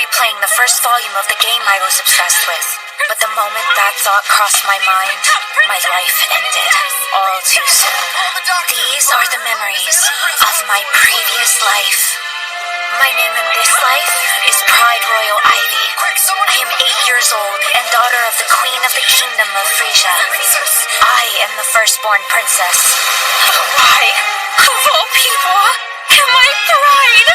replaying the first volume of the game I was obsessed with. But the moment that thought crossed my mind, my life ended all too soon. These are the memories of my previous life. My name in this life is Pride Royal Ivy. I am 8 years old and daughter of the Queen of the Kingdom of Frisia. I am the firstborn princess. Why, of all people, am I Pride?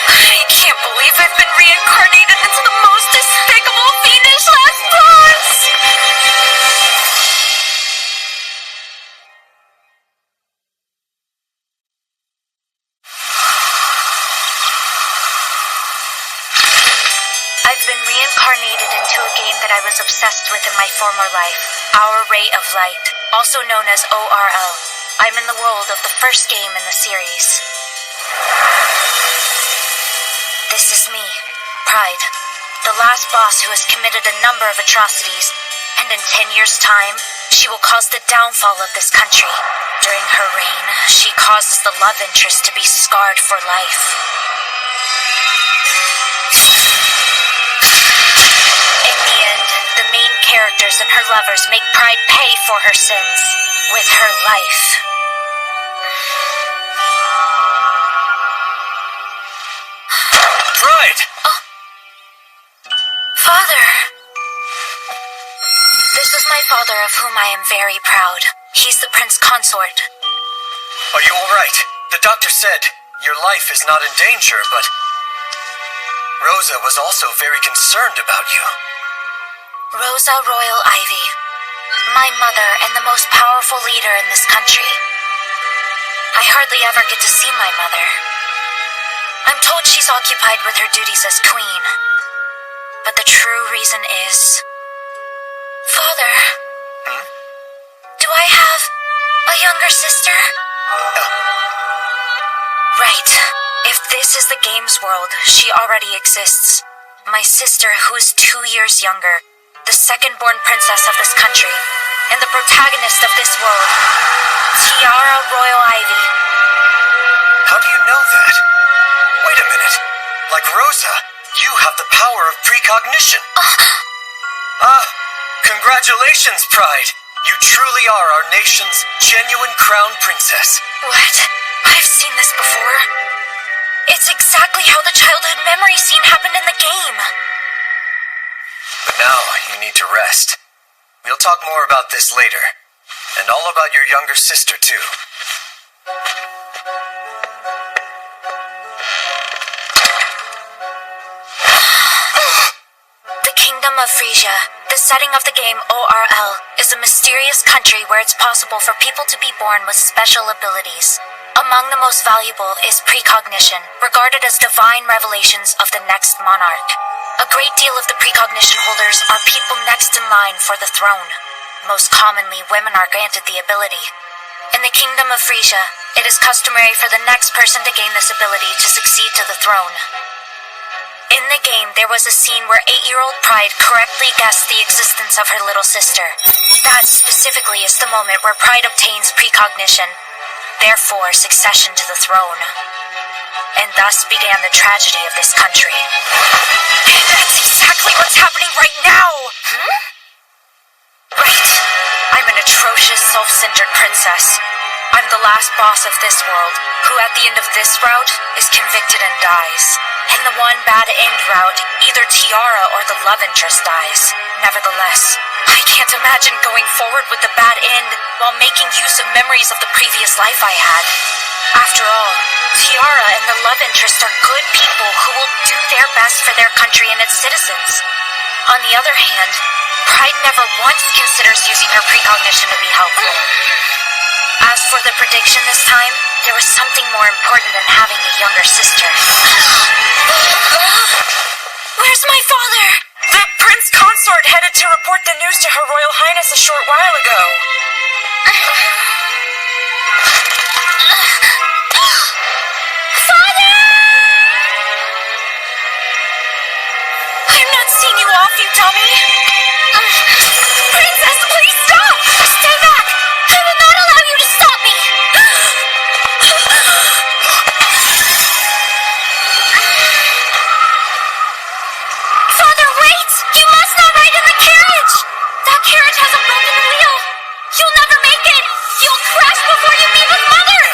I can't believe I've been reincarnated into the most despicable, fiendish last boss! I've been reincarnated into a game that I was obsessed with in my former life, Our Ray of Light, also known as ORL. I'm in the world of the first game in the series. This is me, Pride, the last boss who has committed a number of atrocities, and in 10 years' time, she will cause the downfall of this country. During her reign, she causes the love interest to be scarred for life. In the end, the main characters and her lovers make Pride pay for her sins with her life. Pride! Father! This is my father, of whom I am very proud. He's the prince consort. Are you alright? The doctor said your life is not in danger, but Rosa was also very concerned about you. Rosa Royal Ivy, my mother and the most powerful leader in this country. I hardly ever get to see my mother. I'm told she's occupied with her duties as queen. But the true reason is... Father, do I have a younger sister? Right. If this is the game's world, she already exists. My sister, who is 2 years younger, the second-born princess of this country, and the protagonist of this world, Tiara Royal Ivy. How do you know that? Wait a minute. Like Rosa, you have the power of precognition. Congratulations, Pride. You truly are our nation's genuine crown princess. What? I've seen this before. It's exactly how the childhood memory scene happened in the game. But now you need to rest. We'll talk more about this later. And all about your younger sister, too. The Kingdom of Frisia, the setting of the game ORL, is a mysterious country where it's possible for people to be born with special abilities. Among the most valuable is precognition, regarded as divine revelations of the next monarch. A great deal of the precognition holders are people next in line for the throne. Most commonly, women are granted the ability. In the Kingdom of Frisia, it is customary for the next person to gain this ability to succeed to the throne. In the game, there was a scene where 8-year-old Pride correctly guessed the existence of her little sister. That specifically is the moment where Pride obtains precognition, therefore succession to the throne. And thus began the tragedy of this country. That's exactly what's happening right now! Right. I'm an atrocious, self-centered princess. I'm the last boss of this world, who at the end of this route is convicted and dies. In the one bad end route, either Tiara or the love interest dies. Nevertheless, I can't imagine going forward with the bad end while making use of memories of the previous life I had. After all, Tiara and the love interest are good people who will do their best for their country and its citizens. On the other hand, Pride never once considers using her precognition to be helpful. As for the prediction this time, there was something more important than having a younger sister. Where's my father? The Prince Consort headed to report the news to Her Royal Highness a short while ago. Father! I'm not seeing you off, you dummy! Princess, please stop! Stay back! I will not allow you to stop me! carriage has a broken wheel! You'll never make it! You'll crash before you meet with Mother!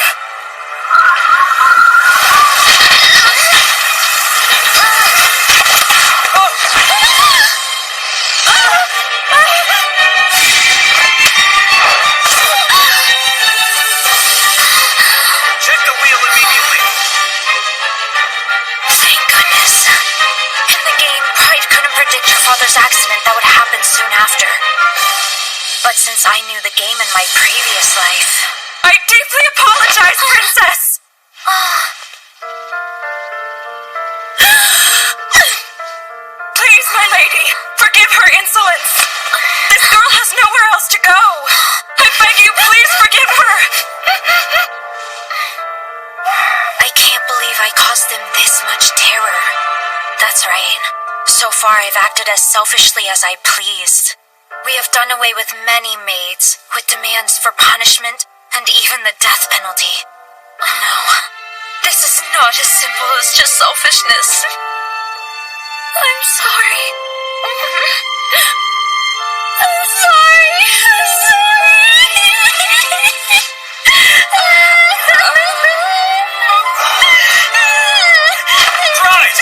Check the wheel immediately. Thank goodness. In the game, Pride couldn't predict her father's accident that would happen soon after. But since I knew the game in my previous life... I deeply apologize, Princess! Please, my lady, forgive her insolence. This girl has nowhere else to go. I beg you, please forgive her. I can't believe I caused them this much terror. That's right. So far, I've acted as selfishly as I pleased. We have done away with many maids, with demands for punishment, and even the death penalty. No, this is not as simple as just selfishness. I'm sorry. I'm sorry. I'm Pride!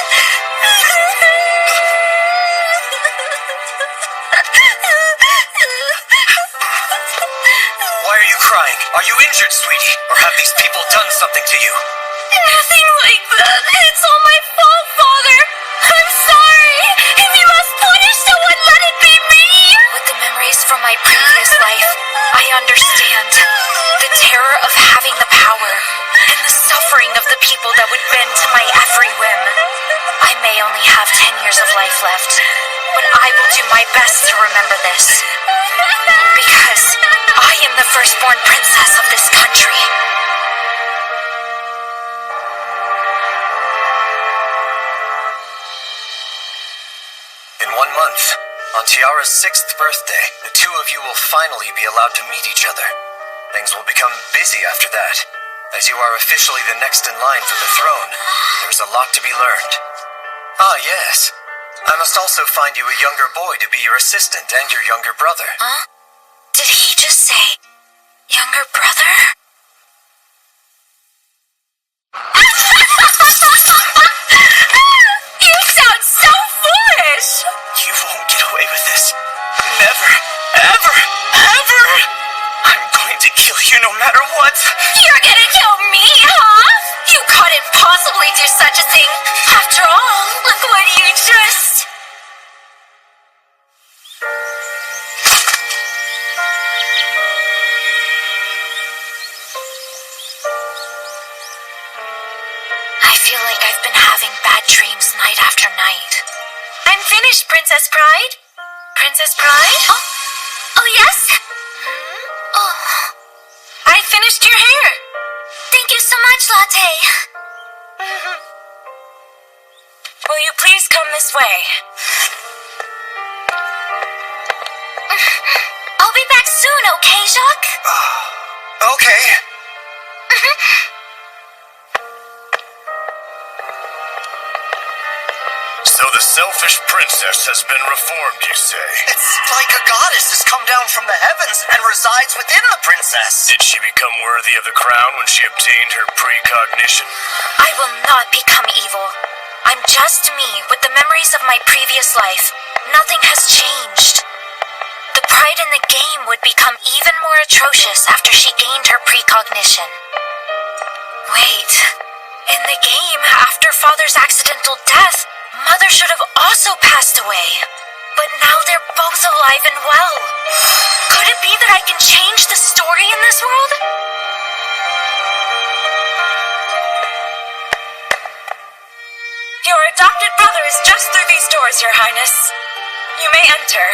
Why are you crying? Are you injured, sweetie? Or have these people done something to you? Nothing like that. It's all my fault, Father. I'm sorry. If you must punish someone, let it be me. With the memories from my previous life, I understand the terror of having the power and the suffering of the people that would bend to my every whim. I may only have 10 years of life left, but I will do my best to remember this. Because I am the firstborn princess of this country. In 1 month, on Tiara's 6th birthday, the two of you will finally be allowed to meet each other. Things will become busy after that. As you are officially the next in line for the throne, there's a lot to be learned. Ah, yes. I must also find you a younger boy to be your assistant and your younger brother. Huh? Did he just say, younger brother? You sound so foolish! You won't get away with this. Never, ever, ever! I'm going to kill you no matter what. You're gonna kill me, huh? You couldn't possibly do such a thing. After all, look what you just... I feel like I've been having bad dreams night after night. I'm finished, Princess Pride. Princess Pride? Oh yes? Oh. I finished your hair. Thank you so much, Latte. Will you please come this way? I'll be back soon, okay, Jacques? Okay. So the selfish princess has been reformed, you say? It's like a goddess has come down from the heavens and resides within the princess. Did she become worthy of the crown when she obtained her precognition? I will not become evil. I'm just me with the memories of my previous life. Nothing has changed. The pride in the game would become even more atrocious after she gained her precognition. Wait, in the game, after Father's accidental death, Mother should have also passed away. But now they're both alive and well. Could it be that I can change the story in this world? Your adopted brother is just through these doors, Your Highness. You may enter.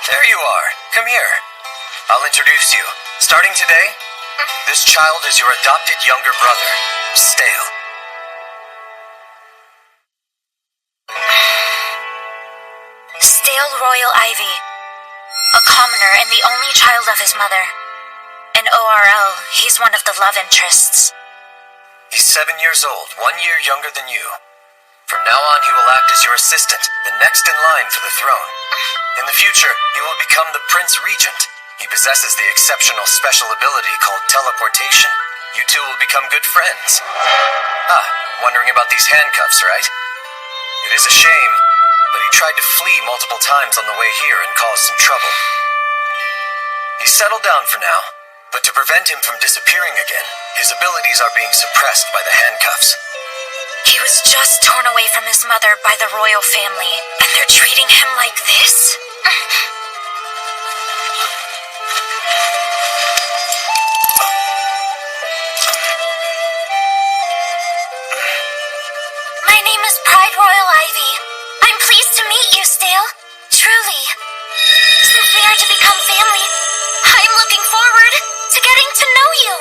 There you are. Come here. I'll introduce you. Starting today, this child is your adopted younger brother, Stale. Stale Royal Ivy. A commoner and the only child of his mother. In ORL, he's one of the love interests. He's 7 years old, 1 year younger than you. From now on, he will act as your assistant, the next in line for the throne. In the future, he will become the Prince Regent. He possesses the exceptional special ability called teleportation. You two will become good friends. Wondering about these handcuffs, right? It is a shame, but he tried to flee multiple times on the way here and caused some trouble. He's settled down for now, but to prevent him from disappearing again, his abilities are being suppressed by the handcuffs. He was just torn away from his mother by the royal family, and they're treating him like this? My name is Pride Royal Ivy. I'm pleased to meet you, Stale. Truly. Since we are to become family, I'm looking forward to getting to know you.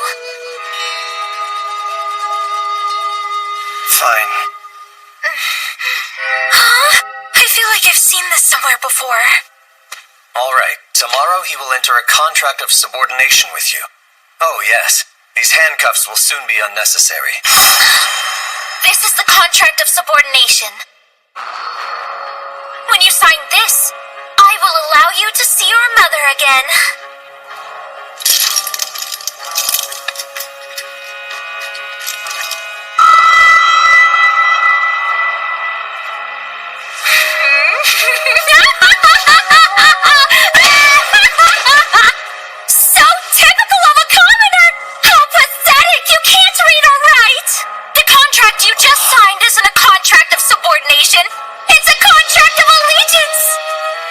Fine. Huh? I feel like I've seen this somewhere before. Alright, tomorrow he will enter a contract of subordination with you. Oh yes, these handcuffs will soon be unnecessary. This is the contract of subordination. When you sign this, I will allow you to see your mother again. So typical of a commoner! How pathetic! You can't read or write! The contract you just signed isn't a contract of subordination. It's a contract of allegiance!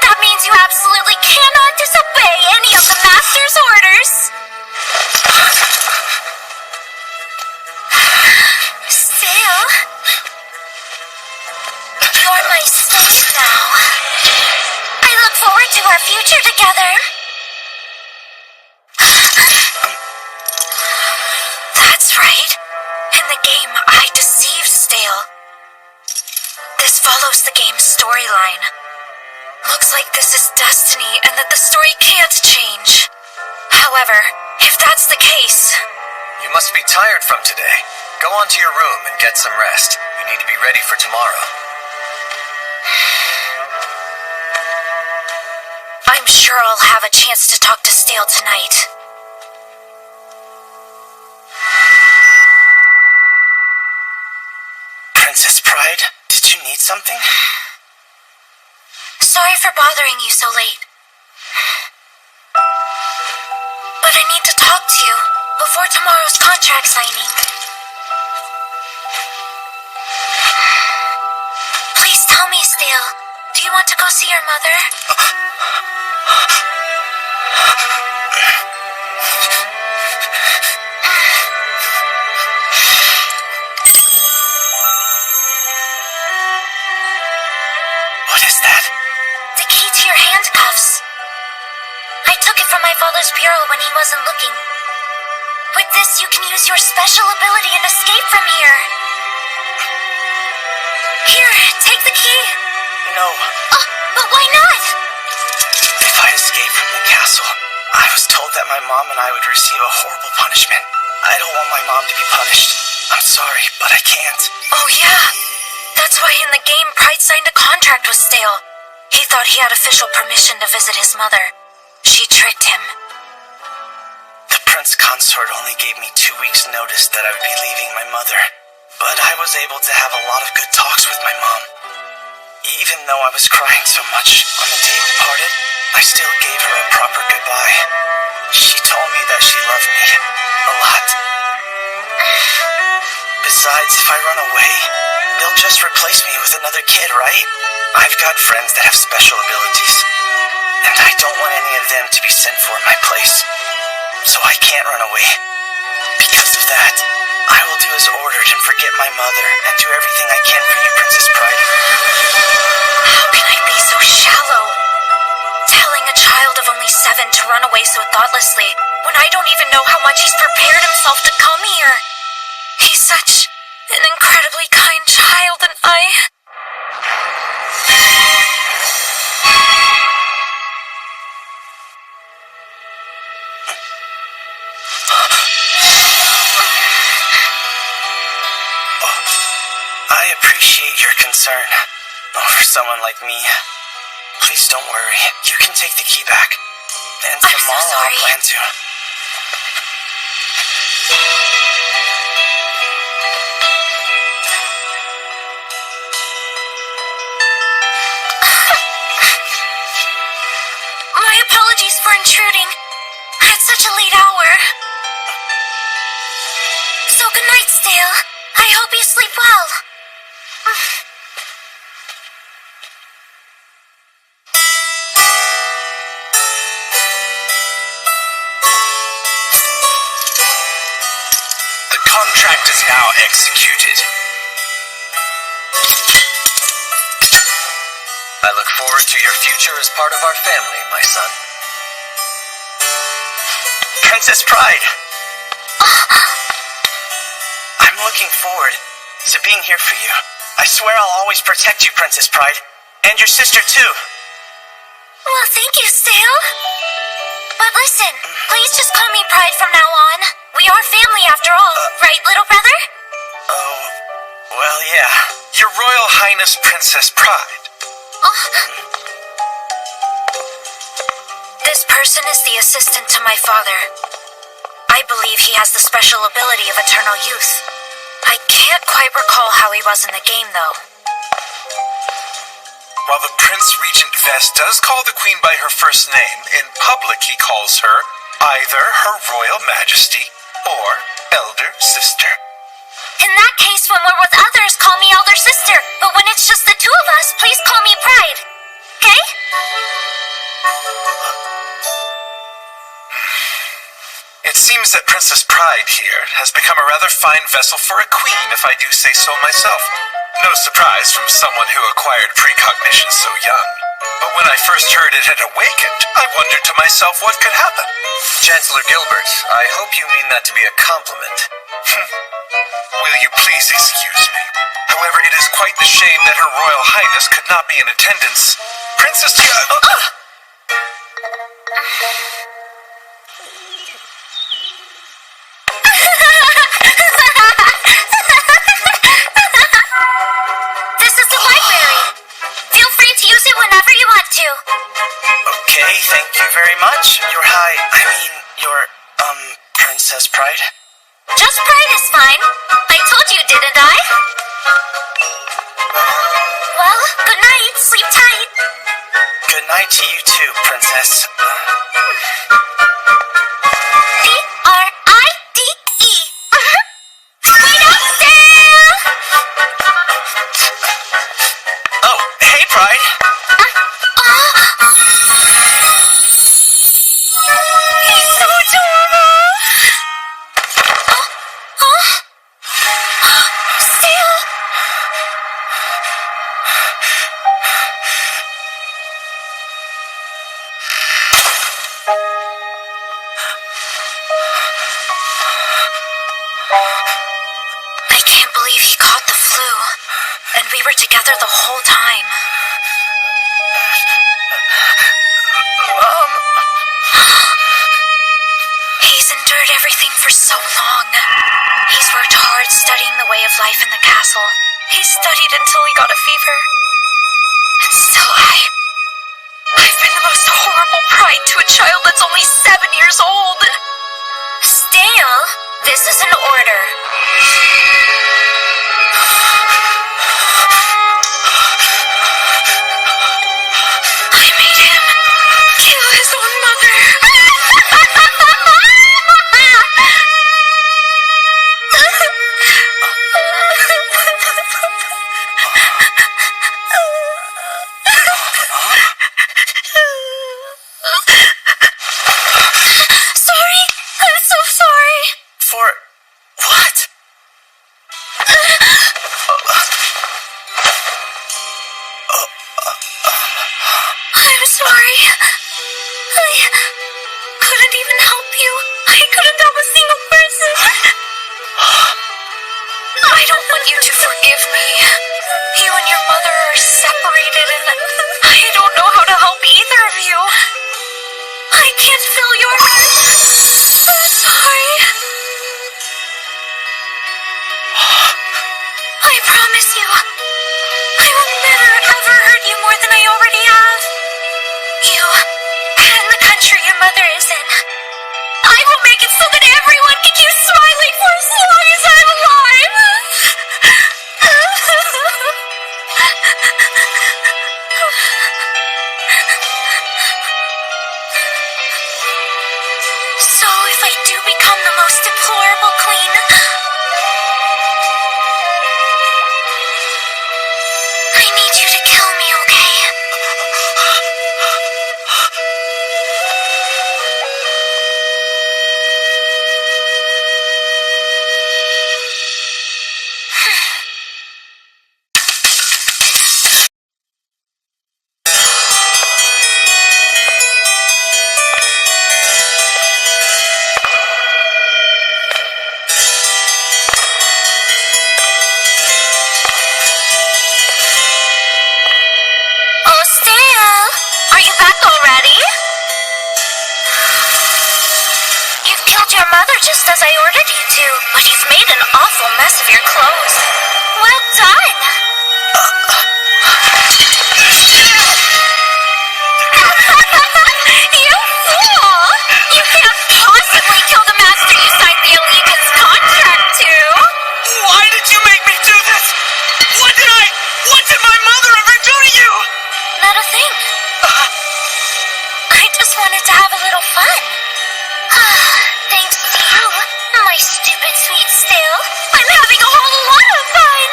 That means you absolutely cannot disobey any of the master's orders. Still, you're my slave now. I look forward to our future together. That's right. In the game, I deceived Stale. This follows the game's storyline. Looks like this is destiny and that the story can't change. However, if that's the case... You must be tired from today. Go on to your room and get some rest. You need to be ready for tomorrow. I'm sure I'll have a chance to talk to Stale tonight. Princess Pride, did you need something? Sorry for bothering you so late. But I need to talk to you before tomorrow's contract signing. Please tell me, Stale, do you want to go see your mother? What is that? The key to your handcuffs. I took it from my father's bureau when he wasn't looking. With this, you can use your special ability and escape from here. Here, take the key. No. But why not? If I escape from the castle, I was told that my mom and I would receive a horrible punishment. I don't want my mom to be punished. I'm sorry, but I can't. Oh yeah. That's why in the game, Pride signed a contract with Stale. He thought he had official permission to visit his mother. She tricked him. The prince consort only gave me 2 weeks' notice that I would be leaving my mother. But I was able to have a lot of good talks with my mom. Even though I was crying so much on the day we parted, I still gave her a proper goodbye. She told me that she loved me a lot. Besides, if I run away, they'll just replace me with another kid, right? I've got friends that have special abilities, and I don't want any of them to be sent for in my place. So I can't run away. Because of that, I will do as ordered and forget my mother and do everything I can for you, Princess Pride. How can I be so shallow? Telling a child of only 7 to run away so thoughtlessly when I don't even know how much he's prepared himself to come here. He's such an incredibly kind child, and I... your concern over someone like me. Please don't worry. You can take the key back. And I'm so tomorrow sorry. I'll plan to. My apologies for intruding at such a late hour. So good night, Stale. I hope you sleep well. The contract is now executed. I look forward to your future as part of our family, my son. Princess Pride! I'm looking forward to being here for you. I swear I'll always protect you, Princess Pride. And your sister, too. Well, thank you, Stale. But listen, please just call me Pride from now on. We are family after all, right, little brother? Oh, well, yeah. Your Royal Highness Princess Pride. This person is the assistant to my father. I believe he has the special ability of eternal youth. I can't quite recall how he was in the game, though. While the Prince Regent Vest does call the Queen by her first name, in public he calls her either Her Royal Majesty or Elder Sister. In that case, when we're with others, call me Elder Sister. But when it's just the two of us, please call me Pride. Okay? It seems that Princess Pride here has become a rather fine vessel for a queen, if I do say so myself. No surprise from someone who acquired precognition so young. But when I first heard it had awakened, I wondered to myself what could happen. Chancellor Gilbert, I hope you mean that to be a compliment. Will you please excuse me? However, it is quite the shame that Her Royal Highness could not be in attendance. Princess This is the library. Feel free to use it whenever you want to. Okay, thank you very much. Your Princess Pride. Just Pride is fine. I told you, didn't I? Well, good night. Sleep tight. Good night to you too, Princess. Pride. Wait up, Sam! Oh, hey, Pride. He's so adorable. Still. I can't believe he caught the flu, and we were together the whole time. Mom. He's endured everything for so long. He's worked hard studying the way of life in the castle. He studied until he got a fever. And still I've been the most horrible Pride to a child that's only 7 years old. Stale, this is an order. I made him kill his own mother. Sorry, I'm so sorry. For what? I'm sorry. I couldn't even help you. I couldn't help a single person. I don't want you to forgive me. You and your mother are separated, and I don't know how to help either of you. I can't fill your heart. I'm sorry. I promise you, mother is in. I will make it so that everyone can keep smiling for as long as I'm alive. So if I do become the most deplorable queen, I need you to kill me, okay? Oh, Sam! Are you back already? You've killed your mother just as I ordered you to, but you've made an awful mess of your clothes. Well done! You fool! You can't possibly kill the master you signed the allegiance contract to! Why did you make me do this? What did my mother ever do to you? Not a thing. I just wanted to have a little fun. Thanks to you, my stupid sweet Stale, I'm having a whole lot of fun.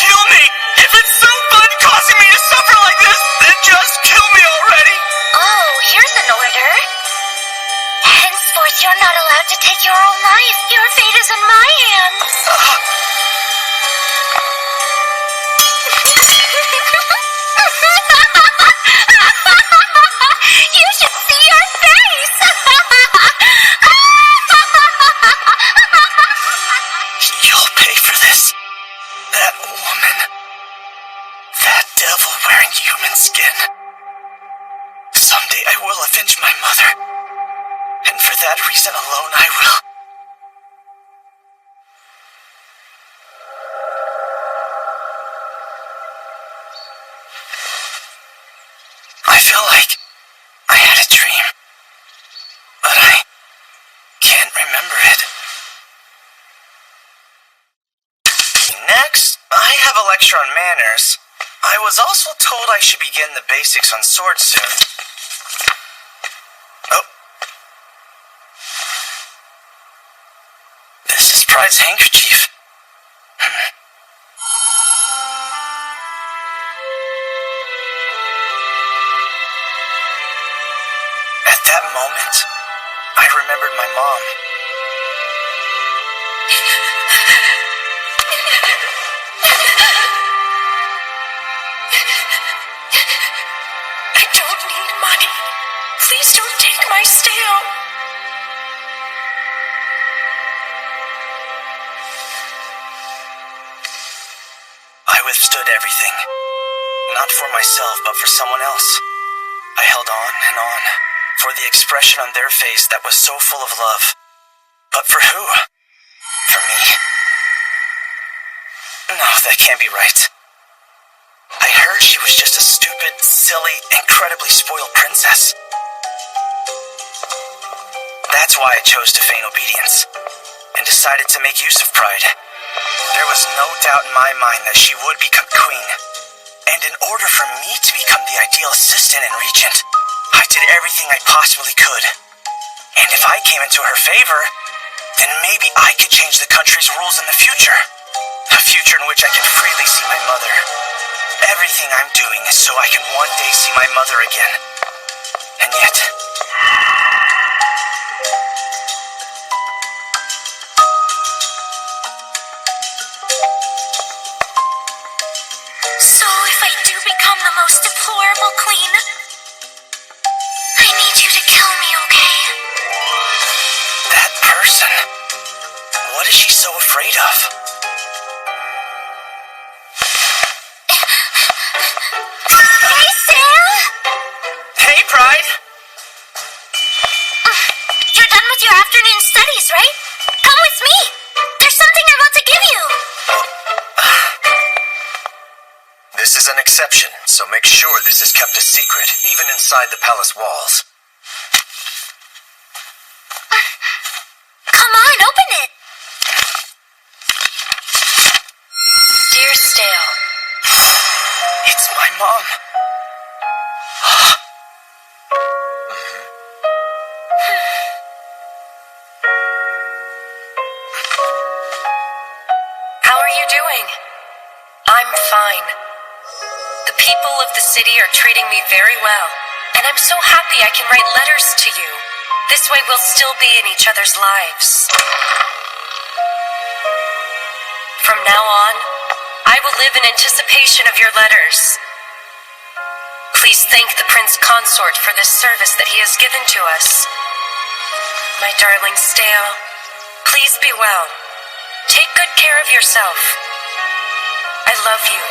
Kill me! If it's so fun causing me to suffer like this, then just kill me already! Oh, here's an order. Henceforth, you're not allowed to take your own life. Your fate is in my hands. You should see your face. You'll pay for this. That woman. That devil wearing human skin. Someday I will avenge my mother. And for that reason alone I will. I feel like I had a dream. But I can't remember it. Next, I have a lecture on manners. I was also told I should begin the basics on swords soon. Oh. This is Pride's handkerchief. At that moment, I remembered my mom. I don't need money. Please don't take my stale. I withstood everything. Not for myself, but for someone else. I held on and on, for the expression on their face that was so full of love. But for who? For me? No, that can't be right. I heard she was just a stupid, silly, incredibly spoiled princess. That's why I chose to feign obedience, and decided to make use of Pride. There was no doubt in my mind that she would become queen. And in order for me to become the ideal assistant and regent, I did everything I possibly could. And if I came into her favor, then maybe I could change the country's rules in the future. A future in which I can freely see my mother. Everything I'm doing is so I can one day see my mother again. And yet... So if I do become the most deplorable queen, I need you to kill me, okay? That person... What is she so afraid of? Hey, Sam! Hey, Pride! You're done with your afternoon studies, right? Come with me! There's something I want to give you! This is an exception, so make sure this is kept a secret, even inside the palace walls. and open it. Dear Stale. It's my mom. How are you doing? I'm fine. The people of the city are treating me very well, and I'm so happy I can write letters to you. This way we'll still be in each other's lives. From now on, I will live in anticipation of your letters. Please thank the Prince Consort for this service that he has given to us. My darling Stale, please be well. Take good care of yourself. I love you.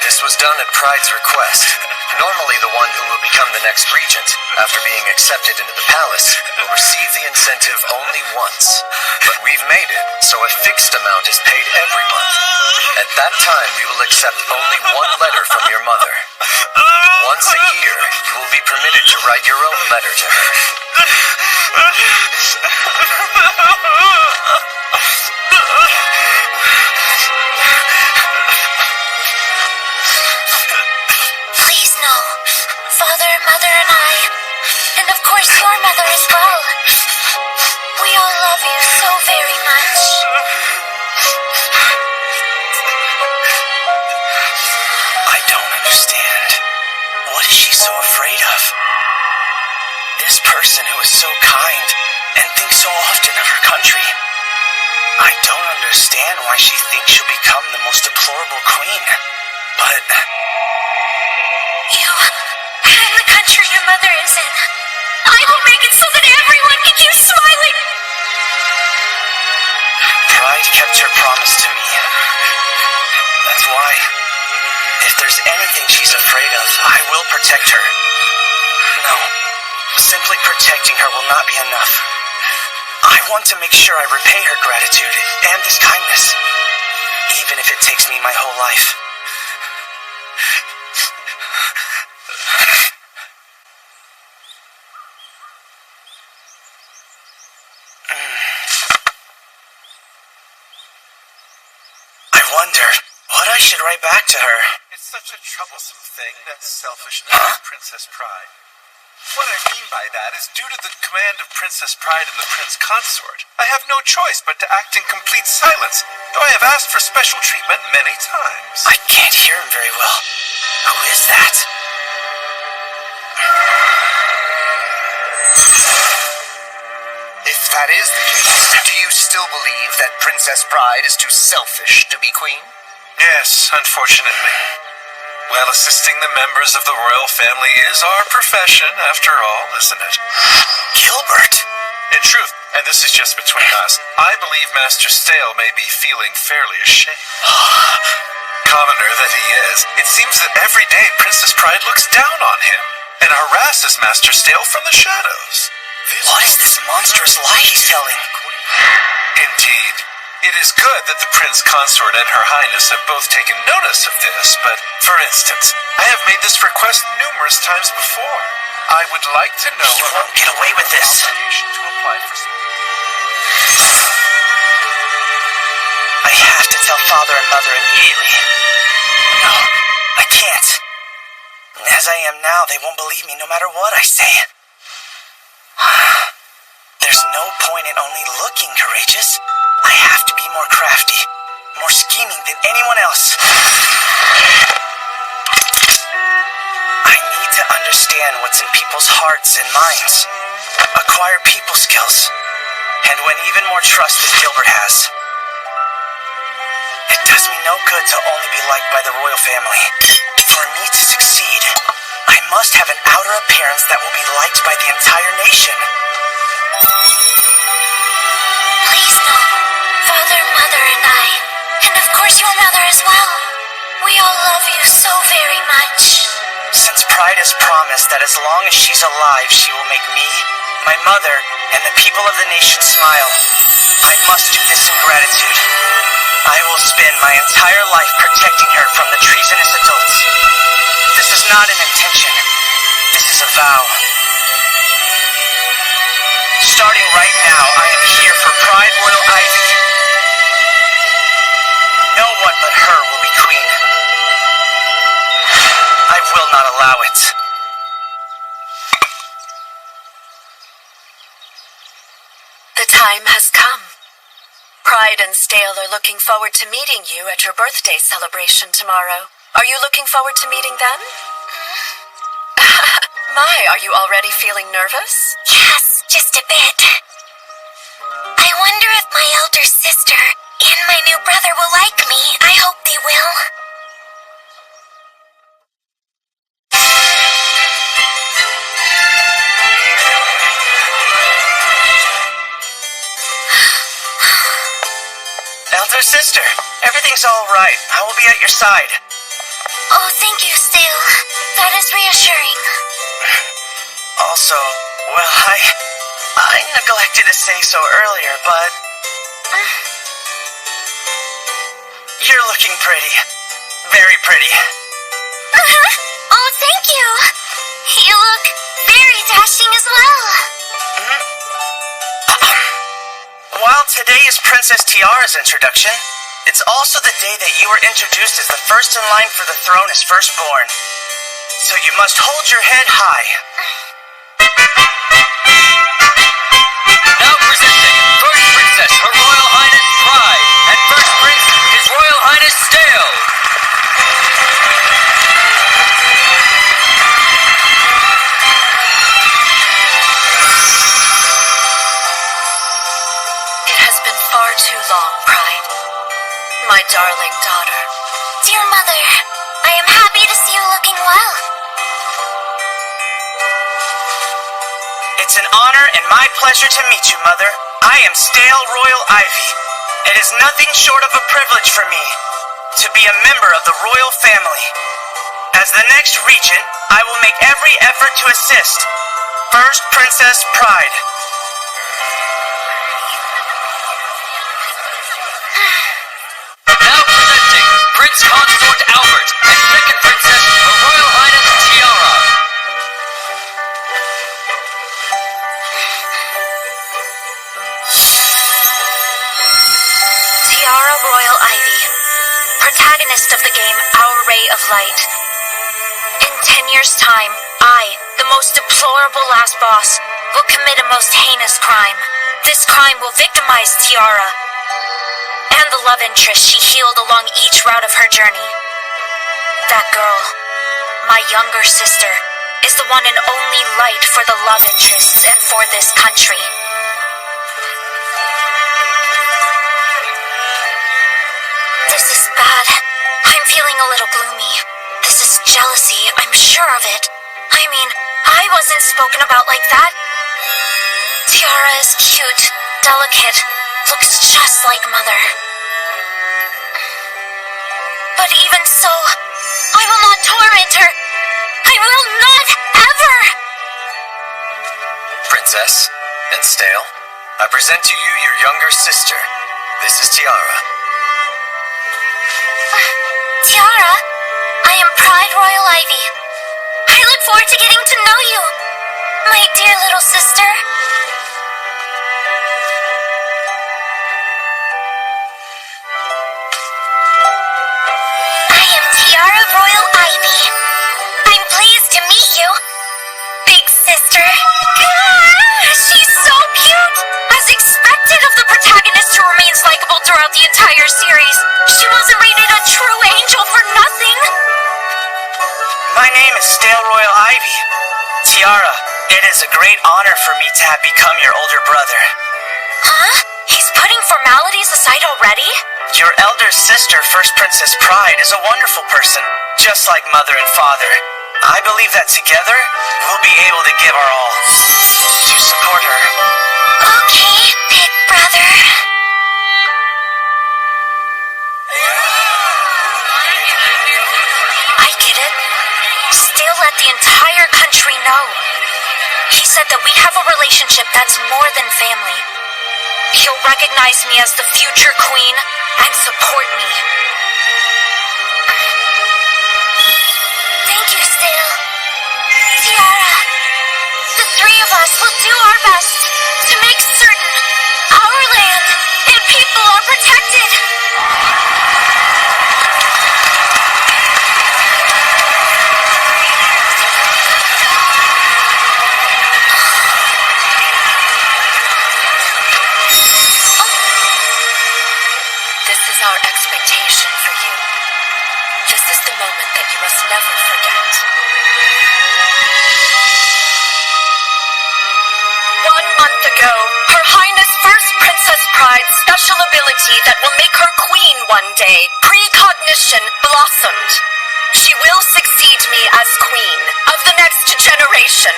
This was done at Pride's request. Normally the one who will become the next regent, after being accepted into the palace, will receive the incentive only once. But we've made it, so a fixed amount is paid every month. At that time, we will accept only one letter from your mother. Once a year, you will be permitted to write your own letter to her. Please no. Father, Mother, and I, and of course your mother as well. We all love you so very much. I don't understand. What is she so afraid of? This person who is so kind and thinks so often of her country. I don't understand why she thinks she'll become the most deplorable queen. But You and the country your mother is in. I will make it so that everyone can keep smiling. Pride kept her promise to me. That's why, if there's anything she's afraid of, I will protect her. No, simply protecting her will not be enough. I want to make sure I repay her gratitude and this kindness, even if it takes me my whole life. I wonder what I should write back to her. It's such a troublesome thing, that selfishness of Princess Pride. What I mean by that is due to the command of Princess Pride and the Prince Consort, I have no choice but to act in complete silence, though I have asked for special treatment many times. I can't hear him very well. Who is that? If that is the case, do you still believe that Princess Pride is too selfish to be queen? Yes, unfortunately. Well, assisting the members of the royal family is our profession, after all, isn't it? Gilbert! In truth, and this is just between us, I believe Master Stale may be feeling fairly ashamed. Commoner that he is, it seems that every day Princess Pride looks down on him and harasses Master Stale from the shadows. What is this monstrous lie he's telling? Indeed. It is good that the Prince Consort and Her Highness have both taken notice of this, but, for instance, I have made this request numerous times before. I would like to know... You won't get away with this. ...obligation to apply for... I have to tell Father and Mother immediately. No, I can't. As I am now, they won't believe me no matter what I say. There's no point in only looking courageous. I have to be more crafty, more scheming than anyone else. I need to understand what's in people's hearts and minds, acquire people skills, and win even more trust than Gilbert has. It does me no good to only be liked by the royal family. For me to succeed, I must have an outer appearance that will be liked by the entire nation. Please no. Father, Mother, and I, and of course your mother as well. We all love you so very much. Since Pride has promised that as long as she's alive, she will make me, my mother, and the people of the nation smile, I must do this in gratitude. I will spend my entire life protecting her from the treasonous adults. This is not an intention. This is a vow. Starting right now, I am here for Pride Royal Ivy. No one but her will be queen. I will not allow it. The time has come. Pride and Stale are looking forward to meeting you at your birthday celebration tomorrow. Are you looking forward to meeting them? My, are you already feeling nervous? Yes, just a bit. I wonder if my elder sister and my new brother will like me. I hope they will. Elder sister, everything's all right. I will be at your side. Oh, thank you, Stale. That is reassuring. Also, well, I neglected to say so earlier, but you're looking pretty. Very pretty. Oh, thank you. You look very dashing as well. While today is Princess Tiara's introduction, it's also the day that you were introduced as the first in line for the throne as firstborn. So you must hold your head high. Now presenting First Princess, Her Royal Highness Pride, and First Prince, His Royal Highness Stale. It has been far too long, Pride. My darling daughter. Dear Mother, I am happy to see you looking well. It's an honor and my pleasure to meet you, Mother. I am Stale Royal Ivy. It is nothing short of a privilege for me to be a member of the royal family. As the next regent, I will make every effort to assist First Princess Pride. Now presenting Prince Consort Albert and Second Princess, Her Royal Highness Tiara. Tiara Royal Ivy, protagonist of the game Our Ray of Light. In 10 years' time, I, the most deplorable last boss, will commit a most heinous crime. This crime will victimize Tiara and the love interest she healed along each route of her journey. That girl, my younger sister, is the one and only light for the love interests and for this country. This is bad. I'm feeling a little gloomy. This is jealousy, I'm sure of it. I mean, I wasn't spoken about like that. Tiara is cute, delicate, looks just like Mother. But even so, I will not torment her. I will not ever! Princess and Stale, I present to you your younger sister. This is Tiara. Tiara, I am Pride Royal Ivy. I look forward to getting to know you, my dear little sister. I am Tiara Royal Ivy. I'm pleased to meet you, big sister. She's so cute! As expected of the protagonist who remains likable throughout the entire series, she wasn't rated a true angel for nothing. My name is Stale Royal Ivy. Tiara, it is a great honor for me to have become your older brother. Huh? He's putting formalities aside already? Your elder sister, First Princess Pride, is a wonderful person, just like Mother and Father. I believe that together, we'll be able to give our all to support her. Okay, big brother. I get it. Still let the entire country know. He said that we have a relationship that's more than family. He'll recognize me as the future queen and support me. Thank you, Stale. Tiara, the three of us will do our best to make protected! This is our expectation for you. This is the moment that you must never forget. 1 month ago, Her Highness First Princess Pride's special ability that will make her queen one day, precognition, blossomed. She will succeed me as queen of the next generation.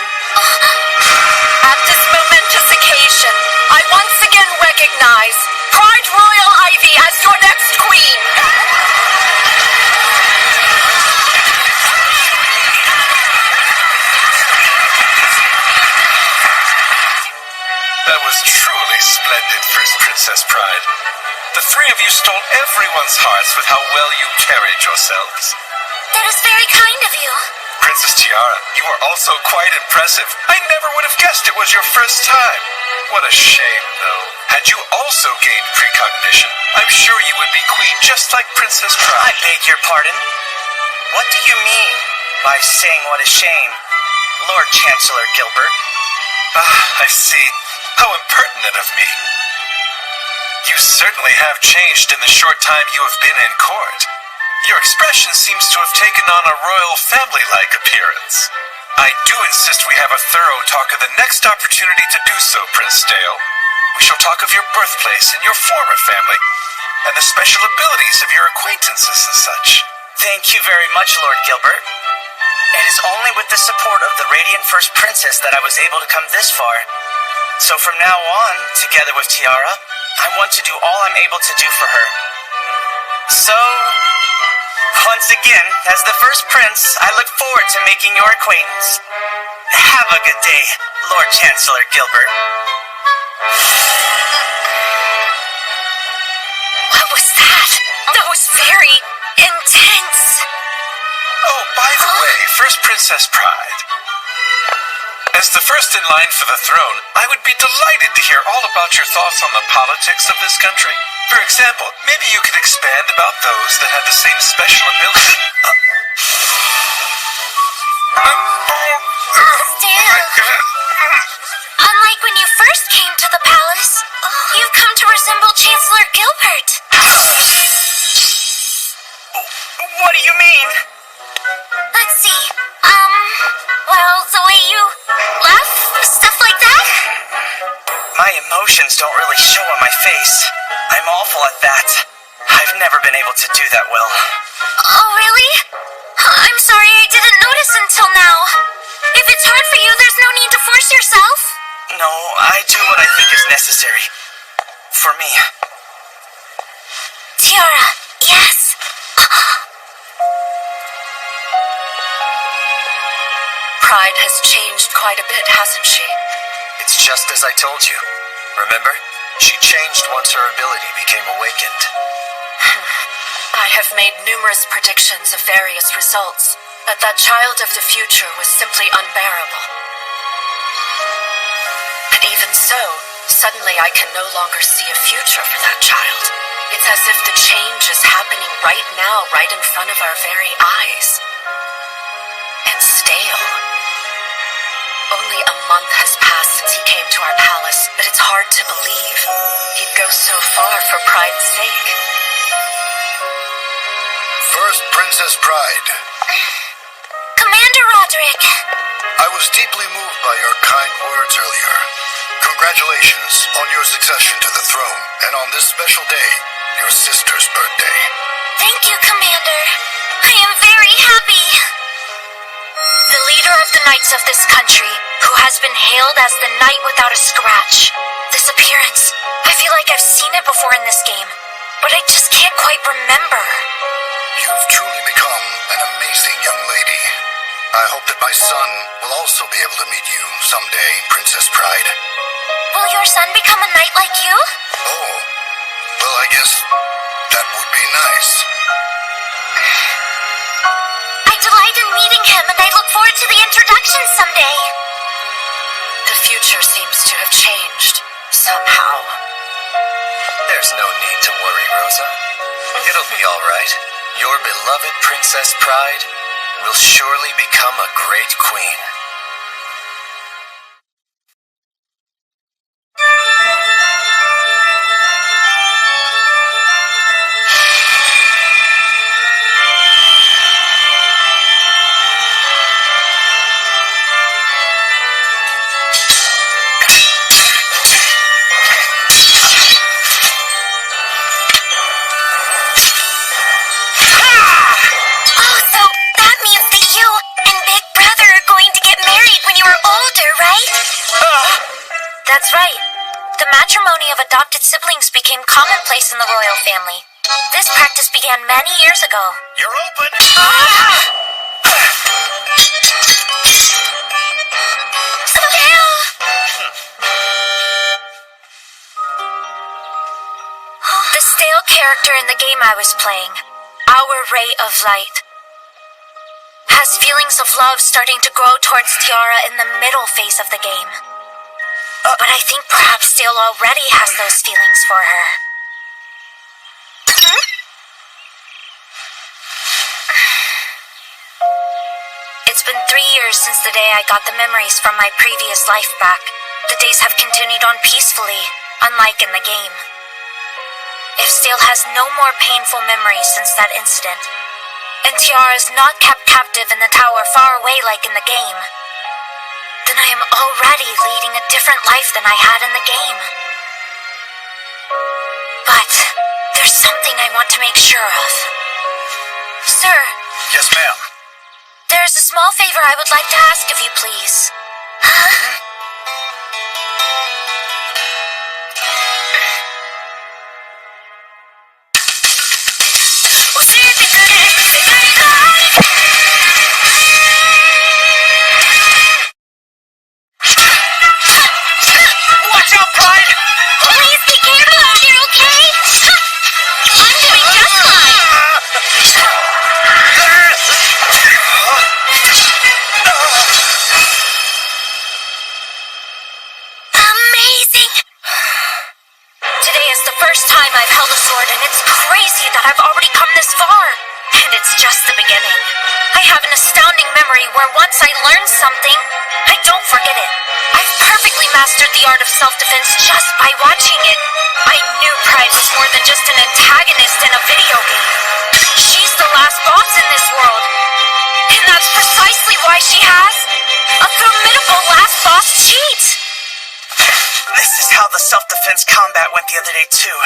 At this momentous occasion, I once again recognize Pride Royal Ivy as your next queen. That was truly splendid, First Princess Pride. The three of you stole everyone's hearts with how well you carried yourselves. That is very kind of you. Princess Tiara, you are also quite impressive. I never would have guessed it was your first time. What a shame, though. Had you also gained precognition, I'm sure you would be queen just like Princess I Pride. beg your pardon? What do you mean by saying what a shame, Lord Chancellor Gilbert? Ah, I see. How impertinent of me. You certainly have changed in the short time you have been in court. Your expression seems to have taken on a royal family-like appearance. I do insist we have a thorough talk at the next opportunity to do so, Prince Dale. We shall talk of your birthplace and your former family, and the special abilities of your acquaintances and such. Thank you very much, Lord Gilbert. It is only with the support of the Radiant First Princess that I was able to come this far. So from now on, together with Tiara, I want to do all I'm able to do for her. So, once again, as the first prince, I look forward to making your acquaintance. Have a good day, Lord Chancellor Gilbert. What was that? That was very intense. Oh, by the way, First Princess Pride. As the first in line for the throne, I would be delighted to hear all about your thoughts on the politics of this country. For example, maybe you could expand about those that have the same special ability. Still, unlike when you first came to the palace, you've come to resemble Chancellor Gilbert. What do you mean? Let's see, well, the way you laugh, stuff like that? My emotions don't really show on my face. I'm awful at that. I've never been able to do that well. Oh, really? I'm sorry I didn't notice until now. If it's hard for you, there's no need to force yourself. No, I do what I think is necessary. For me. Tiara, yes. Pride has changed quite a bit, hasn't she? It's just as I told you. Remember? She changed once her ability became awakened. I have made numerous predictions of various results, but that child of the future was simply unbearable. And even so, suddenly I can no longer see a future for that child. It's as if the change is happening right now, right in front of our very eyes. And stale. Only a month has passed since he came to our palace, but it's hard to believe he'd go so far for Pride's sake. First Princess Pride, Commander Roderick. I was deeply moved by your kind words earlier. Congratulations on your succession to the throne, and on this special day, your sister's birthday. Thank you, Commander. I am very happy. The leader of the knights of this country, who has been hailed as the knight without a scratch. This appearance, I feel like I've seen it before in this game, but I just can't quite remember. You've truly become an amazing young lady. I hope that my son will also be able to meet you someday, Princess Pride. Will your son become a knight like you? Oh, well, I guess that would be nice. I delight in meeting him, and I look forward to the introduction someday. The future seems to have changed, somehow. There, There's no need to worry, Rosa. It'll be all right. Your beloved Princess Pride will surely become a great queen. That's right. The matrimony of adopted siblings became commonplace in the royal family. This practice began many years ago. You're open! The stale character in the game I was playing, our Ray of Light, has feelings of love starting to grow towards Tiara in the middle phase of the game. But I think perhaps Stale already has those feelings for her. It's been 3 years since the day I got the memories from my previous life back. The days have continued on peacefully, unlike in the game. If Stale has no more painful memories since that incident, and Tiara is not kept captive in the tower far away like in the game, then I am already leading a different life than I had in the game. But there's something I want to make sure of. Sir. Yes, ma'am. There is a small favor I would like to ask of you, please. Watch out, Pride! Please be careful out there, okay? I'm doing just fine. Amazing! Today is the first time I've held a sword, and it's crazy that I've already come this far. And it's just the beginning. I have an astounding memory where once I learn something, I don't forget it. I've perfectly mastered the art of self-defense just by watching it. I knew Pride was more than just an antagonist in a video game. She's the last boss in this world. And that's precisely why she has a formidable last boss cheat. This is how the self-defense combat went the other day, too.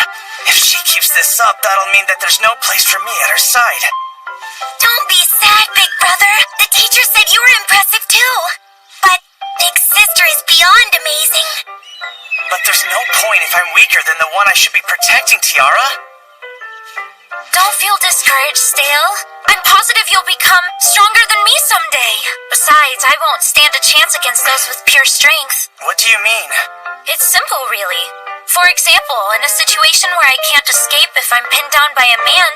If she keeps this up, that'll mean that there's no place for me at her side. Don't be sad, Big Brother. The teacher said you were impressive, too. But Big Sister is beyond amazing. But there's no point if I'm weaker than the one I should be protecting, Tiara. Don't feel discouraged, Stale. I'm positive you'll become stronger than me someday. Besides, I won't stand a chance against those with pure strength. What do you mean? It's simple, really. For example, in a situation where I can't escape if I'm pinned down by a man,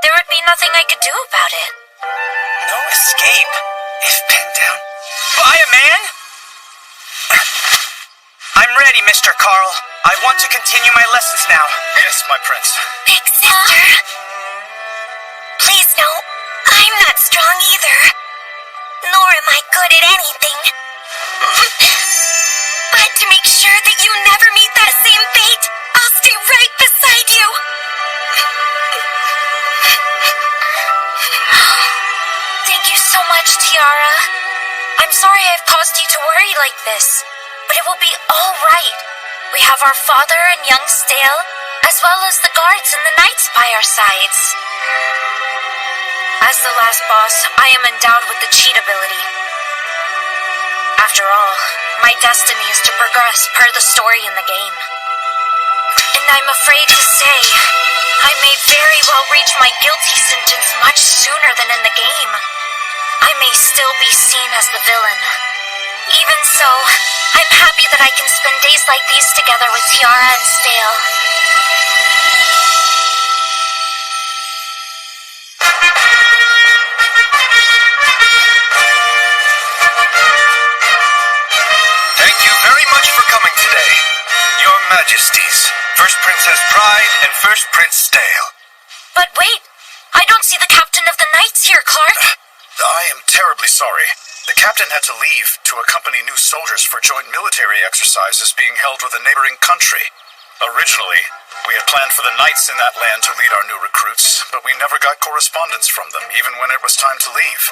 there would be nothing I could do about it. No escape? If pinned down by a man? I'm ready, Mr. Carl. I want to continue my lessons now. Yes, my prince. Big Sister? Please no, I'm not strong either. Nor am I good at anything. But to make sure that you never meet that same fate, I'll stay right beside you. Thank you so much, Tiara. I'm sorry I've caused you to worry like this, but it will be all right. We have our father and young Stale, as well as the guards and the knights by our sides. As the last boss, I am endowed with the cheat ability. After all, my destiny is to progress per the story in the game. And I'm afraid to say, I may very well reach my guilty sentence much sooner than in the game. I may still be seen as the villain. Even so, I'm happy that I can spend days like these together with Tiara and Stale. Thank you very much for coming today. Your Majesties, First Princess Pride and First Prince Stale. But wait, I don't see the captain of the Knights here, Clark. I am terribly sorry. The captain had to leave to accompany new soldiers for joint military exercises being held with a neighboring country. Originally, we had planned for the Knights in that land to lead our new recruits, but we never got correspondence from them, even when it was time to leave.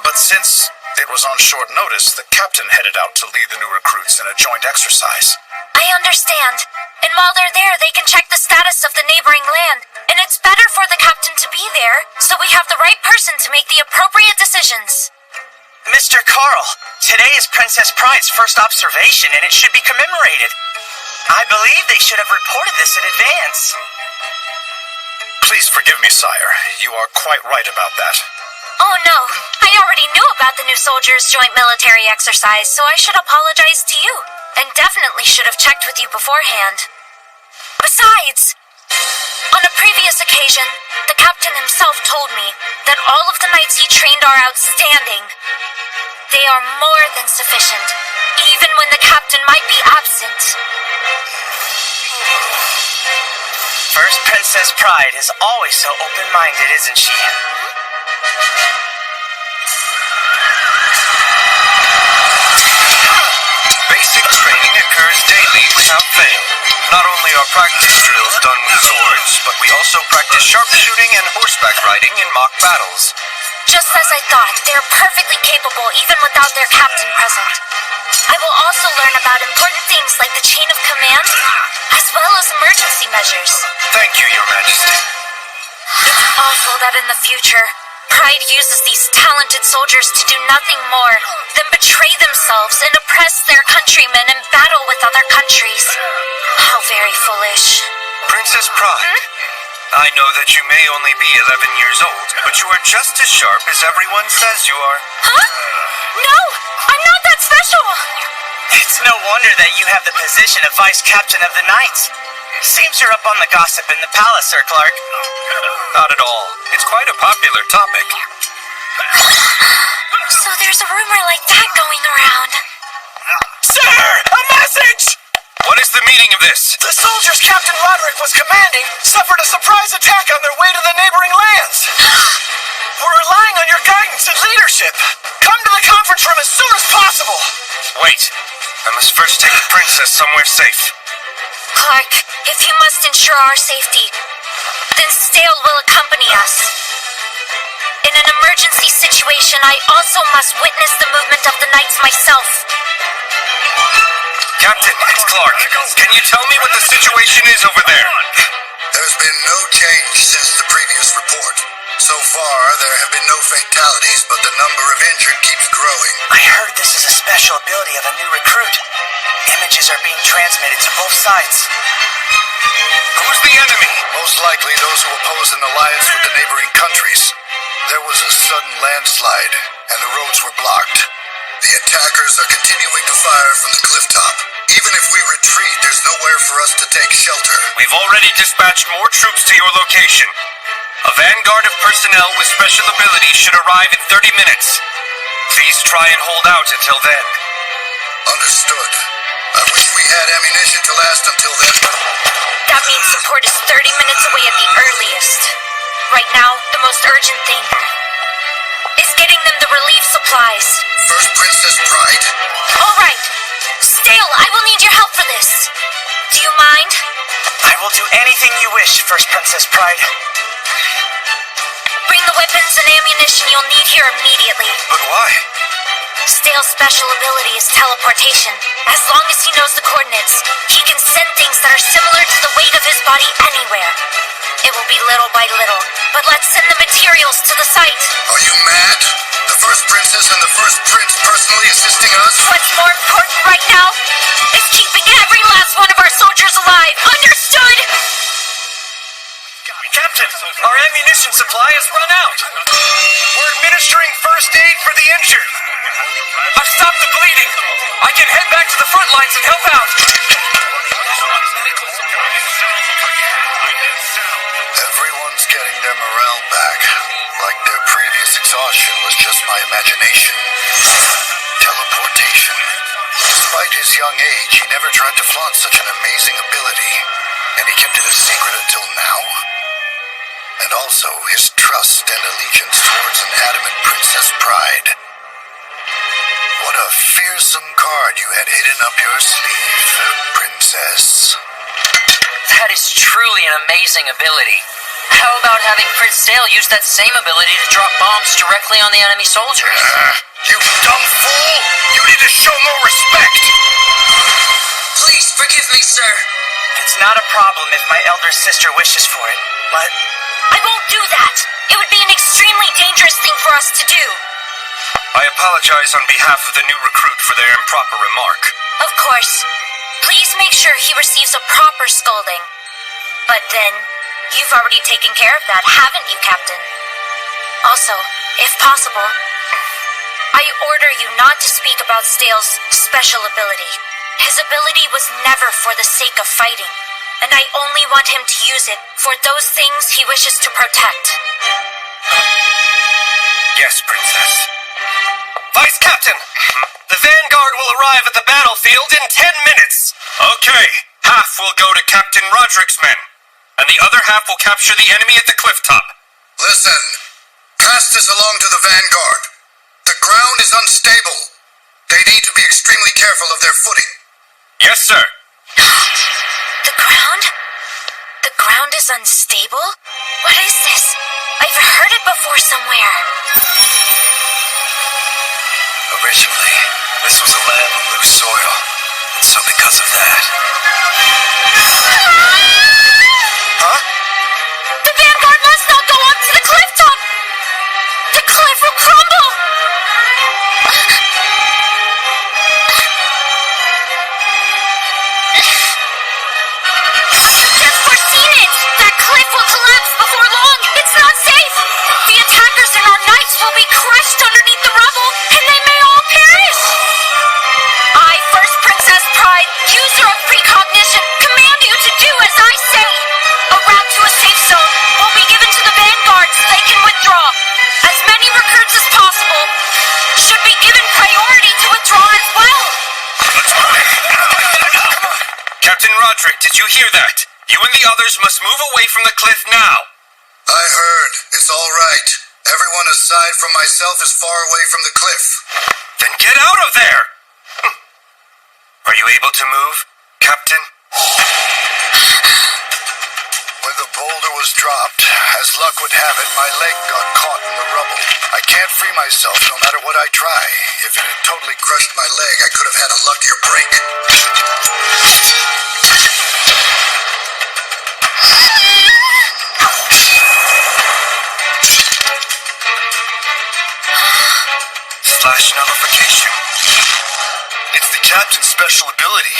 But since it was on short notice, the captain headed out to lead the new recruits in a joint exercise. I understand. And while they're there, they can check the status of the neighboring land. And it's better for the captain to be there, so we have the right person to make the appropriate decisions. Mr. Carl, today is Princess Pride's first observation, and it should be commemorated. I believe they should have reported this in advance. Please forgive me, sire. You are quite right about that. Oh no, I already knew about the new soldiers' joint military exercise, so I should apologize to you. And definitely should have checked with you beforehand. Besides, on a previous occasion, the captain himself told me that all of the knights he trained are outstanding. They are more than sufficient, even when the captain might be absent. First Princess Pride is always so open-minded, isn't she? Basic training occurs daily without fail. Not only are practice drills done with swords, but we also practice sharpshooting and horseback riding in mock battles. Just as I thought, they're perfectly capable even without their captain present. I will also learn about important things like the chain of command, as well as emergency measures. Thank you, Your Majesty. It's awful that in the future, Pride uses these talented soldiers to do nothing more than betray themselves and oppress their countrymen and battle with other countries. How very foolish. Princess Pride, I know that you may only be 11 years old, but you are just as sharp as everyone says you are. Huh? No, I'm not that special. It's no wonder that you have the position of Vice Captain of the Knights. Seems you're up on the gossip in the palace, Sir Clark. Not at all. It's quite a popular topic. So there's a rumor like that going around. Sir, a message! What is the meaning of this? The soldiers Captain Roderick was commanding suffered a surprise attack on their way to the neighboring lands. We're relying on your guidance and leadership. Come to the conference room as soon as possible. Wait. I must first take the princess somewhere safe. Clark, if you must ensure our safety, then Stale will accompany us. In an emergency situation, I also must witness the movement of the knights myself. Captain, it's Clark. Can you tell me what the situation is over there? There's been no change since the previous report. So far, there have been no fatalities, but the number of injured keeps growing. I heard this is a special ability of a new recruit. Images are being transmitted to both sides. Who's the enemy? Most likely those who oppose an alliance with the neighboring countries. There was a sudden landslide, and the roads were blocked. The attackers are continuing to fire from the clifftop. Even if we retreat, there's nowhere for us to take shelter. We've already dispatched more troops to your location. A vanguard of personnel with special abilities should arrive in 30 minutes. Please try and hold out until then. Understood. I wish we had ammunition to last until then. That means support is 30 minutes away at the earliest. Right now, the most urgent thing is getting them the relief supplies. First Princess Pride? All right. Stale, I will need your help for this. Do you mind? I will do anything you wish, First Princess Pride. Bring the weapons and ammunition you'll need here immediately. But why? Stale's special ability is teleportation. As long as he knows the coordinates, he can send things that are similar to the weight of his body anywhere. It will be little by little, but let's send the materials to the site. Are you mad? The First Princess and the First Prince personally assisting us? What's more important right now is keeping every last one of our soldiers alive. Understood? Captain, our ammunition supply has run out. We're administering first aid for the injured. I've stopped the bleeding. I can head back to the front lines and help out. Everyone's getting their morale back. Like their previous exhaustion was just my imagination. Teleportation. Despite Despite his young age, he never tried to flaunt such an amazing ability, and he kept it a secret until now? And also his trust and allegiance towards an adamant Princess Pride. What a fearsome card you had hidden up your sleeve, Princess. That is truly an amazing ability. How about having Prince Dale use that same ability to drop bombs directly on the enemy soldiers? You dumb fool! You need to show more respect! Please forgive me, sir. It's not a problem if my elder sister wishes for it, but I won't do that! It would be an extremely dangerous thing for us to do. I apologize on behalf of the new recruit for their improper remark. Of course. Please make sure he receives a proper scolding. But then, you've already taken care of that, haven't you, Captain? Also, if possible, I order you not to speak about Stale's special ability. His ability was never for the sake of fighting, and I only want him to use it for those things he wishes to protect. Yes, Princess. Vice Captain! The Vanguard will arrive at the battlefield in 10 minutes! Okay, half will go to Captain Roderick's men, and the other half will capture the enemy at the cliff top. Listen, pass this along to the Vanguard. The ground is unstable. They need to be extremely careful of their footing. Yes, sir. The ground? The ground is unstable? What is this? I've heard it before somewhere. Originally, this was a land with loose soil, and so because of that... Huh? The Vanguard must not go up to the cliff top! The cliff will crumble! You've foreseen it! That cliff will collapse before long! It's not safe! The attackers and our knights will be crushed underneath the rubble, and they may all perish! I, First Princess Pride, user of precognition, command you to do as I say! A route to a safe zone will be given to the Vanguard so they can withdraw. As many recruits as possible should be given priority to withdraw as well. Captain Roderick, did you hear that? You and the others must move away from the cliff now. I heard. It's all right. Everyone aside from myself is far away from the cliff. Then get out of there! Are you able to move, Captain? When the boulder was dropped, as luck would have it, my leg got caught in the rubble. I can't free myself no matter what I try. If it had totally crushed my leg, I could have had a luckier break. Flash nullification. It's the captain's special ability.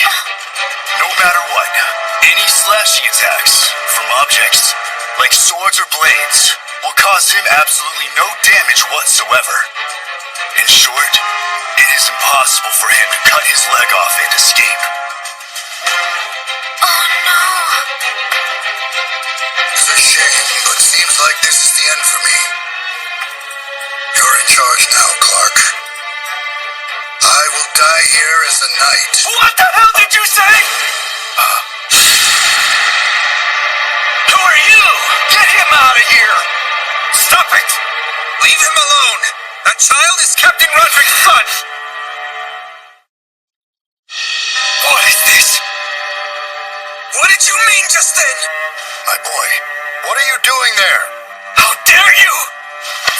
No matter what, any slashing attacks from objects, like swords or blades, will cause him absolutely no damage whatsoever. In short, it is impossible for him to cut his leg off and escape. Oh no. It's a shame, but seems like this is the end for me. You're in charge now, Clark. I will die here as a knight. What the hell did you say? Who are you? Get him out of here! Stop it! Leave him alone! That child is Captain Roderick's son! What is this? What did you mean just then? My boy, what are you doing there? How dare you!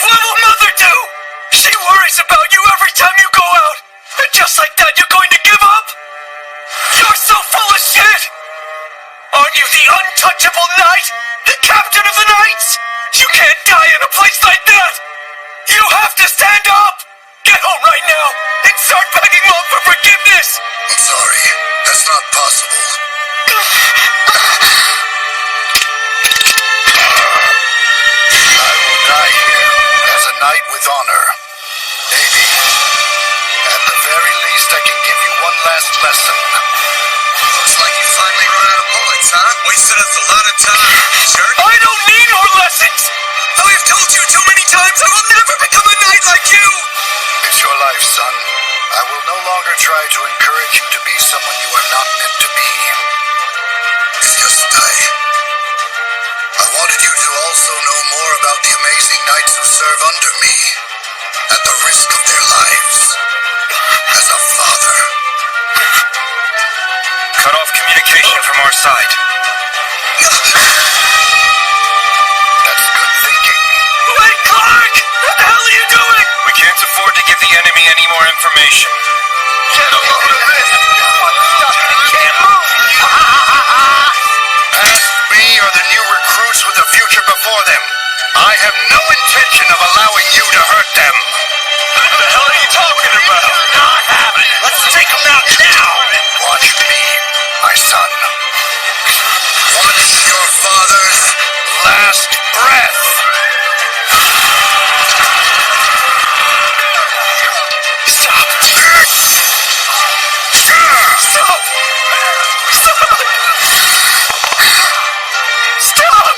What will Mother do? She worries about you every time you go out! And just like that, you're going to give up? You're so full of shit! Aren't you the untouchable knight? The captain of the knights? You can't die in a place like that! You have to stand up! Get home right now and start begging Mom for forgiveness! I'm sorry. That's not possible. I will die here as a knight with honor. Maybe. At the very least, I can give you one last lesson. Looks like you finally run out of bullets, huh? Wasted us a lot of time. Sure? I don't need more lessons! I've told you too many times I will never become a knight like you! It's your life, son. I will no longer try to encourage you to be at the risk of their lives. As a father. Cut off communication from our side. That's good thinking. Wait, Clark! What the hell are you doing? We can't afford to give the enemy any more information. Get a load of this! Can't move! Past me are the new recruits with a future before them. I have no intention of allowing you to hurt them. What the hell are you talking about? Not happening. Let's take them out now. Watch me, my son. Watch your father's last breath. Stop! Stop! Stop! Stop!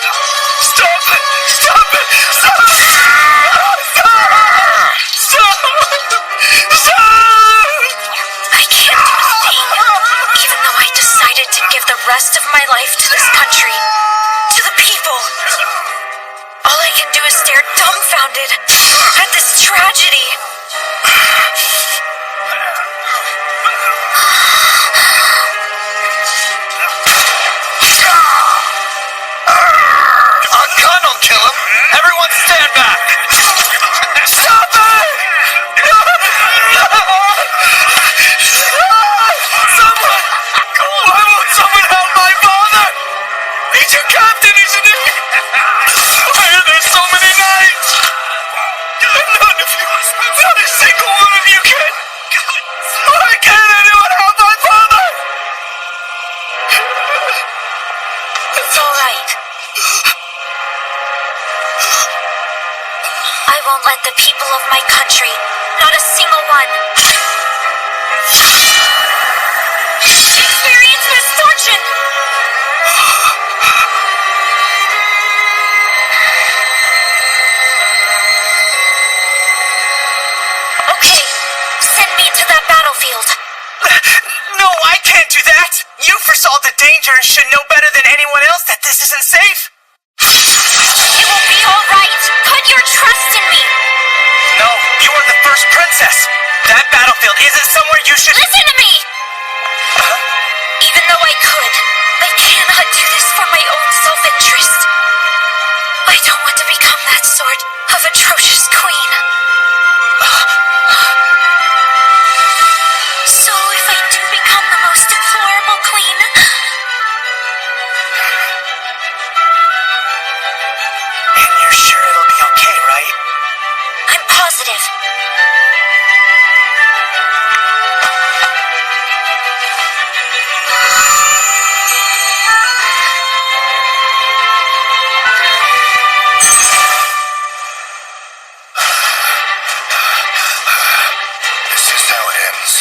Stop it! Stop it! Stop! Stop! Stop! I can't do a thing, even though I decided to give the rest of my life to this country, to the people. All I can do is stare dumbfounded at this tragedy. A gun will kill him. Everyone stand back. Stop it! Someone! Why won't someone help my father? He's your captain, isn't he? Why are there so many knights? None of you, not a single one of you can. Why can't anyone help my father? It's all right. I won't let the people of my country, not a single one, experience misfortune. Okay, send me to that battlefield. No, I can't do that! You foresaw the danger and should know better than anyone else that this isn't safe! It will be all right. Put your trust in me. No, you are the first princess! That battlefield isn't somewhere you should— Listen to me! Even though I could, I cannot do this for my own self-interest. I don't want to become that sort of atrocious queen. So if I do become the most deplorable queen, And you're sure it'll be okay, right? I'm positive. This is how it ends.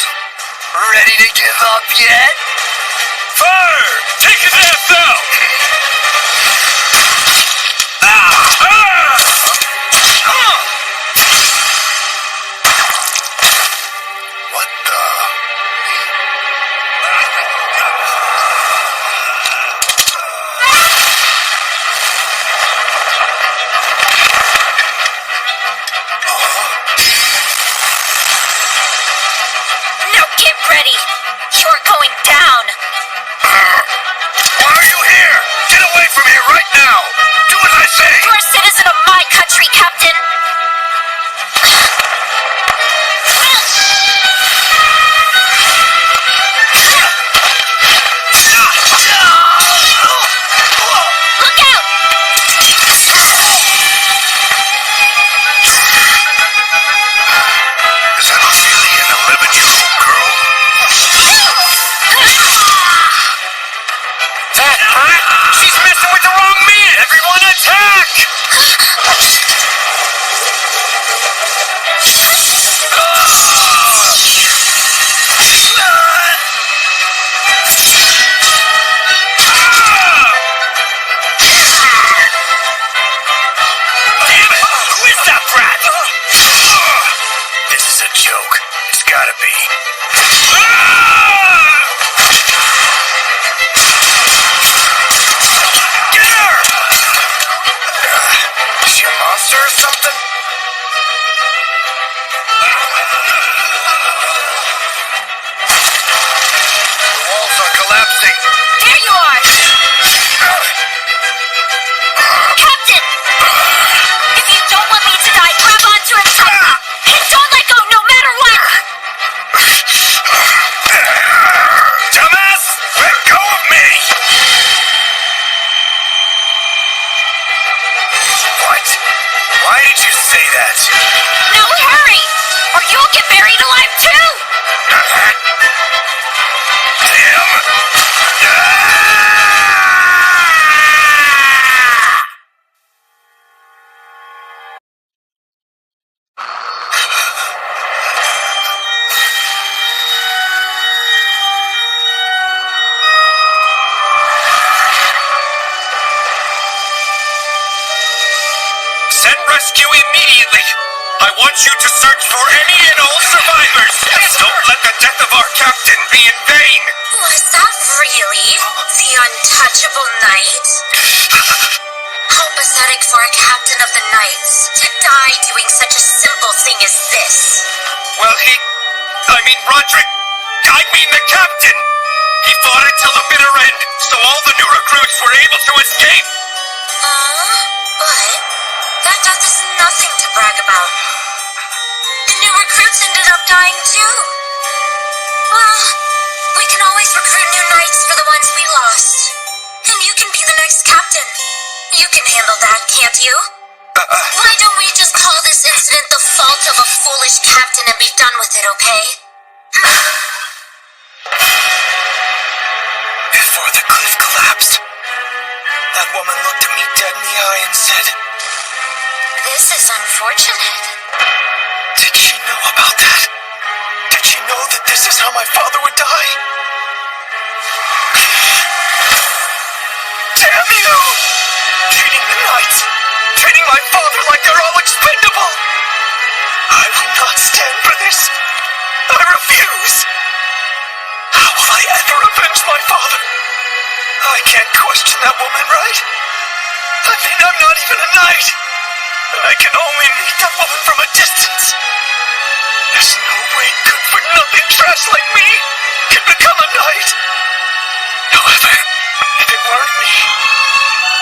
Ready to give up yet? Fire! Take his ass out! What the? Now get ready. You're going down. Why are you here? Get away from here right now! Do as I say! You're a citizen of my country, Captain. Look out! Is that really an 11-year-old girl? That hurt? She's messing with the wrong man! Everyone attack! alive too! Send rescue immediately! I want you to search for any and all survivors! Don't let the death of our captain be in vain! Was that really the untouchable knight? How pathetic for a captain of the knights to die doing such a simple thing as this. Well, Roderick, the captain! He fought until the bitter end, so all the new recruits were able to escape! But that death is nothing to brag about. The new recruits ended up dying too. Well, we can always recruit new knights for the ones we lost. And you can be the next captain. You can handle that, can't you? Why don't we just call this incident the fault of a foolish captain and be done with it, okay? Before the cliff collapsed, that woman looked at me dead in the eye and said, This is unfortunate. "Did she know about that? Did she know that this is how my father would die?" Damn you! Treating the knights, treating my father like they're all expendable! I will not stand for this. I refuse. How will I ever avenge my father? I can't question that woman, right? I mean, I'm not even a knight. I can only meet that woman from a distance. There's no way good-for-nothing trash like me can become a knight. However, if it weren't me,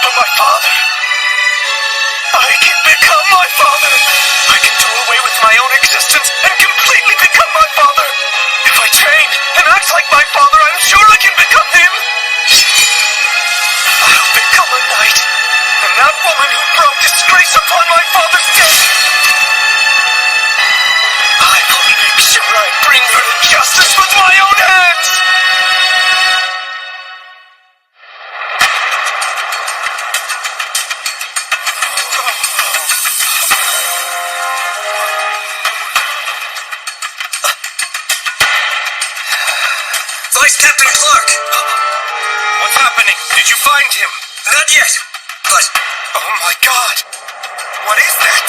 but my father, I can become my father. I can do away with my own existence and completely become my father. If I train and act like my father, I'm sure I can become him. I'll become a knight, and that woman who brought disgrace upon my father's death, I will make sure I bring her to justice with my own hands. Vice Captain Clark! What's happening? Did you find him? Not yet, but... Oh my god! What is that?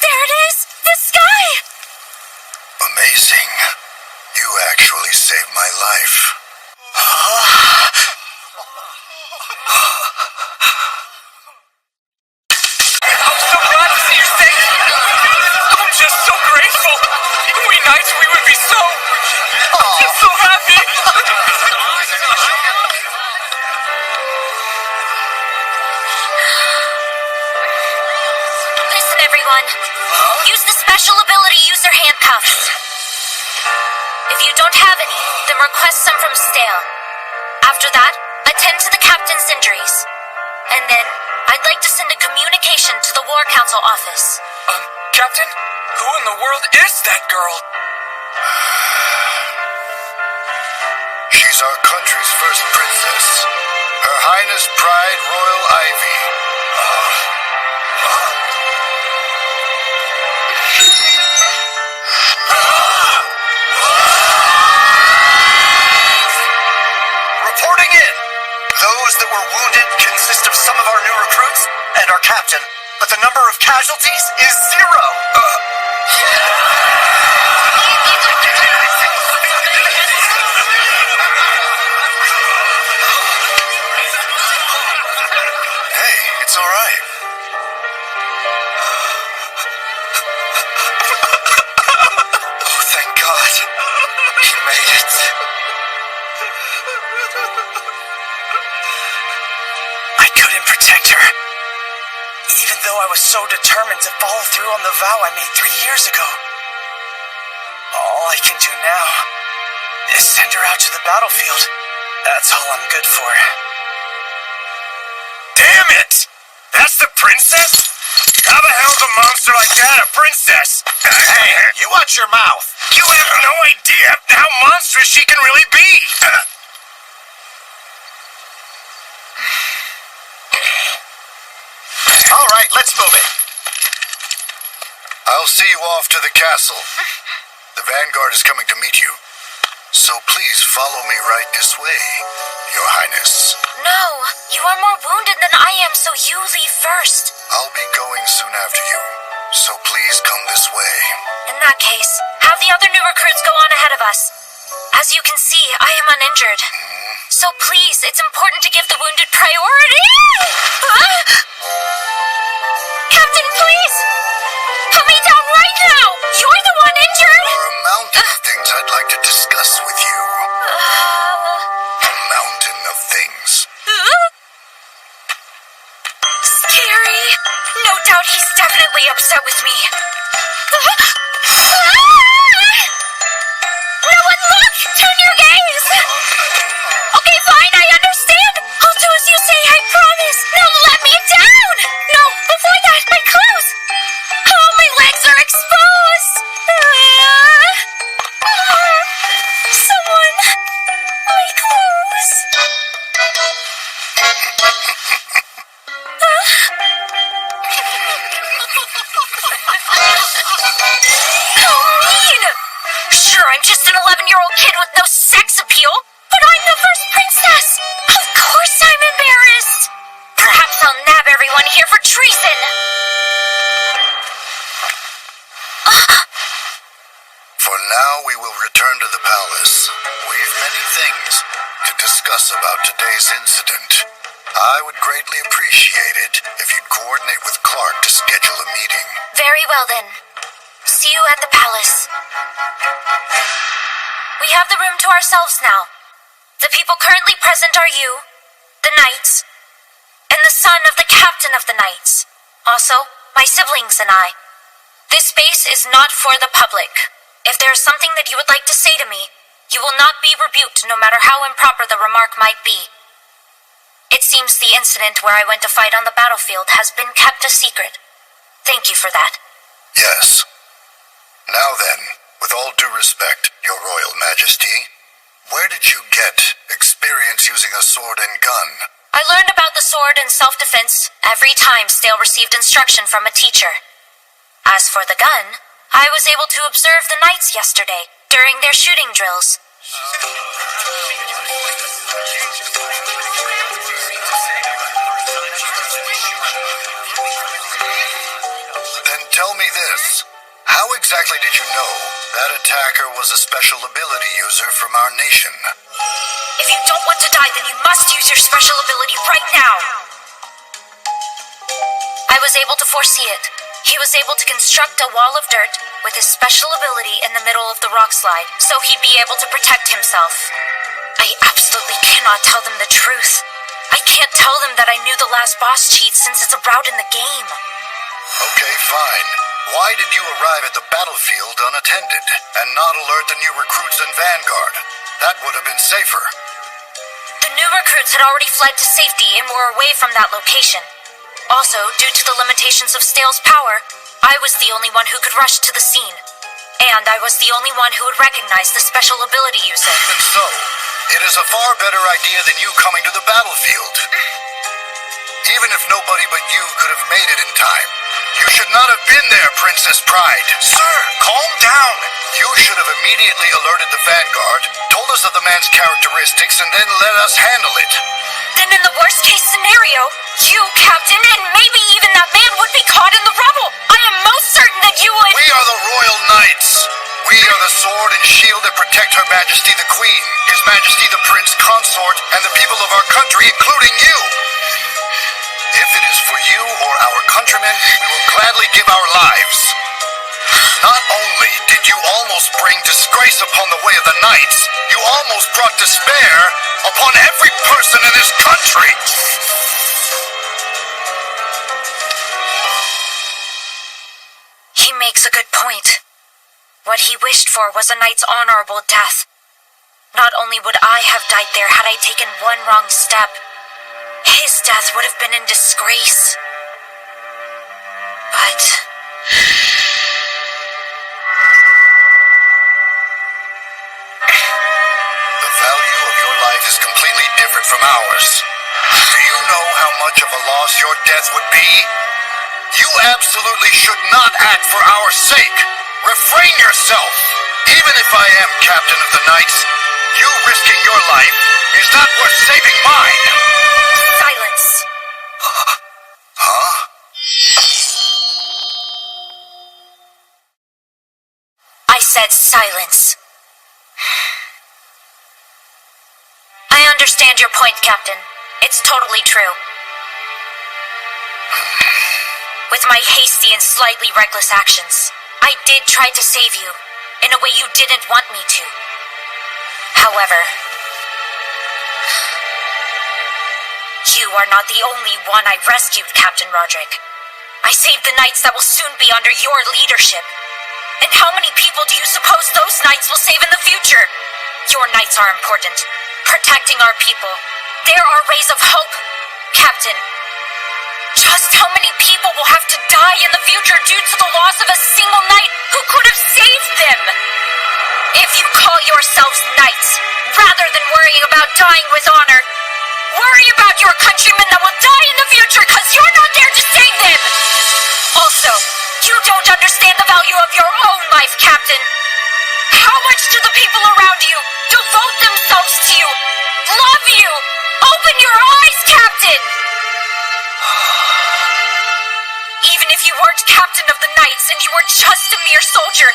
There it is! The sky! Amazing. You actually saved my life. I'm so glad to see you safe! I'm just so grateful! We knights, we would be so... just so happy! Listen, everyone. Use the special ability user handcuffs. If you don't have any, then request some from Stale. After that, attend to the captain's injuries. And then, I'd like to send a communication to the War Council office. Captain? Who in the world is that girl? She's our country's first princess. Her Highness Pride Royal Ivy. Reporting in! Those that were wounded consist of some of our new recruits and our captain, but the number of casualties is 0. Hey, it's all right. Oh, thank God. He made it. I couldn't protect her, even though I was so determined to follow through on the vow I made 3 years ago. all I can do now is send her out to the battlefield. That's all I'm good for. Damn it! That's the princess? How the hell's a monster like that a princess? Hey, you watch your mouth. You have no idea how monstrous she can really be. All right, let's move it. I'll see you off to the castle. The Vanguard is coming to meet you. So please follow me right this way, Your Highness. No, you are more wounded than I am, so you leave first. I'll be going soon after you, so please come this way. In that case, have the other new recruits go on ahead of us. As you can see, I am uninjured. So please, it's important to give the wounded priority. Captain, please! Put me down right now! You're the one injured! There are a mountain of things I'd like to discuss with you. A mountain of things. Scary. No doubt he's definitely upset with me. No one look! Turn your gaze! Okay, fine, I understand. I'll do as you say, I promise. Now let me down! No, before that, my clothes! Oh, my legs are exposed! Someone... My clothes... How mean! Sure, I'm just an 11-year-old kid with no sex appeal, but I'm the first princess! Of course I'm embarrassed! Perhaps I'll nab everyone here for treason! For now, we will return to the palace. We've many things to discuss about today's incident. I would greatly appreciate it if you'd coordinate with Clark to schedule a meeting. Very well then. See you at the palace. We have the room to ourselves now. The people currently present are you, the knights, and the son of the captain of the knights. Also, my siblings and I. This space is not for the public. If there is something that you would like to say to me, you will not be rebuked no matter how improper the remark might be. It seems the incident where I went to fight on the battlefield has been kept a secret. Thank you for that. Yes. Now then, with all due respect, Your Royal Majesty, where did you get experience using a sword and gun? I learned about the sword and self-defense every time Stale received instruction from a teacher. As for the gun, I was able to observe the knights yesterday during their shooting drills. Then tell me this. How exactly did you know that attacker was a special ability user from our nation? If you don't want to die, then you must use your special ability right now. I was able to foresee it. He was able to construct a wall of dirt with his special ability in the middle of the rock slide, so he'd be able to protect himself. I absolutely cannot tell them the truth. I can't tell them that I knew the last boss cheat since it's a route in the game. Okay, fine. Why did you arrive at the battlefield unattended and not alert the new recruits and Vanguard? That would have been safer. The new recruits had already fled to safety and were away from that location. Also, due to the limitations of Stale's power, I was the only one who could rush to the scene. And I was the only one who would recognize the special ability user. Even so, it is a far better idea than you coming to the battlefield. Even if nobody but you could have made it in time, you should not have been there, Princess Pride. Sir, calm down. You should have immediately alerted the Vanguard, told us of the man's characteristics, and then let us handle it. Then in the worst case scenario, you, Captain, and maybe even that man would be caught in the rubble. I am most certain that you would... We are the Royal Knights. We are the sword and shield that protect Her Majesty the Queen, His Majesty the Prince Consort, and the people of our country, including you. If it is for you or our countrymen, we will gladly give our lives. Not only did you almost bring disgrace upon the way of the Knights, you almost brought despair upon every person in this country. He makes a good point. What he wished for was a knight's honorable death. Not only would I have died there had I taken one wrong step, his death would have been in disgrace. But... The value of your life is completely different from ours. Do you know how much of a loss your death would be? You absolutely should not act for our sake. Refrain yourself. Even if I am captain of the knights, you risking your life is not worth saving mine. Silence. Huh? I said silence. I understand your point, Captain. It's totally true. With my hasty and slightly reckless actions, I did try to save you, in a way you didn't want me to. However, you are not the only one I rescued, Captain Roderick. I saved the knights that will soon be under your leadership. And how many people do you suppose those knights will save in the future? Your knights are important. Protecting our people. There are rays of hope, Captain. Just how many people will have to die in the future due to the loss of a single knight who could have saved them? If you call yourselves knights, rather than worrying about dying with honor, worry about your countrymen that will die in the future because you're not there to save them! Also, you don't understand the value of your own life, Captain. How much do the people around you devote themselves to you, love you? Open your eyes, Captain! Even if you weren't captain of the knights and you were just a mere soldier,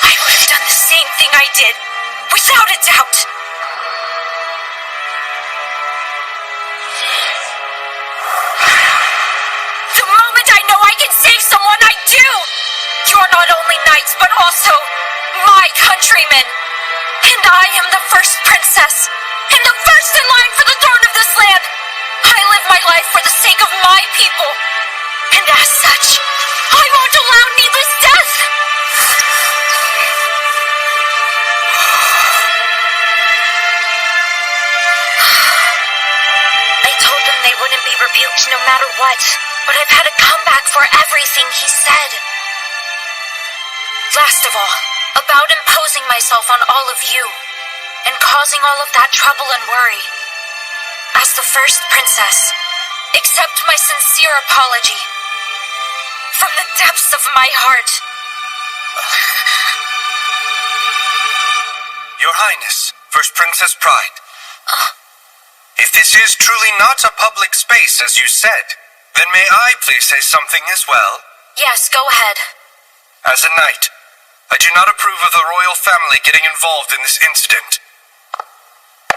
I would have done the same thing I did, without a doubt. The moment I know I can save someone, I do! You're not only knights, but also my countrymen. And I am the first princess, and the first in line for the throne of this land. I live my life for the sake of my people. And as such, I won't allow needless death! I told them they wouldn't be rebuked no matter what, but I've had a comeback for everything he said. Last of all, about imposing myself on all of you, and causing all of that trouble and worry. As the first princess, accept my sincere apology. From the depths of my heart. Your Highness, First Princess Pride. If this is truly not a public space, as you said, then may I please say something as well? Yes, go ahead. As a knight, I do not approve of the royal family getting involved in this incident.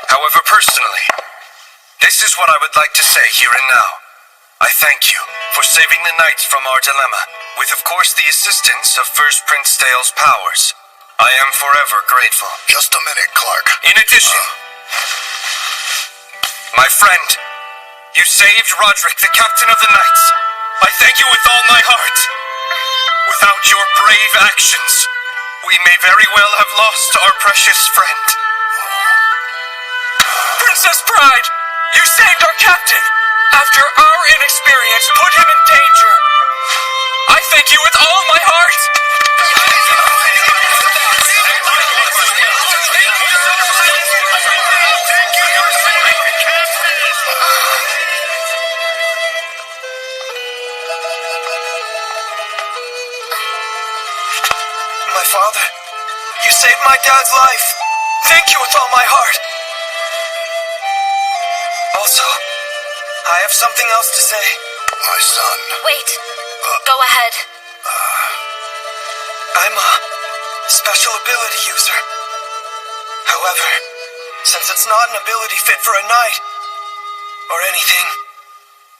However, personally, this is what I would like to say here and now. I thank you for saving the knights from our dilemma, with of course the assistance of First Prince Dale's powers. I am forever grateful. Just a minute, Clark. In addition, my friend, you saved Roderick, the captain of the knights. I thank you with all my heart. Without your brave actions, we may very well have lost our precious friend. Princess Pride, you saved our captain. After our inexperience put him in danger. I thank you with all my heart. My father, you saved my dad's life. Thank you with all my heart. Also, I have something else to say. My son. Wait. Go ahead. I'm a special ability user. However, since it's not an ability fit for a knight, or anything,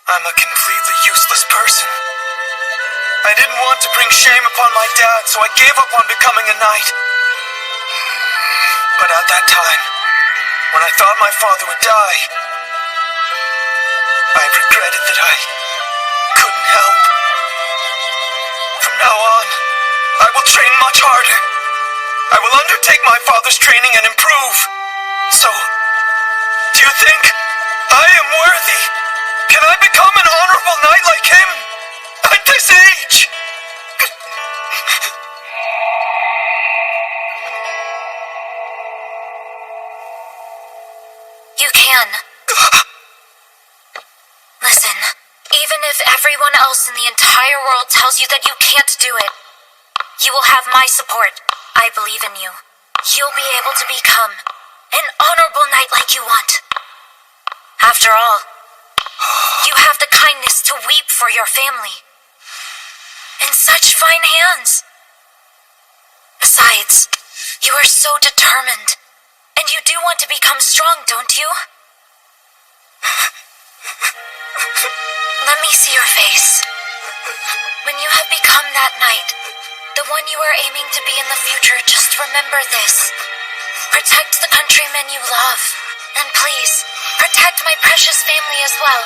I'm a completely useless person. I didn't want to bring shame upon my dad, so I gave up on becoming a knight. But at that time, when I thought my father would die, I regretted that I couldn't help. From now on, I will train much harder, I will undertake my father's training and improve. So, do you think I am worthy? Can I become an honorable knight like him? At this age? You can. Listen, even if everyone else in the entire world tells you that you can't do it, you will have my support. I believe in you. You'll be able to become an honorable knight like you want. After all, you have the kindness to weep for your family. In such fine hands. Besides, you are so determined. And you do want to become strong, don't you? Let me see your face. When you have become that knight, the one you are aiming to be in the future, just remember this. Protect the countrymen you love. And please, protect my precious family as well.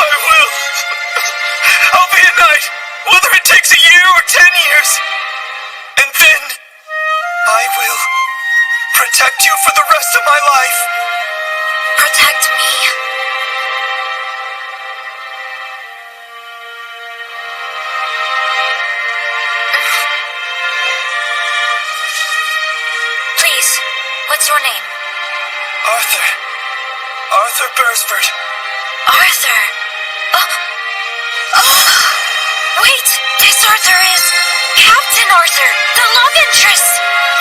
I will. I'll be a knight, whether it takes a year or 10 years. And then, I will protect you for the rest of my life. Protect me? Please, what's your name? Arthur. Arthur Beresford. Arthur? Wait! This Arthur is Captain Arthur, the love interest!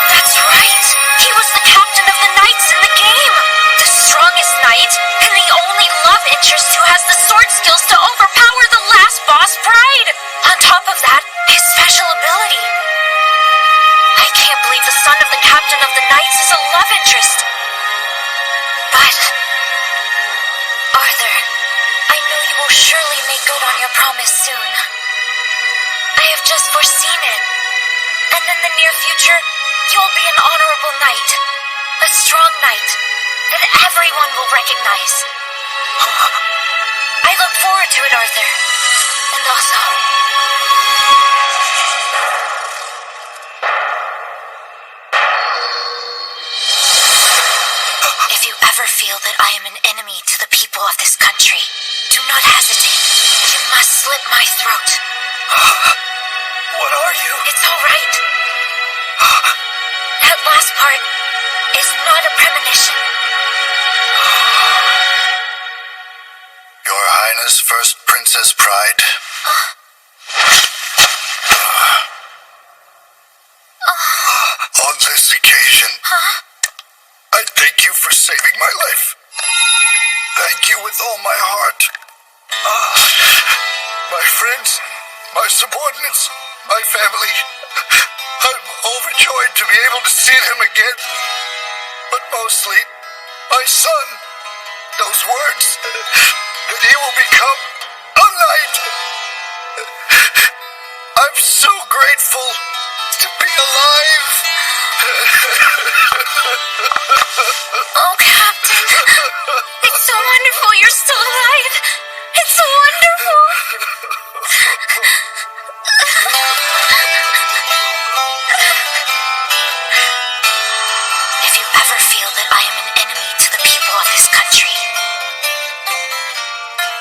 That's right! He was the captain of the knights in the game! The strongest knight, and the only love interest who has the sword skills to overpower the last boss bride! On top of that, his special ability. I can't believe the son of the captain of the knights is a love interest. But, Arthur, I know you will surely make good on your promise soon. I have just foreseen it. And in the near future, you'll be an honorable knight. A strong knight that everyone will recognize. I look forward to it, Arthur. And also... if you ever feel that I am an enemy to the people of this country, do not hesitate. You must slit my throat. What are you? It's all right. That last part is not a premonition. Your Highness, First Princess Pride. On this occasion, I thank you for saving my life. Thank you with all my heart. My friends, my subordinates, my family. I'm overjoyed to be able to see them again. But mostly, my son. Those words, that he will become a knight. I'm so grateful to be alive. Oh, Captain. It's so wonderful you're still alive. It's so wonderful. If you ever feel that I am an enemy to the people of this country...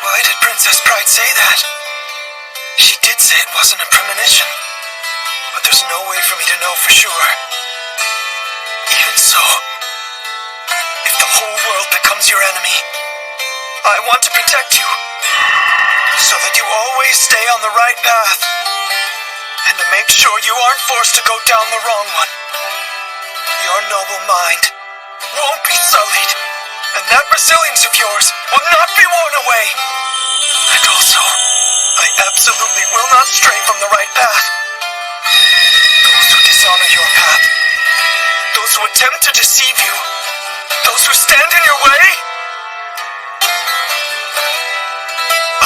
Why did Princess Pride say that? She did say it wasn't a premonition. But there's no way for me to know for sure. Even so, if the whole world becomes your enemy, I want to protect you, so that you always stay on the right path, and to make sure you aren't forced to go down the wrong one. Your noble mind won't be sullied, and that resilience of yours will not be worn away. And also, I absolutely will not stray from the right path. Those who dishonor your path, those who attempt to deceive you, those who stand in your way,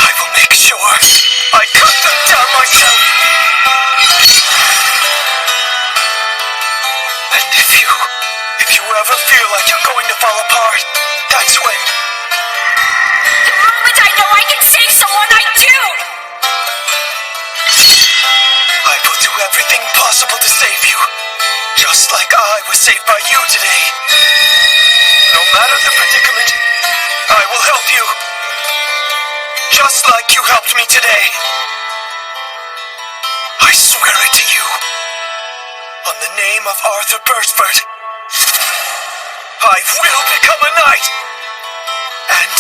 I will make sure I cut them down myself. And if you ever feel like you're going to fall apart, that's when. The moment I know I can save someone, I do! Just like I was saved by you today. No matter the predicament, I will help you. Just like you helped me today. I swear it to you. On the name of Arthur Bursford, I will become a knight. And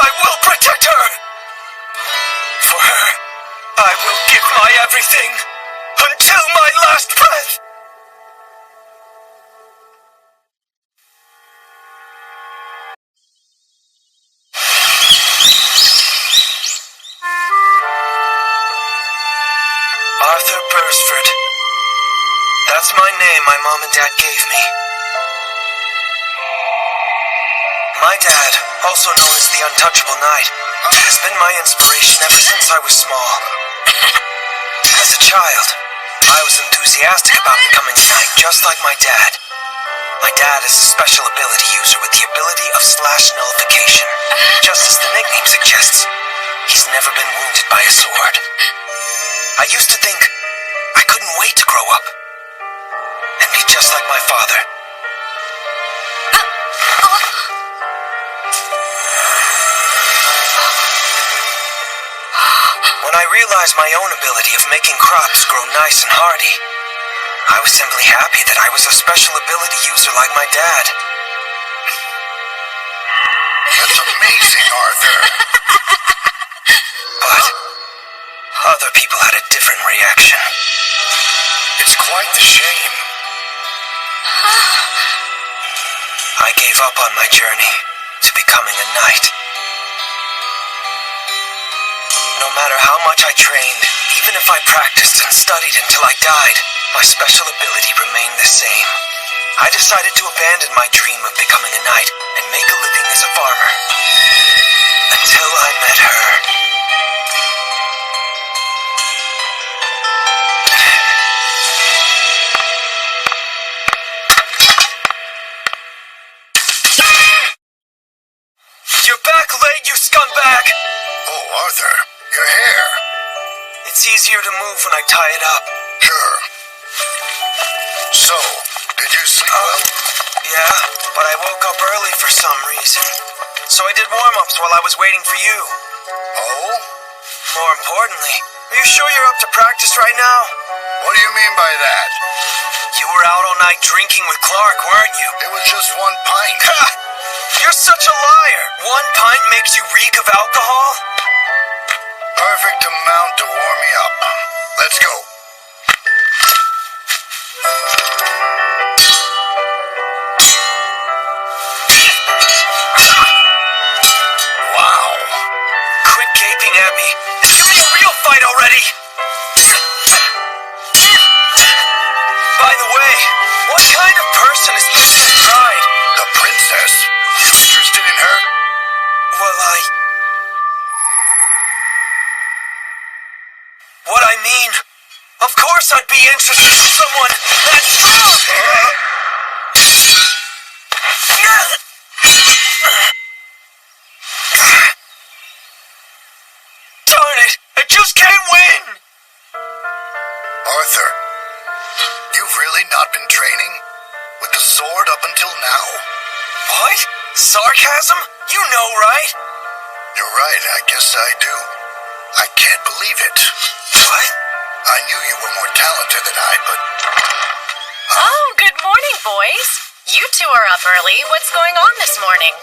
I will protect her. For her, I will give my everything until my last breath. Arthur Bursford. That's my name my mom and dad gave me. My dad, also known as the Untouchable Knight, has been my inspiration ever since I was small. As a child, I was enthusiastic about becoming a knight, just like my dad. My dad is a special ability user with the ability of slash nullification. Just as the nickname suggests, he's never been wounded by a sword. I used to think I couldn't wait to grow up and be just like my father. When I realized my own ability of making crops grow nice and hardy, I was simply happy that I was a special ability user like my dad. That's amazing, Arthur. But other people had a different reaction. It's quite the shame. I gave up on my journey to becoming a knight. No matter how much I trained, even if I practiced and studied until I died, my special ability remained the same. I decided to abandon my dream of becoming a knight and make a living as a farmer. Until I met her. You're back late, you scumbag! Oh, Arthur, your hair. It's easier to move when I tie it up. Sure. So, did you sleep well? Yeah, but I woke up early for some reason. So I did warm-ups while I was waiting for you. Oh? More importantly, are you sure you're up to practice right now? What do you mean by that? You were out all night drinking with Clark, weren't you? It was just one pint. Ha! You're such a liar! One pint makes you reek of alcohol? Perfect amount to warm me up. Let's go. Wow. Quit gaping at me and give me a real fight already! By the way, what kind of person is Princess Bride? The princess? You interested in her? Well, What I mean, of course I'd be interested in someone that strong! Darn it! I just can't win! Arthur, you've really not been training? With the sword up until now? What? Sarcasm? You know, right? You're right, I guess I do. I can't believe it. What? I knew you were more talented than I, but... Oh, good morning, boys. You two are up early. What's going on this morning?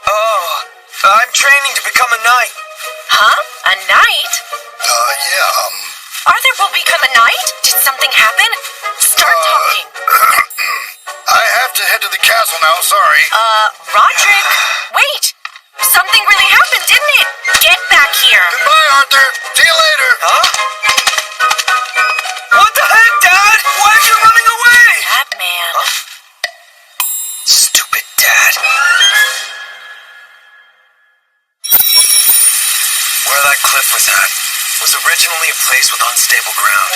Oh, I'm training to become a knight. Huh? A knight? yeah, Arthur will become a knight? Did something happen? Start talking. I have to head to the castle now, sorry. Roderick, wait. Something really happened, didn't it? Get back here. Goodbye, Arthur. See you later. Huh? What the heck, Dad? Why are you running away? That man. Huh? Stupid Dad. Where that cliff was at was originally a place with unstable ground.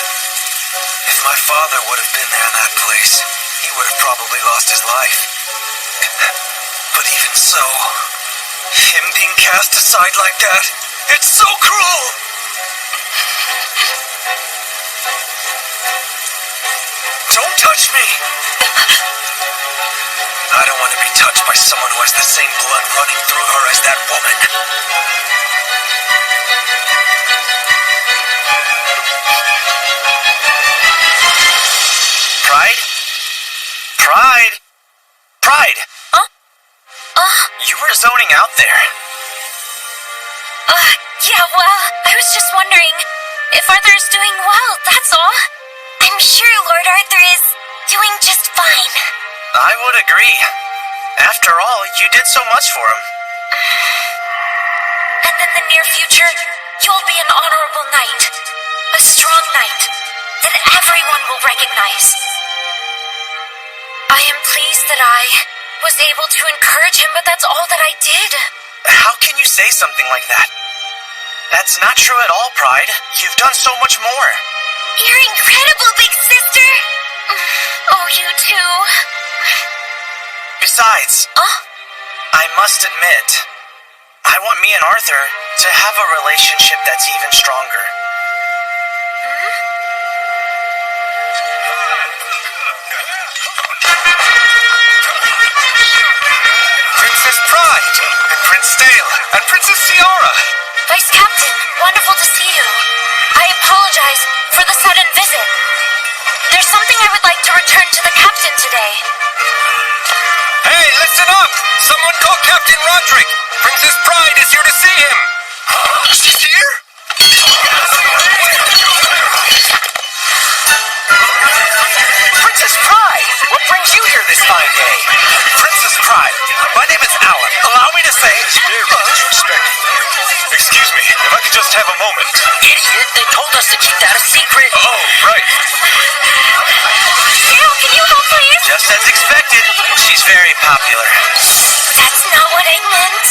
If my father would have been there in that place, he would have probably lost his life. But even so, him being cast aside like that, it's so cruel! Don't touch me! I don't want to be touched by someone who has the same blood running through her as that woman. Pride? Pride? Pride! Huh? You were zoning out there. Yeah, well, I was just wondering if Arthur's doing well, that's all. I'm sure Lord Arthur is doing just fine. I would agree. After all, you did so much for him. And in the near future, you'll be an honorable knight. A strong knight that everyone will recognize. I am pleased that I was able to encourage him, but that's all that I did. How can you say something like that? That's not true at all, Pride. You've done so much more. You're incredible, big sister. Oh, you too. Besides, I must admit, I want me and Arthur to have a relationship that's even stronger. Princess Pride, and Prince Dale, and Princess Ciara. Vice Captain, wonderful to see you. I apologize for the sudden visit. There's something I would like to return to the captain today. Hey, listen up! Someone call Captain Roderick! Princess Pride is here to see him! She's here? Princess Pride! What brings you here this fine day? Princess Pride, my name is Alan. Allow me to say... Very disrespectful. Excuse me, if I could just have a moment. Idiot, they told us to keep that a secret. Oh, right. Dale, can you help, please? Just as expected, she's very popular. That's not what I meant.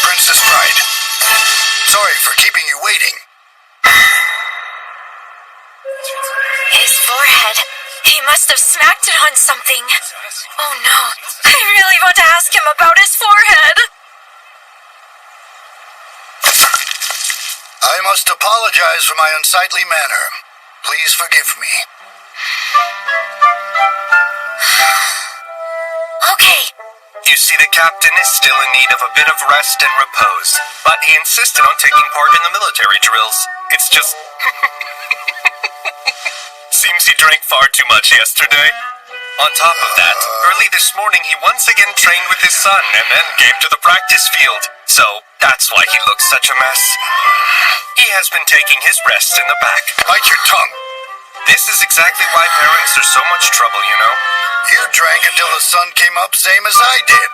Princess Pride. Sorry for keeping you waiting. His forehead. He must have smacked it on something. Oh no, I really want to ask him about his forehead. I must apologize for my unsightly manner. Please forgive me. Okay, You see, the captain is still in need of a bit of rest and repose, but he insisted on taking part in the military drills. It's just... Seems he drank far too much yesterday. On top of that, early this morning he once again trained with his son and then came to the practice field. So, that's why he looks such a mess. He has been taking his rest in the back. Bite your tongue. This is exactly why parents are so much trouble, you know? You drank until the sun came up, same as I did.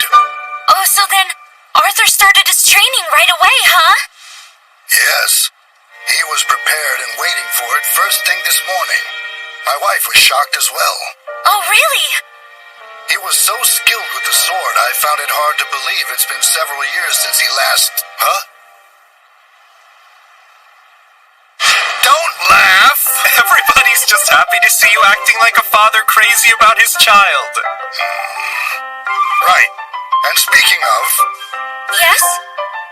oh, so then Arthur started his training right away, huh? Yes. He was prepared and waiting for it first thing this morning. My wife was shocked as well. Oh, really? He was so skilled with the sword, I found it hard to believe it's been several years since he last... Huh? Don't laugh! Everybody's just happy to see you acting like a father crazy about his child. Right. And speaking of... Yes?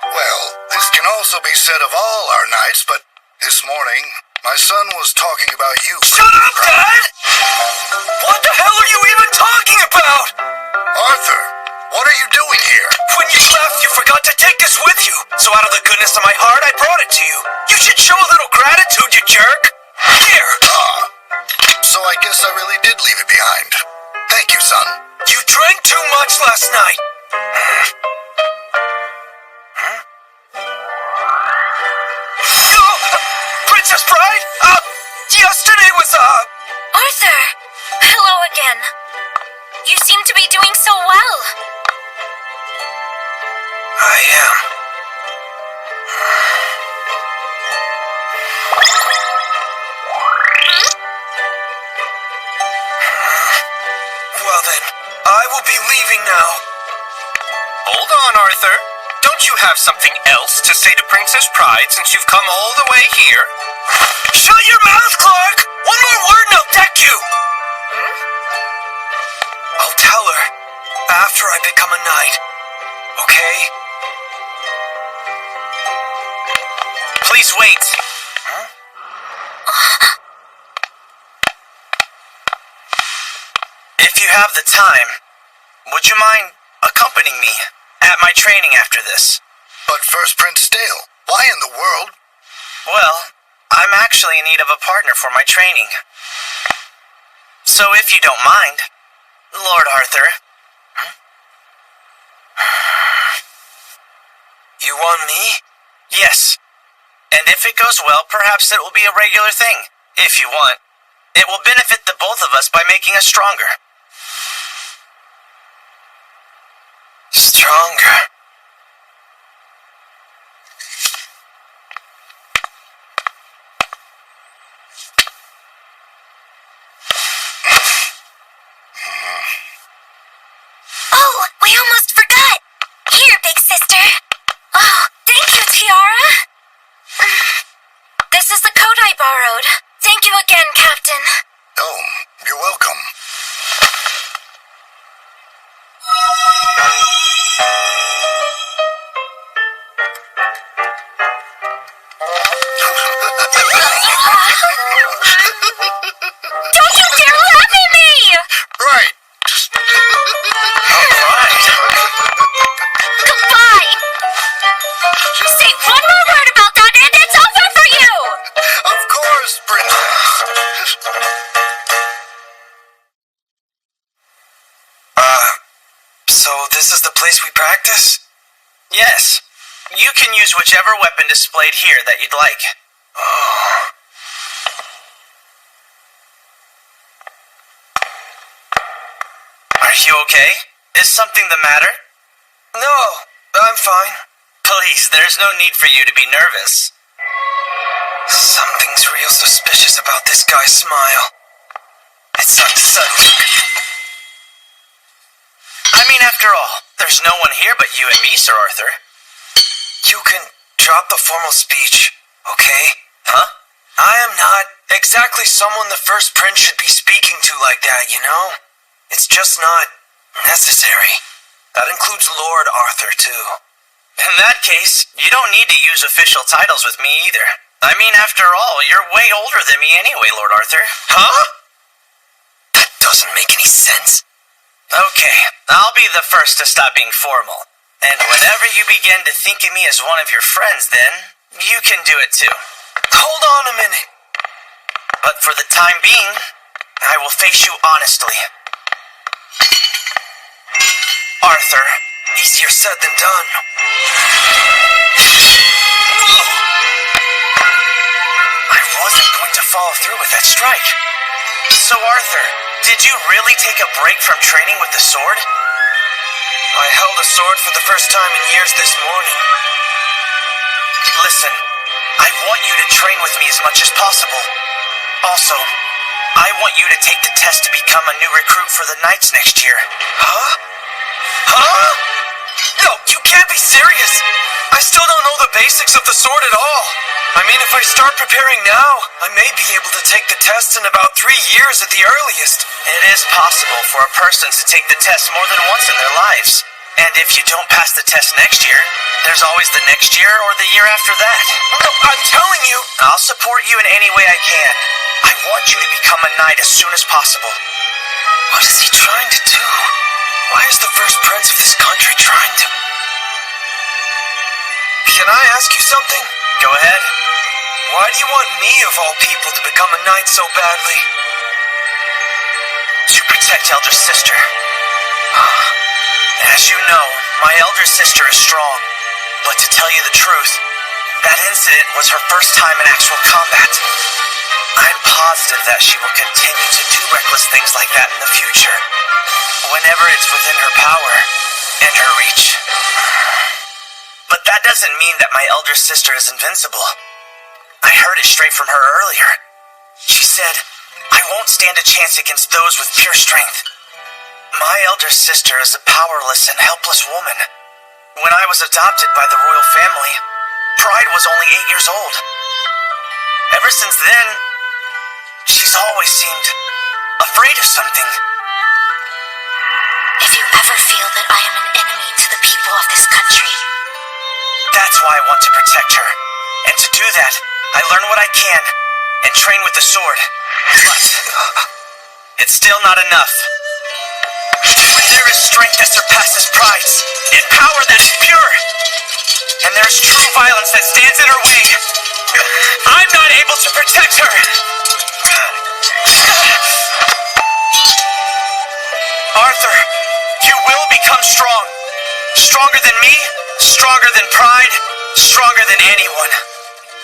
Well, this can also be said of all our knights, but this morning, my son was talking about you. Shut up, Dad! What the hell are you even talking about? Arthur, what are you doing here? When you left, you forgot to take this with you. So out of the goodness of my heart, I brought it to you. You should show a little gratitude, you jerk. Here. So I guess I really did leave it behind. Thank you, son. You drank too much last night. Princess Pride? Yesterday was, Arthur! Hello again. You seem to be doing so well. I am. Well then, I will be leaving now. Hold on, Arthur. Don't you have something else to say to Princess Pride since you've come all the way here? Shut your mouth, Clark! One more word and I'll deck you! I'll tell her after I become a knight. okay? Please wait. If you have the time, would you mind accompanying me at my training after this? But first, Prince Dale, why in the world? Well, I'm actually in need of a partner for my training. So if you don't mind, Lord Arthur. You want me? Yes. And if it goes well, perhaps it will be a regular thing. If you want. It will benefit the both of us by making us stronger. Stronger? Oh, we almost forgot. Here, big sister. Oh, thank you, Tiara. This is the coat I borrowed. Thank you again, Captain. Oh, you're welcome. Don't you dare laugh at me! Right. Goodbye! Say one more word about that and it's over for you! Of course, Princess. So this is the place we practice? Yes. You can use whichever weapon displayed here that you'd like. Oh. Are you okay? Is something the matter? No, I'm fine. Please, there's no need for you to be nervous. Something's real suspicious about this guy's smile. It's unsettling. I mean, after all, there's no one here but you and me, Sir Arthur. You can drop the formal speech, okay? Huh? I am not exactly someone the First Prince should be speaking to like that, you know? It's just not necessary. That includes Lord Arthur, too. In that case, you don't need to use official titles with me either. I mean, after all, you're way older than me anyway, Lord Arthur. Huh? That doesn't make any sense. Okay, I'll be the first to stop being formal. And whenever you begin to think of me as one of your friends, then you can do it too. Hold on a minute. But for the time being, I will face you honestly. Arthur. Easier said than done. I wasn't going to follow through with that strike. So Arthur, did you really take a break from training with the sword? I held a sword for the first time in years this morning. Listen, I want you to train with me as much as possible. Also, I want you to take the test to become a new recruit for the Knights next year. Huh? Huh? No, you can't be serious. I still don't know the basics of the sword at all. I mean, if I start preparing now, I may be able to take the test in about 3 years at the earliest. It is possible for a person to take the test more than once in their lives. And if you don't pass the test next year, there's always the next year or the year after that. No, I'm telling you. I'll support you in any way I can. I want you to become a knight as soon as possible. What is he trying to do? Why is the first prince of this country trying to... Can I ask you something? Go ahead. Why do you want me, of all people, to become a knight so badly? To protect elder sister. As you know, my elder sister is strong. But to tell you the truth, that incident was her first time in actual combat. I'm positive that she will continue to do reckless things like that in the future, whenever it's within her power and her reach. But that doesn't mean that my elder sister is invincible. I heard it straight from her earlier. She said, I won't stand a chance against those with pure strength. My elder sister is a powerless and helpless woman. When I was adopted by the royal family, Pride was only 8 years old. Ever since then, she's always seemed afraid of something. If you ever feel that I am an enemy to the people of this I learn what I can and train with the sword. But it's still not enough. There is strength that surpasses pride, and power that is pure. And there is true violence that stands in her way. I'm not able to protect her. Arthur, you will become strong. Stronger than me, stronger than pride, stronger than anyone.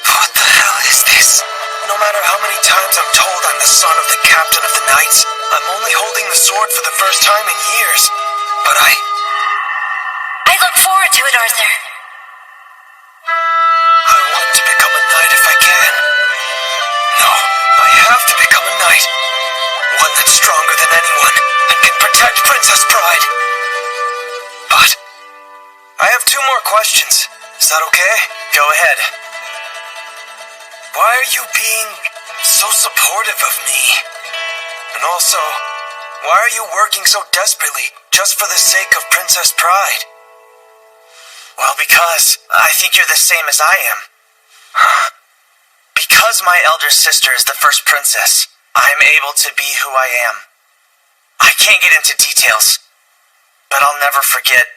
What the hell is this? No matter how many times I'm told I'm the son of the captain of the knights, I'm only holding the sword for the first time in years. But I look forward to it, Arthur. I want to become a knight if I can. No, I have to become a knight. One that's stronger than anyone and can protect Princess Pride. But I have 2 more questions. Is that okay? Go ahead. Why are you being so supportive of me? And also, why are you working so desperately just for the sake of Princess Pride? Well, because I think you're the same as I am. Huh? Because my elder sister is the first princess, I'm able to be who I am. I can't get into details, but I'll never forget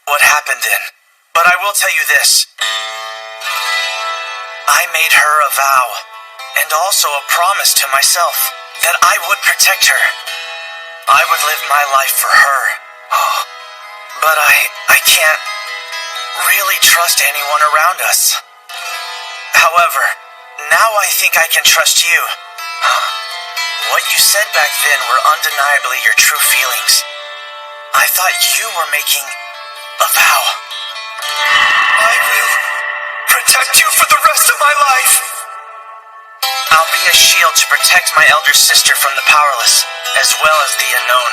what happened then. But I will tell you this. I made her a vow, and also a promise to myself, that I would protect her. I would live my life for her. But I can't really trust anyone around us. However, now I think I can trust you. What you said back then were undeniably your true feelings. I thought you were making a vow. I will protect you for the rest of my life. I'll be a shield to protect my elder sister from the powerless, as well as the unknown.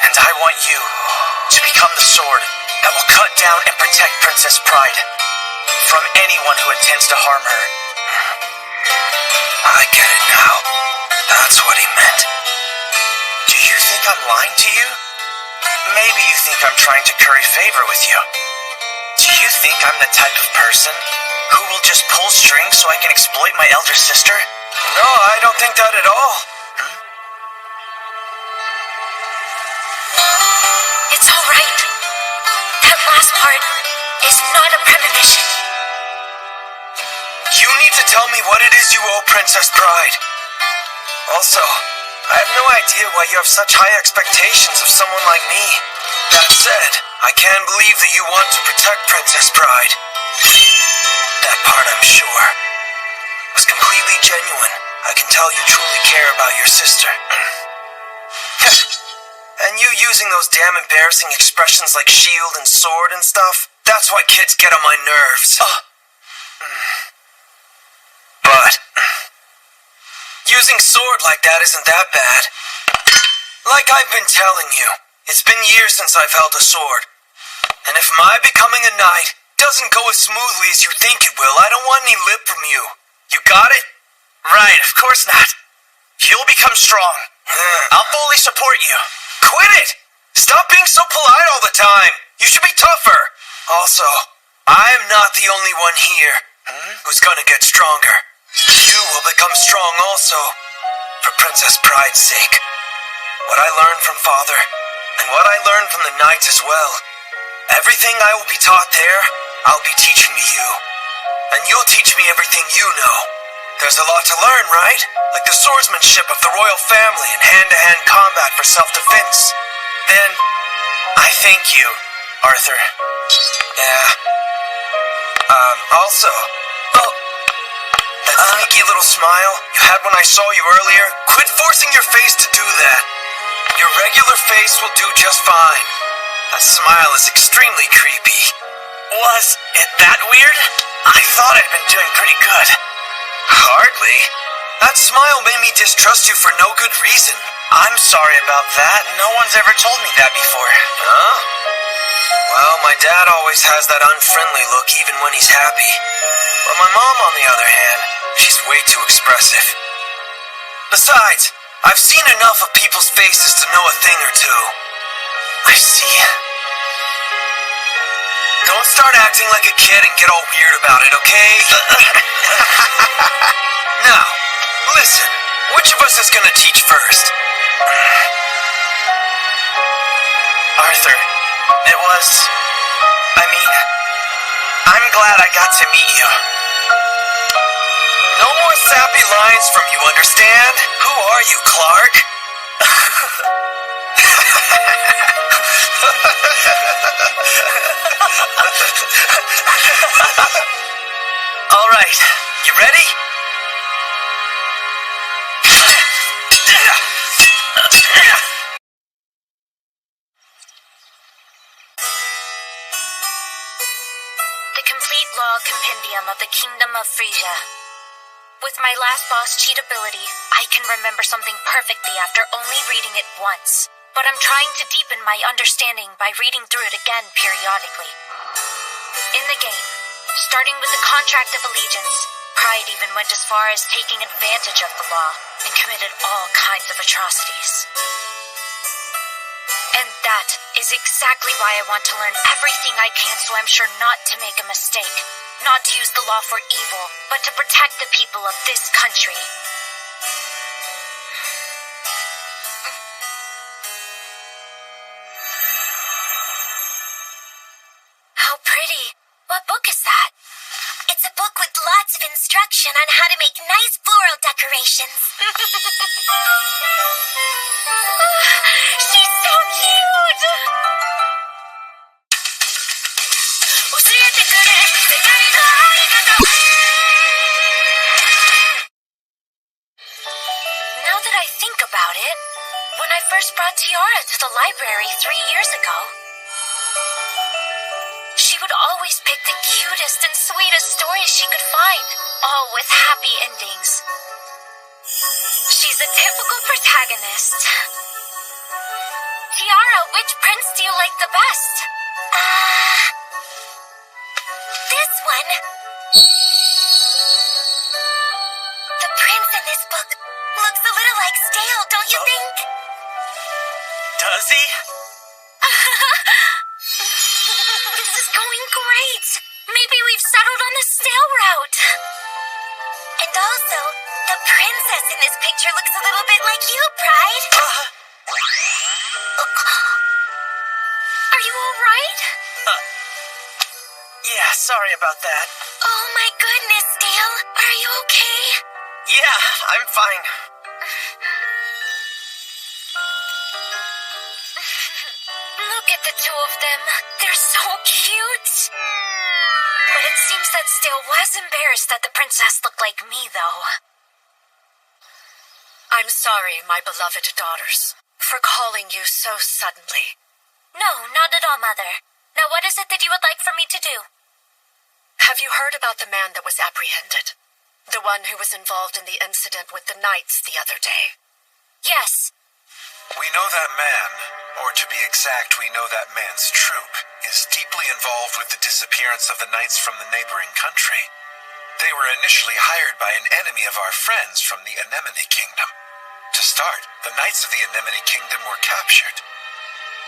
And I want you to become the sword that will cut down and protect Princess Pride from anyone who intends to harm her. I get it now. That's what he meant. Do you think I'm lying to you? Maybe you think I'm trying to curry favor with you. Do you think I'm the type of person who will just pull strings so I can exploit my elder sister? No, I don't think that at all. It's all right. That last part is not a premonition. You need to tell me what it is you owe Princess Pride. Also, I have no idea why you have such high expectations of someone like me. That said, I can believe that you want to protect Princess Pride. That part, I'm sure, was completely genuine. I can tell you truly care about your sister. And you using those damn embarrassing expressions like shield and sword and stuff, that's why kids get on my nerves. But using sword like that isn't that bad. Like I've been telling you, it's been years since I've held a sword. And if my becoming a knight doesn't go as smoothly as you think it will, I don't want any lip from you. You got it? Right, of course not. You'll become strong. I'll fully support you. Quit it! Stop being so polite all the time. You should be tougher. Also, I'm not the only one here who's gonna get stronger. You will become strong also, for Princess Pride's sake. What I learned from Father, and what I learned from the knights as well. Everything I will be taught there, I'll be teaching to you. And you'll teach me everything you know. There's a lot to learn, right? Like the swordsmanship of the royal family and hand-to-hand combat for self-defense. Then, I thank you, Arthur. Yeah. Also, that sneaky little smile you had when I saw you earlier, quit forcing your face to do that. Your regular face will do just fine. That smile is extremely creepy. Was it that weird? I thought I'd been doing pretty good. Hardly. That smile made me distrust you for no good reason. I'm sorry about that. No one's ever told me that before. Huh? Well, my dad always has that unfriendly look even when he's happy. But my mom, on the other hand, she's way too expressive. Besides, I've seen enough of people's faces to know a thing or two. I see. Don't Don't start acting like a kid and get all weird about it, okay? Now, listen. Which of us is gonna teach first? Arthur, I'm glad I got to meet you. No more sappy lines from you, understand? Who are you, Clark? All right, you ready? The complete law compendium of the Kingdom of Frisia. With my last boss cheat ability, I can remember something perfectly after only reading it once. But I'm trying to deepen my understanding by reading through it again periodically. In the game, starting with the Contract of Allegiance, Pride even went as far as taking advantage of the law and committed all kinds of atrocities. And that is exactly why I want to learn everything I can so I'm sure not to make a mistake. Not to use the law for evil, but to protect the people of this country. How pretty. What book is that? It's a book with lots of instruction on how to make nice floral decorations. She's so cute! Now that I think about it, when I first brought Tiara to the library 3 years ago, she would always pick the cutest and sweetest stories she could find, all with happy endings. She's a typical protagonist. Tiara, which prince do you like the best? This one. The prince in this book looks a little like Stale, don't you think? Does he? This is going great. Maybe we've settled on the Stale route. And also, the princess in this picture looks a little bit like you, Pride. Are you all right? Yeah, sorry about that. Oh my goodness, Stale. Are you okay? Yeah, I'm fine. Look at the two of them. They're so cute. But it seems that Stale was embarrassed that the princess looked like me, though. I'm sorry, my beloved daughters, for calling you so suddenly. No, not at all, Mother. Now what is it that you would like for me to do? Have you heard about the man that was apprehended? The one who was involved in the incident with the knights the other day? Yes. We know that man, or to be exact, we know that man's troop, is deeply involved with the disappearance of the knights from the neighboring country. They were initially hired by an enemy of our friends from the Anemone Kingdom. To start, the knights of the Anemone Kingdom were captured.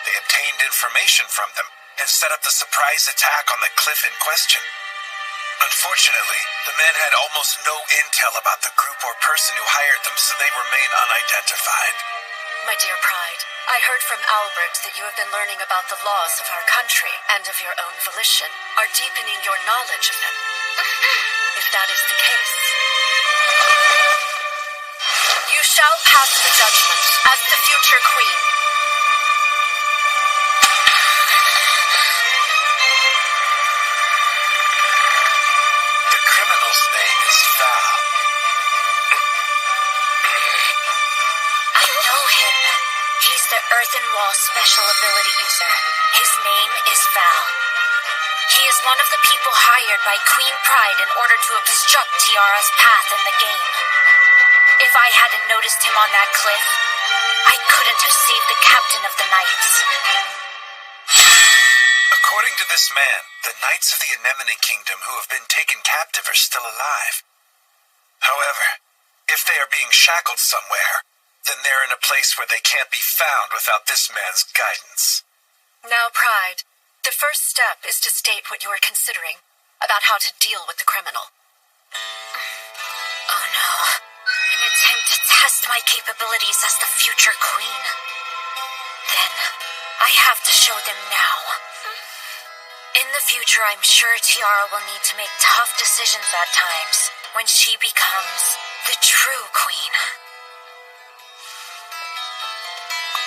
They obtained information from them and set up the surprise attack on the cliff in question. Unfortunately, the men had almost no intel about the group or person who hired them, so they remain unidentified. My dear Pride, I heard from Albert that you have been learning about the laws of our country and of your own volition, are deepening your knowledge of them. If that is the case, you shall pass the judgment as the future queen. The criminal's name is Val. I know him. He's the Earthen Wall special ability user. His name is Val. He is one of the people hired by Queen Pride in order to obstruct Tiara's path in the game. If I hadn't noticed him on that cliff, I couldn't have saved the captain of the knights. According to this man, the knights of the Anemone Kingdom who have been taken captive are still alive. However, if they are being shackled somewhere, then they're in a place where they can't be found without this man's guidance. Now, Pride, The first step is to state what you are considering about how to deal with the criminal. Oh no. An attempt to test my capabilities as the future queen. Then, I have to show them now. In the future, I'm sure Tiara will need to make tough decisions at times when she becomes the true queen.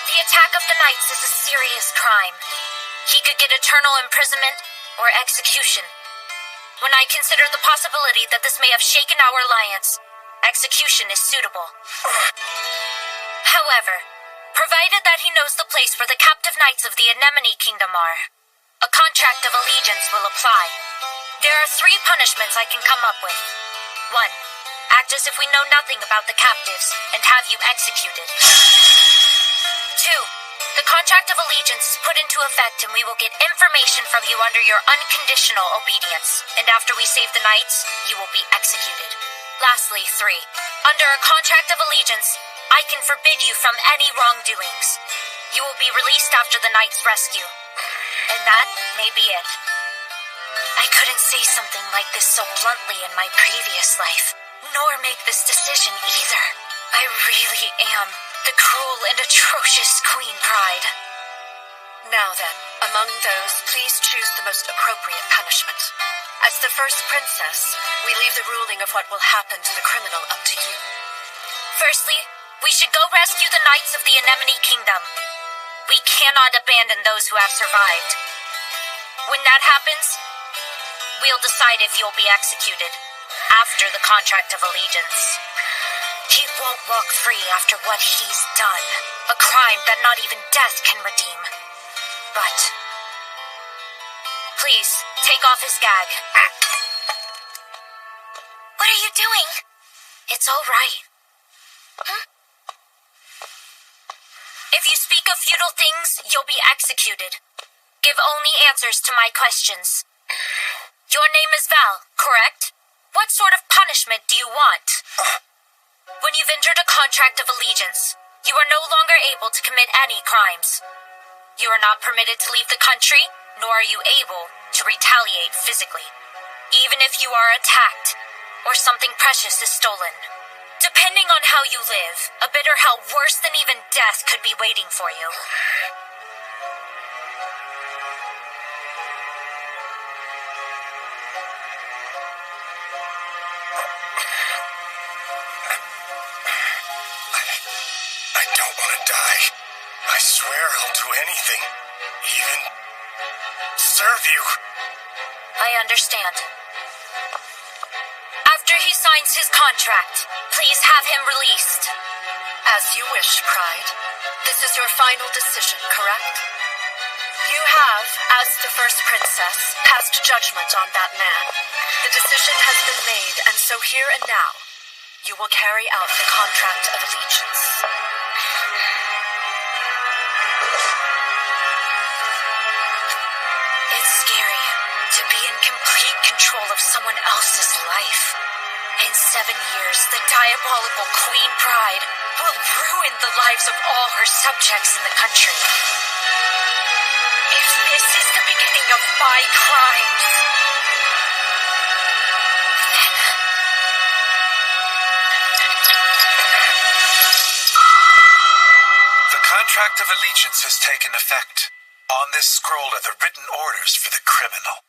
The attack of the Knights is a serious crime. He could get eternal imprisonment or execution. When I consider the possibility that this may have shaken our alliance, execution is suitable. However, provided that he knows the place where the captive knights of the Anemone Kingdom are, a contract of allegiance will apply. There are 3 punishments I can come up with. 1. Act as if we know nothing about the captives and have you executed. 2. The contract of allegiance is put into effect and we will get information from you under your unconditional obedience. And after we save the knights, you will be executed. Lastly, 3. Under a contract of allegiance, I can forbid you from any wrongdoings. You will be released after the knight's rescue. And that may be it. I couldn't say something like this so bluntly in my previous life, nor make this decision either. I really am the cruel and atrocious Queen Pride. Now then, among those, please choose the most appropriate punishment. As the first princess, we leave the ruling of what will happen to the criminal up to you. Firstly, we should go rescue the knights of the Anemone Kingdom. We cannot abandon those who have survived. When that happens, we'll decide if you'll be executed after the contract of allegiance. He won't walk free after what he's done, a crime that not even death can redeem. But please, take off his gag. What are you doing? It's all right. If you speak of futile things, you'll be executed. Give only answers to my questions. Your name is Val, correct? What sort of punishment do you want? When you've entered a contract of allegiance, you are no longer able to commit any crimes. You are not permitted to leave the country, nor are you able to retaliate physically, even if you are attacked or something precious is stolen. Depending on how you live, a bitter hell worse than even death could be waiting for you. I don't want to die. I swear I'll do anything. Even serve you. I understand. After he signs his contract, please have him released. As you wish, Pride. This is your final decision, correct? You have, as the first princess, passed judgment on that man. The decision has been made, and so here and now, you will carry out the contract of allegiance. It's scary to be in complete control of someone else's life. In 7 years, the diabolical Queen Pride will ruin the lives of all her subjects in the country. If this is the beginning of my crimes, then... The contract of allegiance has taken effect. On this scroll are the written orders for the criminal.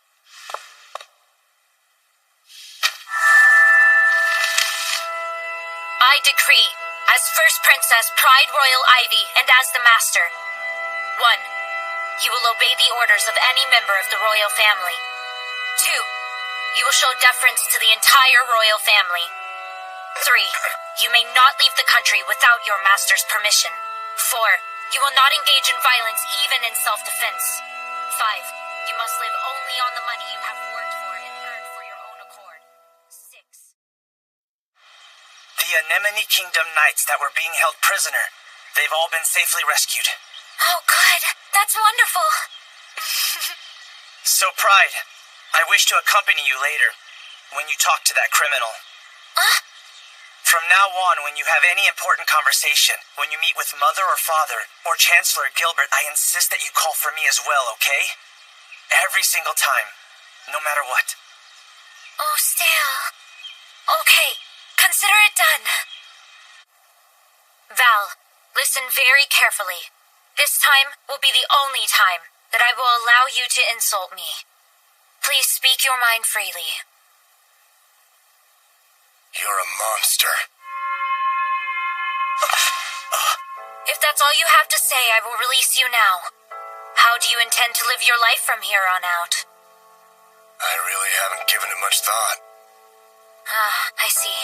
I decree, as First Princess Pride Royal Ivy and as the Master. 1. You will obey the orders of any member of the royal family. 2. You will show deference to the entire royal family. 3. You may not leave the country without your master's permission. 4. You will not engage in violence even in self-defense. 5. You must live only on the money you have worked for and earned for your own accord. 6. The Anemone Kingdom Knights that were being held prisoner, they've all been safely rescued. Oh, good. That's wonderful. So, Pride, I wish to accompany you later, when you talk to that criminal. From now on, when you have any important conversation, when you meet with Mother or Father, or Chancellor Gilbert, I insist that you call for me as well, okay? Every single time. No matter what. Oh, Stale. Okay, consider it done. Val, listen very carefully. This time will be the only time that I will allow you to insult me. Please speak your mind freely. You're a monster. If that's all you have to say, I will release you now. How do you intend to live your life from here on out? I really haven't given it much thought. I see.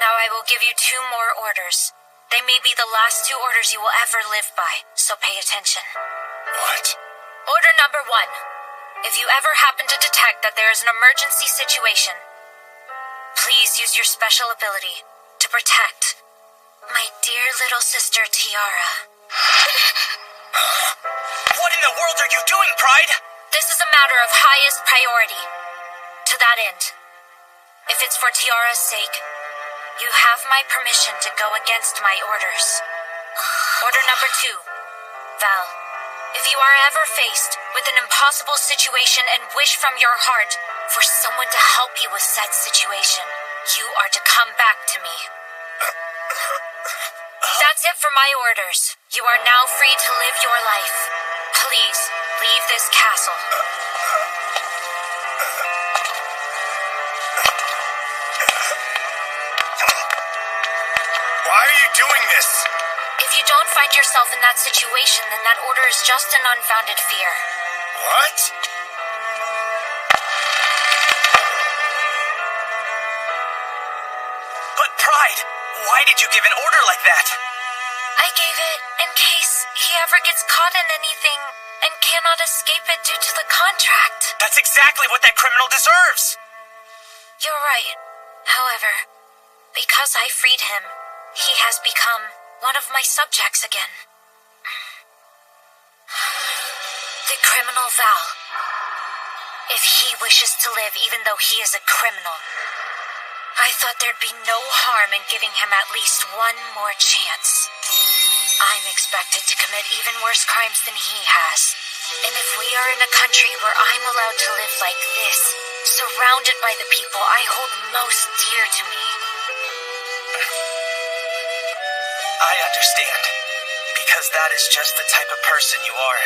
Now I will give you 2 more orders. They may be the last 2 orders you will ever live by, so pay attention. What? Order number 1. If you ever happen to detect that there is an emergency situation, please use your special ability to protect my dear little sister, Tiara. What in the world are you doing, Pride? This is a matter of highest priority. To that end, if it's for Tiara's sake, you have my permission to go against my orders. Order number 2. Val, if you are ever faced with an impossible situation and wish from your heart for someone to help you with said situation, you are to come back to me. That's it for my orders. You are now free to live your life. Please, leave this castle. Why are you doing this? If you don't find yourself in that situation, then that order is just an unfounded fear. What? But Pride, why did you give an order like that? I gave it in case he ever gets caught in anything and cannot escape it due to the contract. That's exactly what that criminal deserves. You're right. However, because I freed him, he has become one of my subjects again. The criminal Val. If he wishes to live even though he is a criminal, I thought there'd be no harm in giving him at least 1 more chance. I'm expected to commit even worse crimes than he has. And if we are in a country where I'm allowed to live like this, surrounded by the people I hold most dear to me. I understand. Because that is just the type of person you are.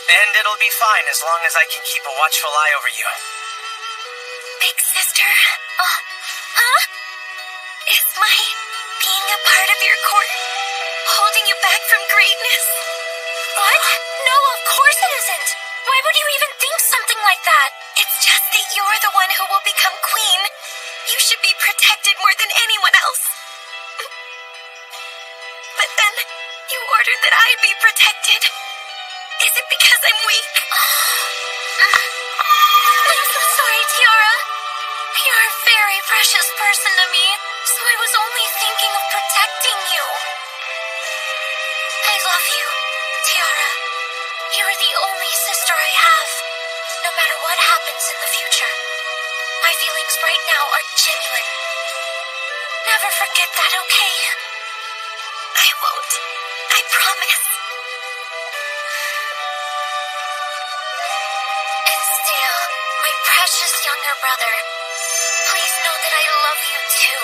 And it'll be fine as long as I can keep a watchful eye over you. Big sister? Is my being a part of your court holding you back from greatness? What? No, of course it isn't. Why would you even think something like that? It's just that you're the one who will become queen. You should be protected more than anyone else. But then, you ordered that I be protected. Is it because I'm weak? I'm so sorry, Tiara. You're a very precious person to me, so I was only thinking of protecting you. I love you, Tiara. You're the only sister I have, no matter what happens in the future. My feelings right now are genuine. Never forget that, okay? I won't. I promise. And still, my precious younger brother, please know that I love you too.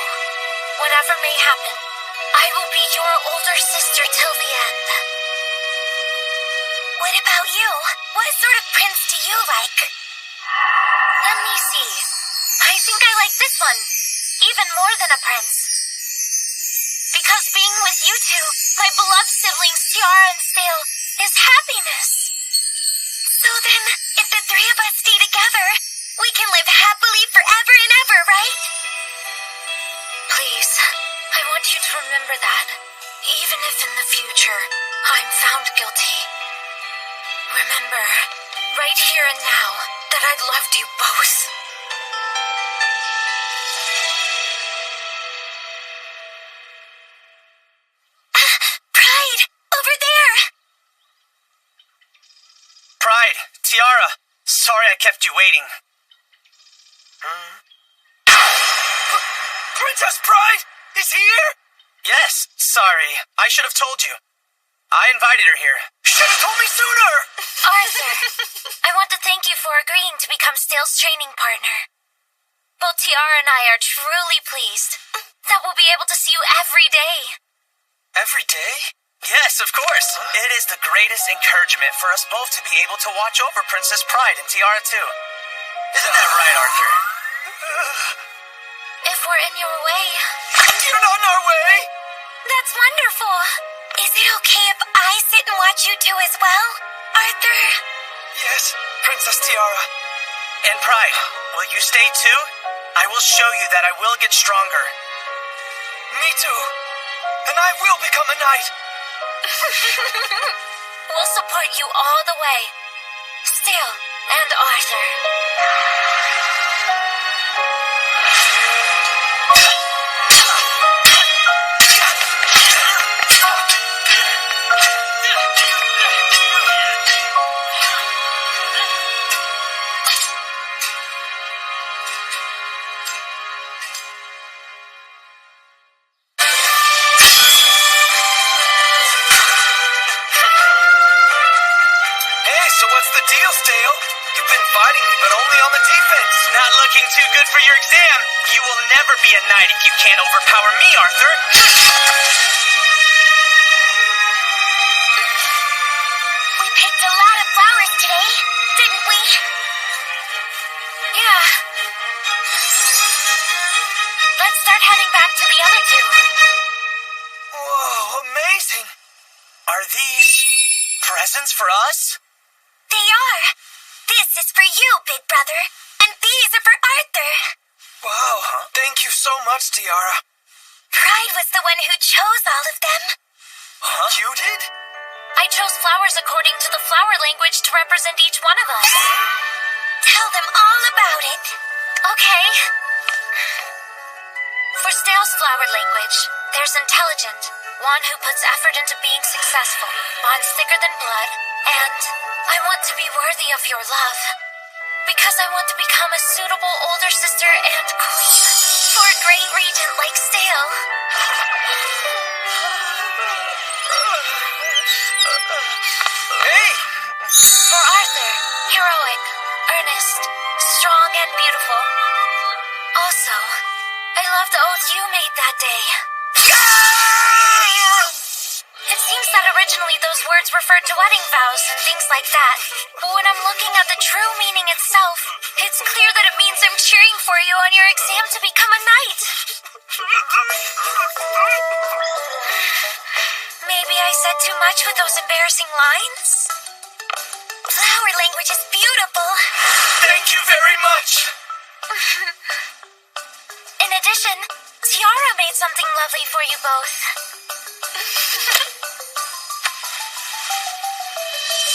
Whatever may happen, I will be your older sister till the end. What about you? What sort of prince do you like? Let me see. I think I like this one, even more than a prince. Because being with you two, my beloved siblings Tiara and Stale, is happiness. So then, if the 3 of us stay together, we can live happily forever and ever, right? Please, I want you to remember that, even if in the future I'm found guilty. Remember, right here and now, that I loved you both. Pride! Over there! Pride, Tiara, sorry I kept you waiting. Princess Pride is here? Yes, sorry. I should have told you. I invited her here. Should have told me sooner! Arthur, I want to thank you for agreeing to become Stale's training partner. Both Tiara and I are truly pleased that we'll be able to see you every day. Every day? Yes, of course. It is the greatest encouragement for us both to be able to watch over Princess Pride and Tiara too. Isn't that right, Arthur? If we're in your way... You're not in our way! That's wonderful. Is it okay if I sit and watch you two as well, Arthur? Yes, Princess Tiara. And Pride, will you stay too? I will show you that I will get stronger. Me too. And I will become a knight. We'll support you all the way. Stale and Arthur. So what's the deal, Stale? You've been fighting me, but only on the defense. Not looking too good for your exam. You will never be a knight if you can't overpower me, Arthur. We picked a lot of flowers today, didn't we? Yeah. Let's start heading back to the other two. Whoa, amazing. Are these presents for us? They are. This is for you, big brother. And these are for Arthur. Wow, thank you so much, Tiara. Pride was the one who chose all of them. Huh? You did? I chose flowers according to the flower language to represent each one of us. Tell them all about it. Okay. For Stale's flower language, there's intelligent, one who puts effort into being successful, bonds thicker than blood, and I want to be worthy of your love. Because I want to become a suitable older sister and queen for a great regent like Stale. Hey! For Arthur, heroic, earnest, strong and beautiful. Also, I love the oath you made that day. It seems that originally those words referred to wedding vows and things like that. But when I'm looking at the true meaning itself, it's clear that it means I'm cheering for you on your exam to become a knight. Maybe I said too much with those embarrassing lines? Flower language is beautiful. Thank you very much. In addition, Tiara made something lovely for you both.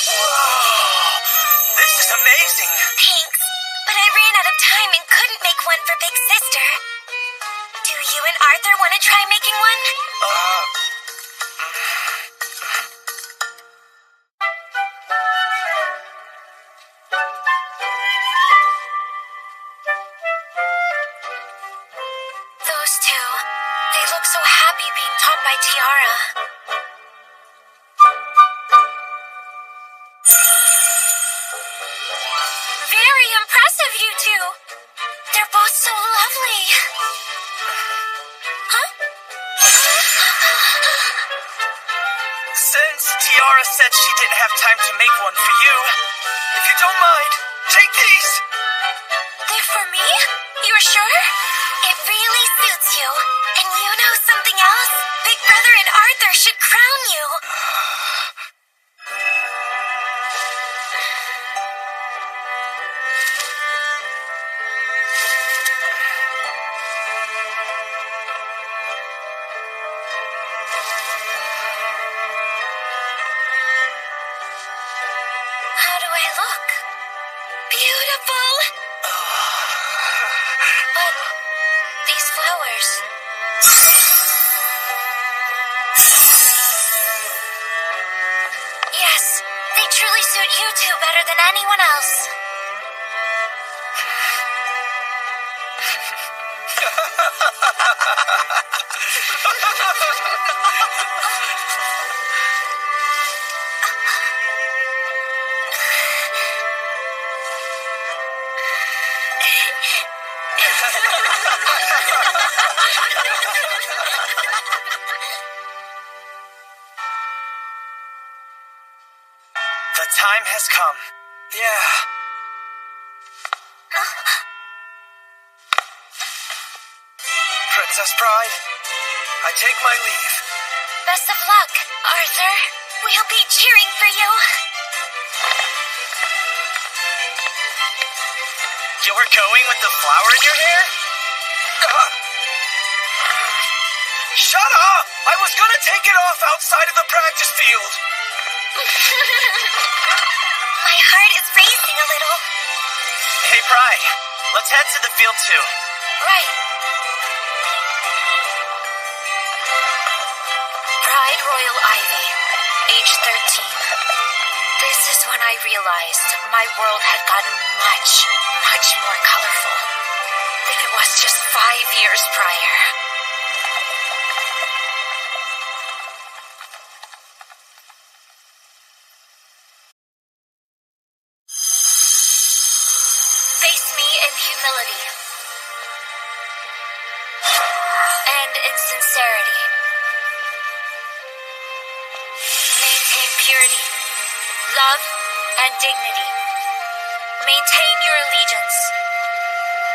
Whoa, this is amazing. Thanks, but I ran out of time and couldn't make one for Big Sister. Do you and Arthur want to try making one? Those two, they look so happy being taught by Tiara. Very impressive, you two. They're both so lovely. Huh? Since Tiara said she didn't have time to make one for you, if you don't mind, take these. They're for me? You're sure? It really suits you. And you know something else? Big Brother and Arthur should crown you. How do I look? Beautiful. But these flowers... Yes, they truly suit you two better than anyone else. The time has come. Yeah. Princess Pride, I take my leave. Best of luck, Arthur. We'll be cheering for you. You're going with the flower in your hair? Shut up! I was gonna take it off outside of the practice field. My heart is racing a little. Hey, Pride, let's head to the field too. Right. Pride Royal Ivy, age 13. This is when I realized my world had gotten much more colorful than it was just 5 years prior. Face me in humility and in sincerity. Maintain purity, love, and dignity. Maintain your allegiance.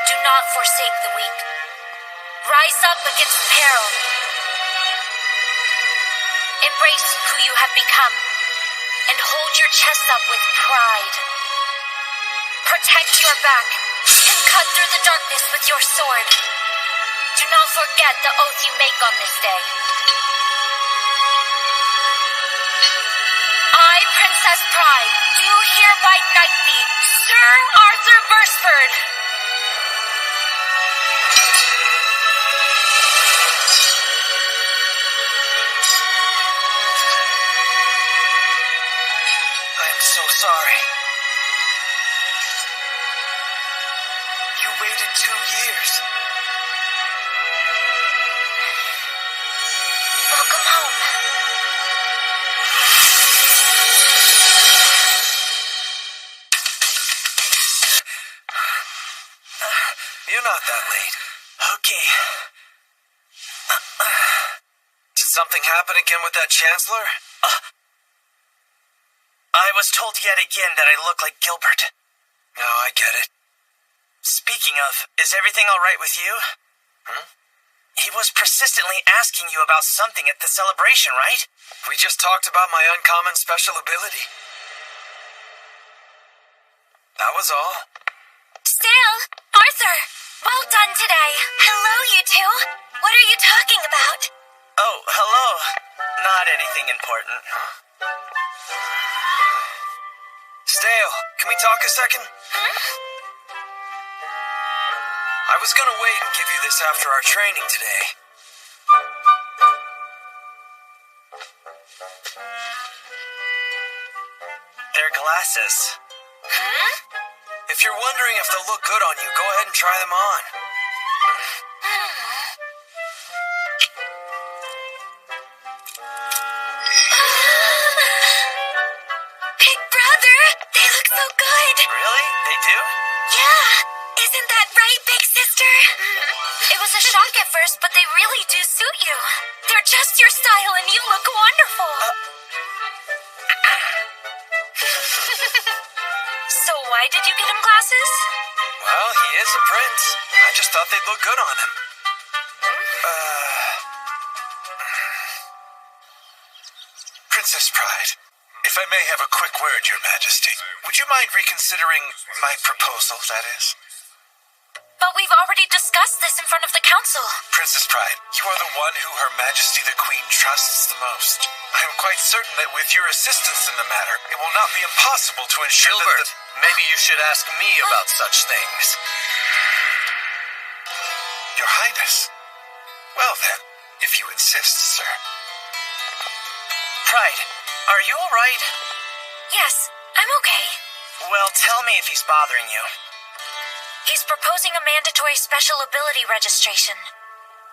Do not forsake the weak. Rise up against peril. Embrace who you have become and hold your chest up with pride. Protect your back and cut through the darkness with your sword. Do not forget the oath you make on this day. I, Princess Pride, do hereby knight thee, Sir Arthur Burstford. I am so sorry. You waited 2 years. Welcome home. You're not that late. Okay. Did something happen again with that Chancellor? I was told yet again that I look like Gilbert. No, I get it. Speaking of, is everything all right with you? He was persistently asking you about something at the celebration, right? We just talked about my uncommon special ability. That was all. Still, Arthur, well done today. Hello, you two. What are you talking about? Oh, hello. Not anything important. Stale, can we talk a second? I was gonna wait and give you this after our training today. They're glasses. If you're wondering if they'll look good on you, go ahead and try them on. Big brother, they look so good. Really? They do? Yeah, isn't that right, big sister? It was a shock at first, but they really do suit you. They're just your style and you look wonderful. So why did you get him glasses? Well, he is a prince. I just thought they'd look good on him. Princess Pride, if I may have a quick word, Your Majesty, would you mind reconsidering my proposal, that is? But we've already discussed this in front of the council. Princess Pride, you are the one who Her Majesty the Queen trusts the most. I am quite certain that with your assistance in the matter, it will not be impossible to ensure Gilbert, that maybe you should ask me about such things. Your Highness. Well then, if you insist, sir. Pride, are you all right? Yes, I'm okay. Well, tell me if he's bothering you. He's proposing a mandatory special ability registration.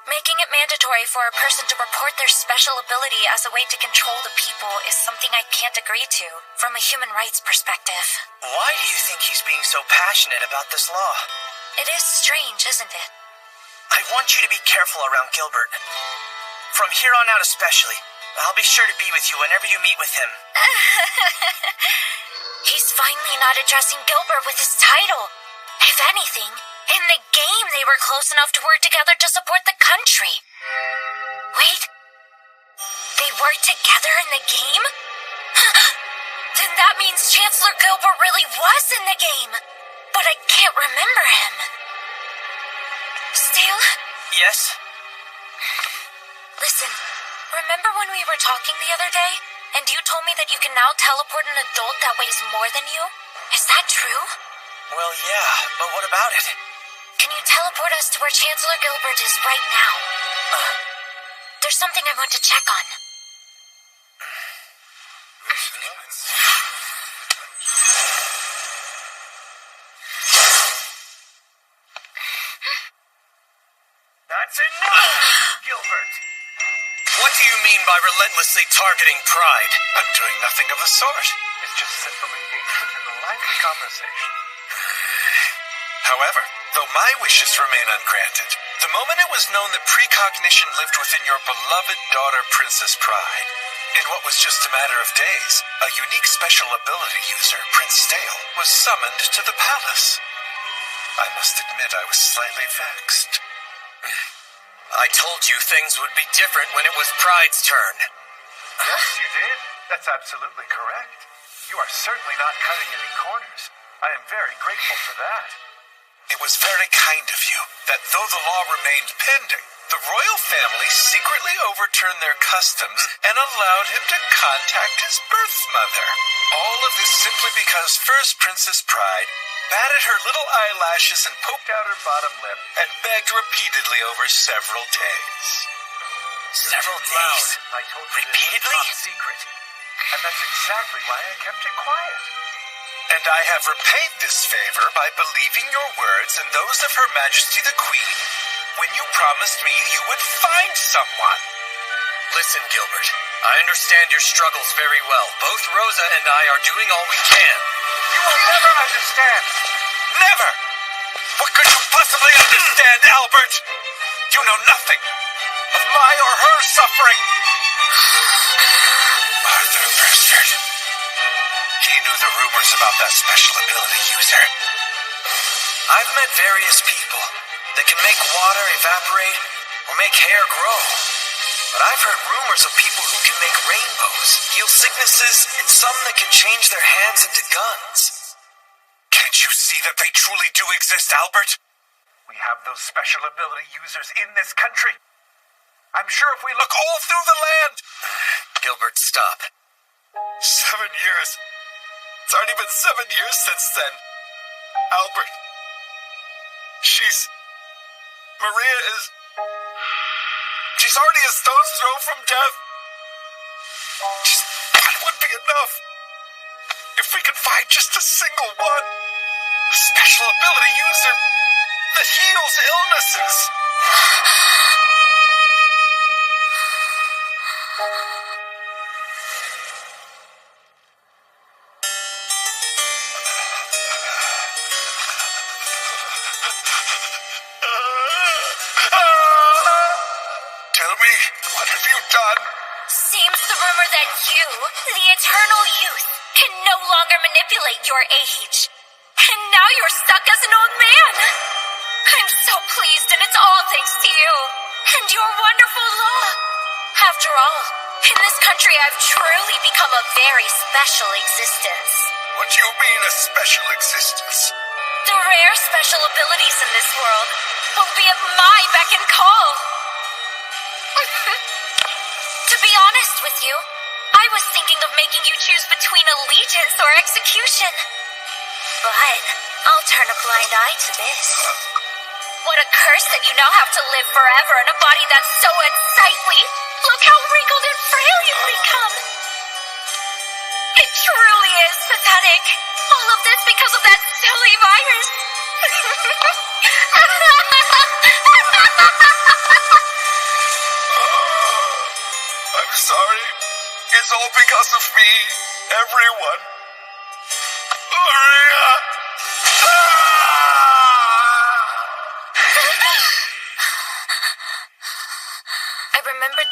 Making it mandatory for a person to report their special ability as a way to control the people is something I can't agree to from a human rights perspective. Why do you think he's being so passionate about this law? It is strange, isn't it? I want you to be careful around Gilbert. From here on out especially. I'll be sure to be with you whenever you meet with him. He's finally not addressing Gilbert with his title. If anything, in the game they were close enough to work together to support the country. Wait. They worked together in the game? Then that means Chancellor Gilbert really was in the game. But I can't remember him. Still? Yes? Listen, remember when we were talking the other day? And you told me that you can now teleport an adult that weighs more than you? Is that true? Well, yeah, but what about it? Can you teleport us to where Chancellor Gilbert is right now? There's something I want to check on. That's enough, Gilbert! What do you mean by relentlessly targeting Pride? I'm doing nothing of the sort. It's just simple engagement in a lively conversation. However, though my wishes remain ungranted, the moment it was known that precognition lived within your beloved daughter, Princess Pride, in what was just a matter of days, a unique special ability user, Prince Stale, was summoned to the palace. I must admit I was slightly vexed. I told you things would be different when it was Pride's turn. Yes, you did. That's absolutely correct. You are certainly not cutting any corners. I am very grateful for that. It was very kind of you that though the law remained pending, the royal family secretly overturned their customs and allowed him to contact his birth mother. All of this simply because first Princess Pride batted her little eyelashes and poked out her bottom lip and begged repeatedly over several days. Several days? I told you Repeatedly? This was top secret. And that's exactly why I kept it quiet. And I have repaid this favor by believing your words and those of Her Majesty the Queen when you promised me you would find someone. Listen, Gilbert, I understand your struggles very well. Both Rosa and I are doing all we can. You will never understand. Never! What could you possibly understand, Albert? You know nothing of my or her suffering. Arthur Burchard. He knew the rumors about that special ability user. I've met various people that can make water evaporate or make hair grow. But I've heard rumors of people who can make rainbows, heal sicknesses, and some that can change their hands into guns. Can't you see that they truly do exist, Albert? We have those special ability users in this country. I'm sure if we look all through the land... Gilbert, stop. 7 years. It's already been 7 years since then. Albert. Maria is... She's already a stone's throw from death. That would be enough. If we could find just a single one. A special ability user that heals illnesses. Tell me, what have you done? Seems the rumor that you, the eternal youth, can no longer manipulate your age. And now you're stuck as an old man. I'm so pleased, and it's all thanks to you. And your wonderful law. After all, in this country I've truly become a very special existence. What do you mean, a special existence? The rare special abilities in this world will be at my beck and call. To be honest with you, I was thinking of making you choose between allegiance or execution. But I'll turn a blind eye to this. What a curse that you now have to live forever in a body that's so unsightly. Look how wrinkled and frail you've become. It truly is pathetic. All of this because of that silly virus. I'm sorry. It's all because of me. Everyone. Maria! Ah!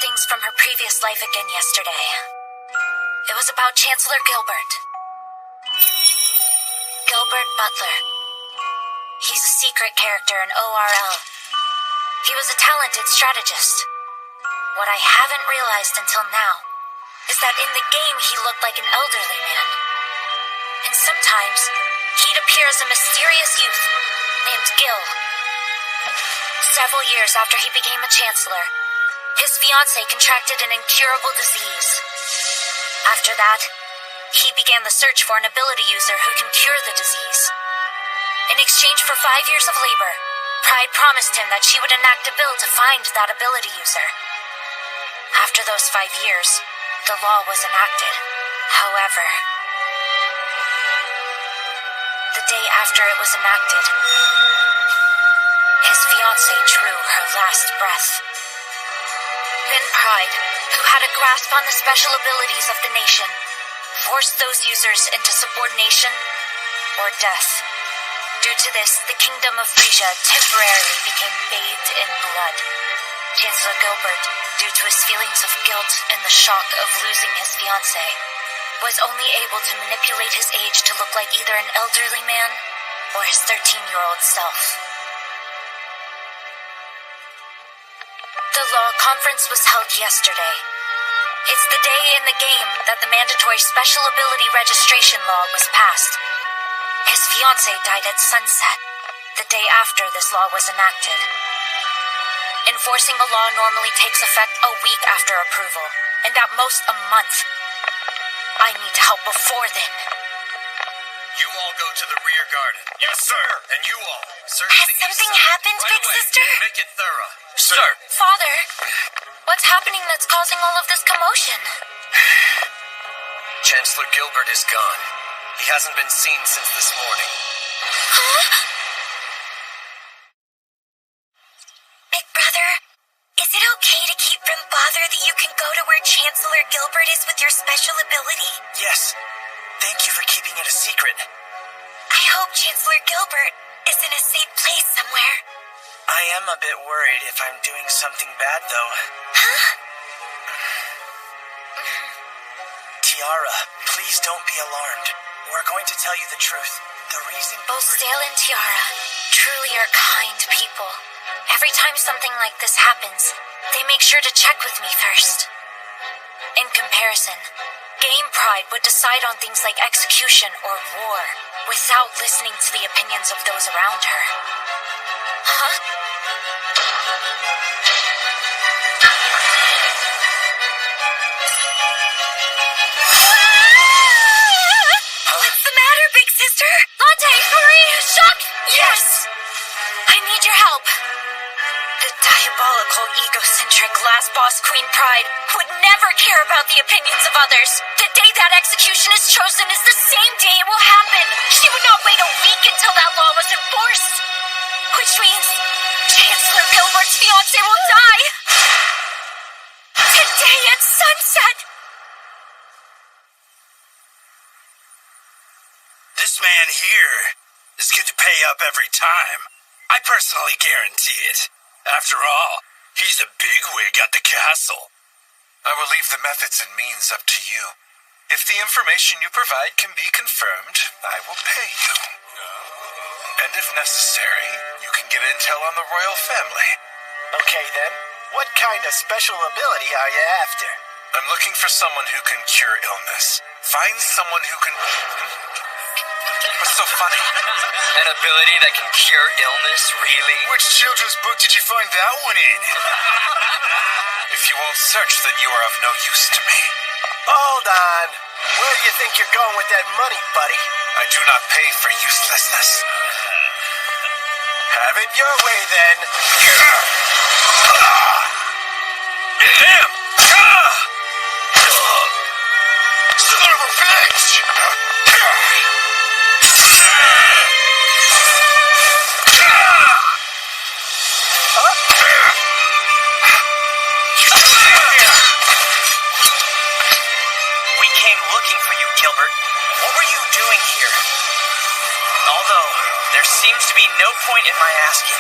things from her previous life again yesterday. It was about Chancellor Gilbert. Gilbert Butler. He's a secret character in ORL. He was a talented strategist. What I haven't realized until now is that in the game he looked like an elderly man. And sometimes he'd appear as a mysterious youth named Gil. Several years after he became a chancellor, his fiancée contracted an incurable disease. After that, he began the search for an ability user who can cure the disease. In exchange for 5 years of labor, Pride promised him that she would enact a bill to find that ability user. After those 5 years, the law was enacted. However, the day after it was enacted, his fiancée drew her last breath. Then Pride, who had a grasp on the special abilities of the nation, forced those users into subordination or death. Due to this, the Kingdom of Frisia temporarily became bathed in blood. Chancellor Gilbert, due to his feelings of guilt and the shock of losing his fiancée, was only able to manipulate his age to look like either an elderly man or his 13-year-old self. The law conference was held yesterday. It's the day in the game that the mandatory special ability registration law was passed. His fiancée died at sunset, the day after this law was enacted. Enforcing a law normally takes effect a week after approval, and at most a month. I need to help before then. You all go to the rear garden. Yes, sir. And you all search Has the east something side. happened, Right Big away. Sister? Make it thorough. Sir. Father, what's happening that's causing all of this commotion? Chancellor Gilbert is gone. He hasn't been seen since this morning. Huh? Big brother, is it okay to keep from bother that you can go to where Chancellor Gilbert is with your special ability? Yes. Thank you for keeping it a secret. I hope Chancellor Gilbert is in a safe place somewhere. I am a bit worried if I'm doing something bad, though. Huh? Tiara, please don't be alarmed. We're going to tell you the truth. The reason... Both Dale and Tiara truly are kind people. Every time something like this happens, they make sure to check with me first. In comparison, Game Pride would decide on things like execution or war without listening to the opinions of those around her. Huh? What's the matter, big sister? Latte, hurry! Shock! Yes! I need your help. The diabolical, egocentric last boss Queen Pride would never care about the opinions of others. The day that execution is chosen is the same day it will happen. She would not wait a week until that law was enforced. Which means Chancellor Gilbert's fiancé will die. Today at sunset. This man here is good to pay up every time. I personally guarantee it. After all, he's a bigwig at the castle. I will leave the methods and means up to you. If the information you provide can be confirmed, I will pay you. And if necessary, you can get intel on the royal family. Okay, then. What kind of special ability are you after? I'm looking for someone who can cure illness. Find someone who can... What's so funny? An ability that can cure illness, really? Which children's book did you find that one in? If you won't search, then you are of no use to me. Hold on. Where do you think you're going with that money, buddy? I do not pay for uselessness. Have it your way, then. Damn! Son of a bitch! We came looking for you, Gilbert. What were you doing here? Although, there seems seems to be no point in my asking.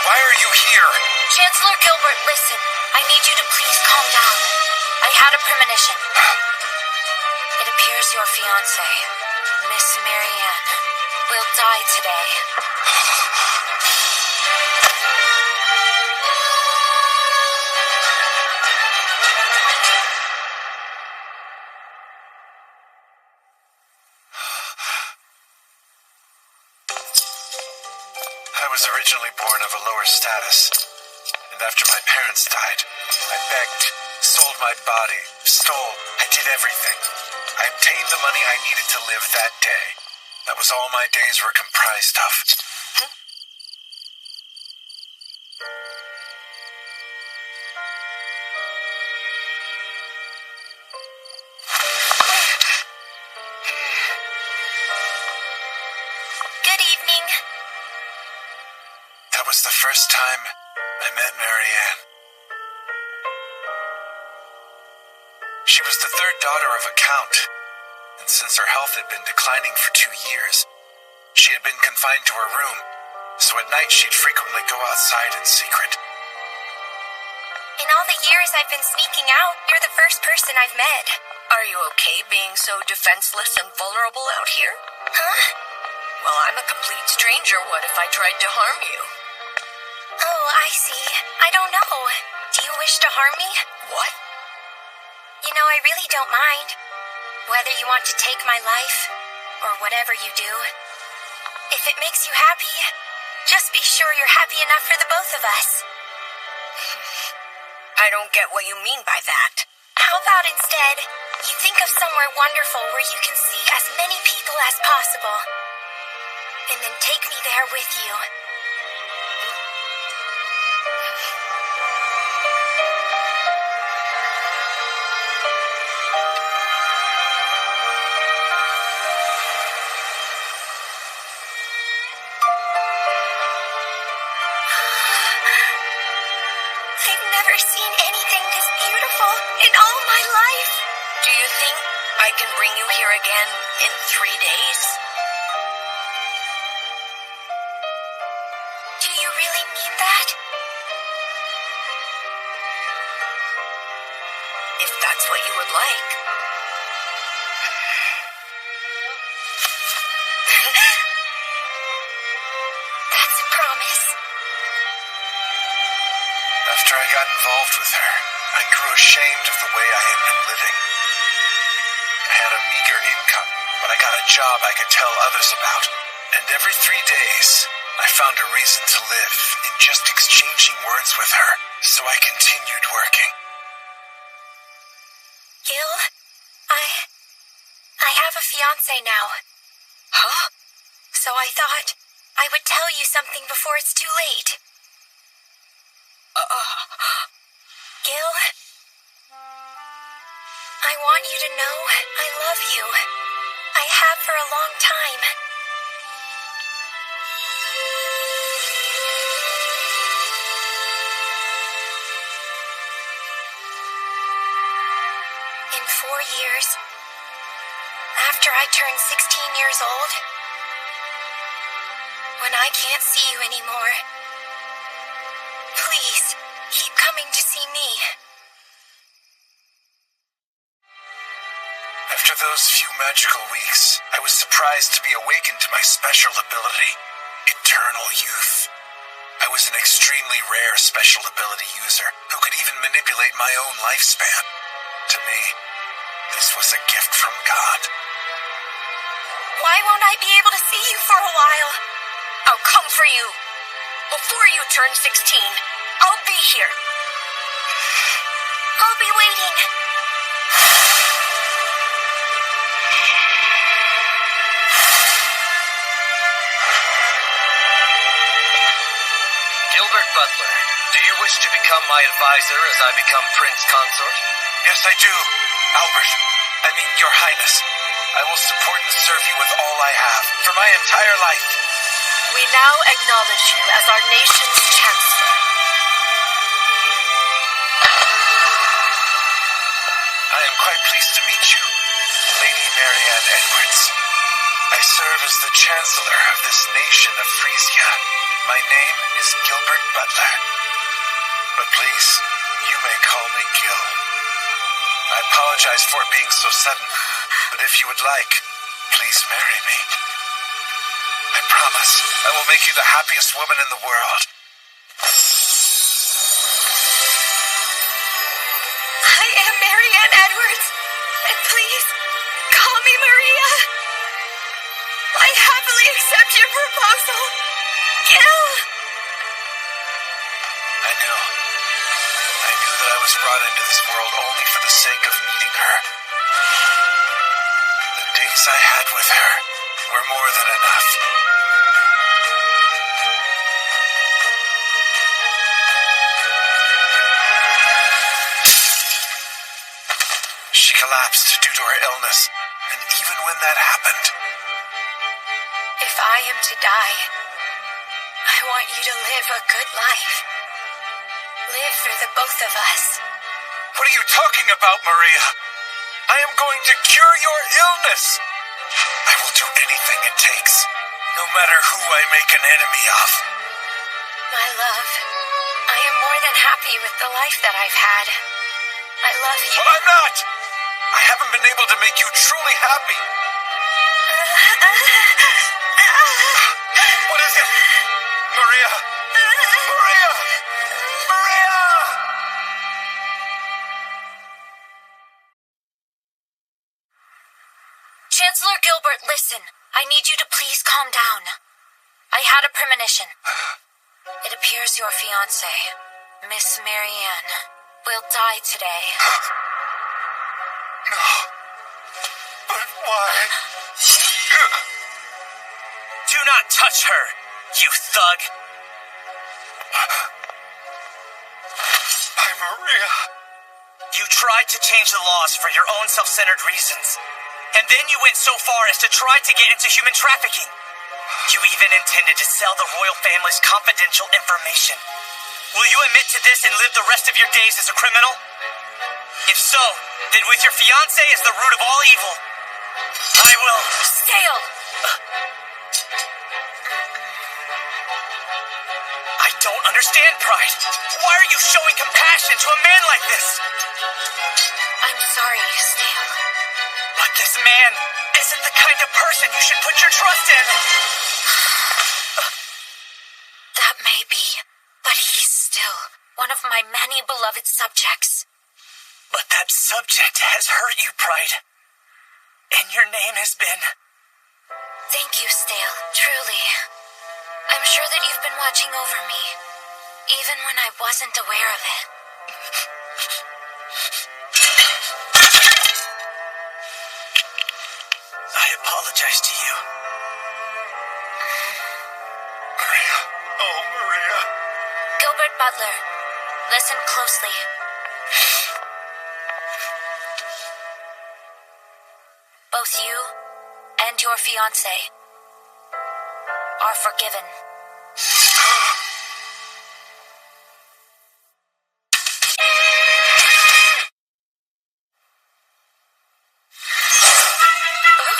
Why are you here? Chancellor Gilbert, listen. I need you to please calm down. I had a premonition. It appears your fiancée, Miss Marianne, will die today. I was originally born of a lower status, and after my parents died, I begged, sold my body, I did everything. I obtained the money I needed to live that day. That was all my days were comprised of. Good evening. That was the first time I met Marianne. She was the third daughter of a count, and since her health had been declining for 2 years, she had been confined to her room, so at night she'd frequently go outside in secret. In all the years I've been sneaking out, you're the first person I've met. Are you okay being so defenseless and vulnerable out here? Huh? Well, I'm a complete stranger. What if I tried to harm you? Oh, I see. I don't know. Do you wish to harm me? What? You know, I really don't mind. Whether you want to take my life, or whatever you do. If it makes you happy, just be sure you're happy enough for the both of us. I don't get what you mean by that. How about instead, you think of somewhere wonderful where you can see as many people as possible. And then take me there with you. I've never seen anything this beautiful in all my life. Do you think I can bring you here again in 3 days? Do you really mean that? If that's what you would like. That's a promise. After I got involved with her, I grew ashamed of the way I had been living. I had a meager income, but I got a job I could tell others about. And every 3 days, I found a reason to live in just exchanging words with her, so I continued working. Gil, I have a fiancé now. Huh? So I thought I would tell you something before it's too late. Gil, I want you to know I love you. I have for a long time. In 4 years, after I turn 16 years old, when I can't see you anymore, please keep coming to see me. After those few magical weeks, I was surprised to be awakened to my special ability, Eternal Youth. I was an extremely rare special ability user who could even manipulate my own lifespan. To me, this was a gift from God. Why won't I be able to see you for a while? I'll come for you. Before you turn 16, I'll be here. I'll be waiting. Gilbert Butler, do you wish to become my advisor as I become Prince Consort? Yes, I do. Albert, Your Highness, I will support and serve you with all I have for my entire life. We now acknowledge you as our nation's chancellor. I am quite pleased to meet you, Lady Marianne Edwards. I serve as the Chancellor of this nation of Frisia. My name is Gilbert Butler. But please, you may call me Gil. I apologize for it being so sudden, but if you would like, please marry me. I promise I will make you the happiest woman in the world. I am Marianne Edwards, and please, call me Maria. I happily accept your proposal. Gil! I knew that I was brought into this world only for the sake of meeting her. The days I had with her were more than enough. She collapsed due to her illness, and even when that happened, If I am to die, I want you to live a good life. Live for the both of us. what are you talking about, Maria? I am going to cure your illness. I will do anything it takes, no matter who I make an enemy of. My love, I am more than happy with the life that I've had. I love you. Well, I'm not. I haven't been able to make you truly happy. What is it? Maria! Maria! Maria! Chancellor Gilbert, listen. I need you to please calm down. I had a premonition. It appears your fiancée, Miss Marianne, will die today. No. But why? Do not touch her, you thug! Hi, Maria. You tried to change the laws for your own self-centered reasons. And then you went so far as to try to get into human trafficking. You even intended to sell the royal family's confidential information. Will you admit to this and live the rest of your days as a criminal? If so, then with your fiancé as the root of all evil, I will... Stale! I don't understand, Pride. Why are you showing compassion to a man like this? I'm sorry, Stale. But this man isn't the kind of person you should put your trust in. That may be, but he's still one of my many beloved subjects. But that subject has hurt you, Pride. And your name has been... Thank you, Stale, truly. I'm sure that you've been watching over me, even when I wasn't aware of it. I apologize to you. Maria. Oh, Maria. Gilbert Butler, listen closely. Both you and your fiancé are forgiven.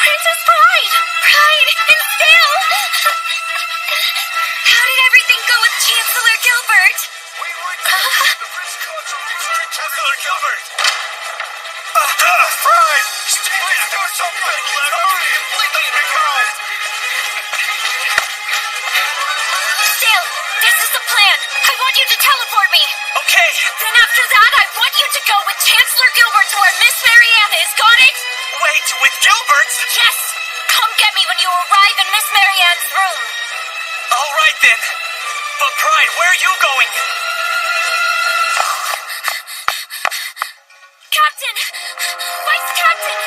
Princess Pride! Pride and Stale! How did everything go with Chancellor Gilbert? The Prince Consort is Chancellor Gilbert. Pride! Please do something! Hurry! Let me go! Stale, this is the plan. I want you to teleport me. Okay. Then after that, I want you to go with Chancellor Gilbert to where Miss Marianne is. Got it? Wait, with Gilbert? Yes. Come get me when you arrive in Miss Marianne's room. All right, then. But Pride, where are you going? Captain! Vice Captain!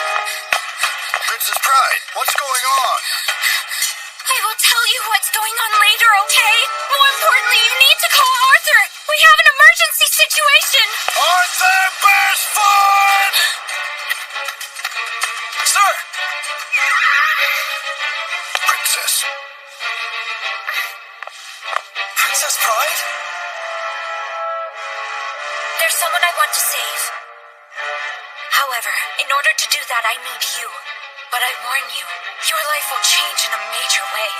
Princess Pride, what's going on? I will tell you what's going on later, okay? More importantly, you need to call Arthur. We have an emergency situation. Arthur Beresford! Sir! Princess. Princess Pride? There's someone I want to save. However, in order to do that, I need you. But I warn you, your life will change in a major way.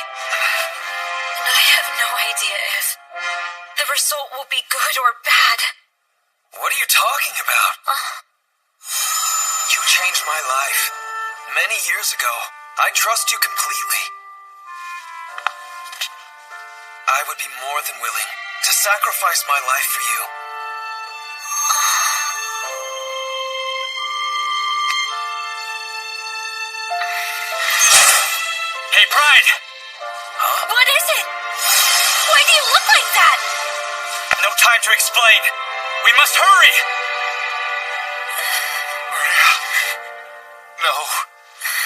And I have no idea if the result will be good or bad. What are you talking about? You changed my life. Many years ago. I trust you completely. I would be more than willing to sacrifice my life for you. Hey, Pride! What is it? Why do you look like that? No time to explain. We must hurry! Maria. No.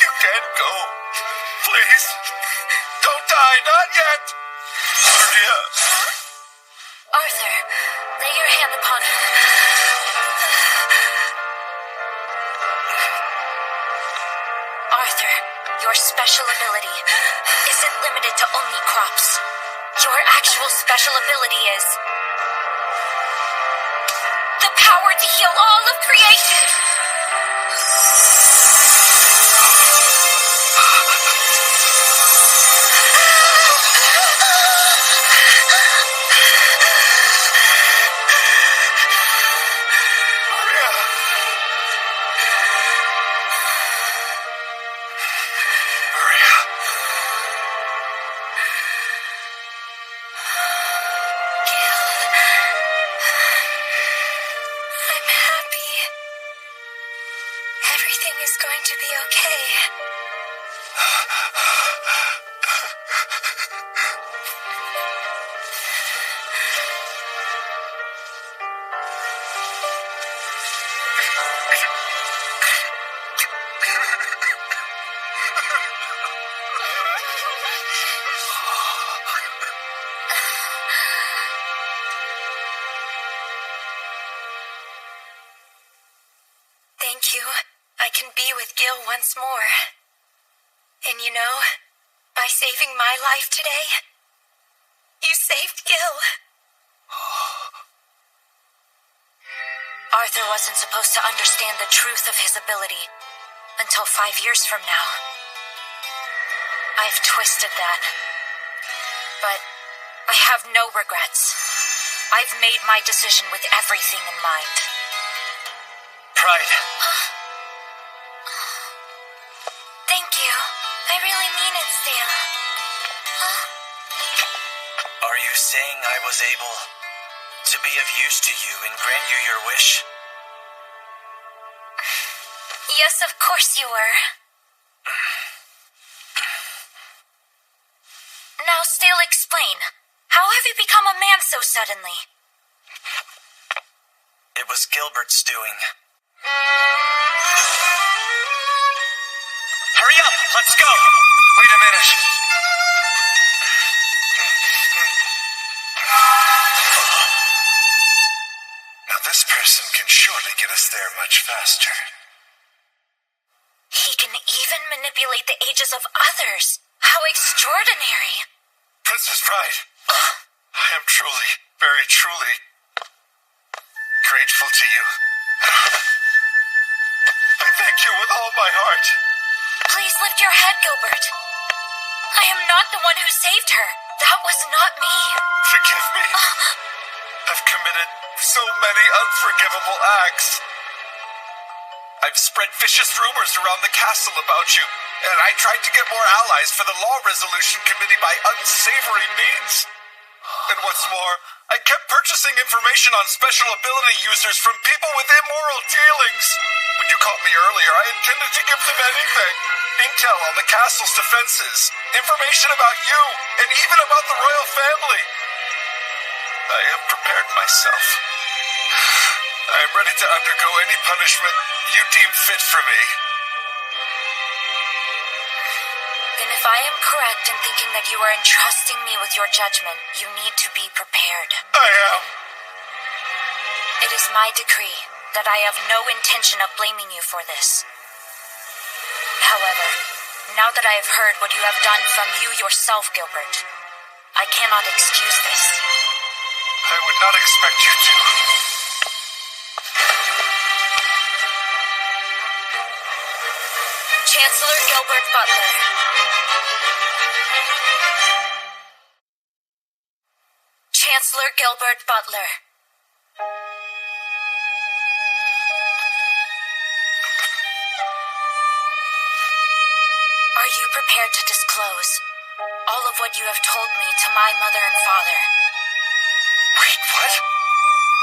You can't go. Please. Don't die. Not yet. Maria. Arthur, lay your hand upon him. Arthur, your special ability isn't limited to only crops. Your actual special ability is the power to heal all of creation. Is going to be okay. Thank you. I can be with Gil once more. And you know, by saving my life today, you saved Gil. Arthur wasn't supposed to understand the truth of his ability until 5 years from now. I've twisted that. But I have no regrets. I've made my decision with everything in mind. Pride. Thank you. I really mean it, Stale. Are you saying I was able to be of use to you and grant you your wish? Yes, of course you were. Now, Stale, explain. How have you become a man so suddenly? It was Gilbert's doing. Hurry up! Let's go! Wait a minute. Now this person can surely get us there much faster. He can even manipulate the ages of others. How extraordinary. Princess Pride, I am truly, very truly grateful to you. I thank you with all my heart. Please lift your head, Gilbert. I am not the one who saved her. That was not me. Forgive me. I've committed so many unforgivable acts. I've spread vicious rumors around the castle about you, and I tried to get more allies for the Law Resolution Committee by unsavory means. And what's more, I kept purchasing information on special ability users from people with immoral dealings. When you caught me earlier, I intended to give them anything. Intel on the castle's defenses, information about you, and even about the royal family. I have prepared myself. I am ready to undergo any punishment you deem fit for me. Then if I am correct in thinking that you are entrusting me with your judgment, you need to be prepared. I am. It is my decree that I have no intention of blaming you for this. However, now that I have heard what you have done from you yourself, Gilbert, I cannot excuse this. I would not expect you to. Chancellor Gilbert Butler. Chancellor Gilbert Butler. Are you prepared to disclose all of what you have told me to my mother and father? Wait, what?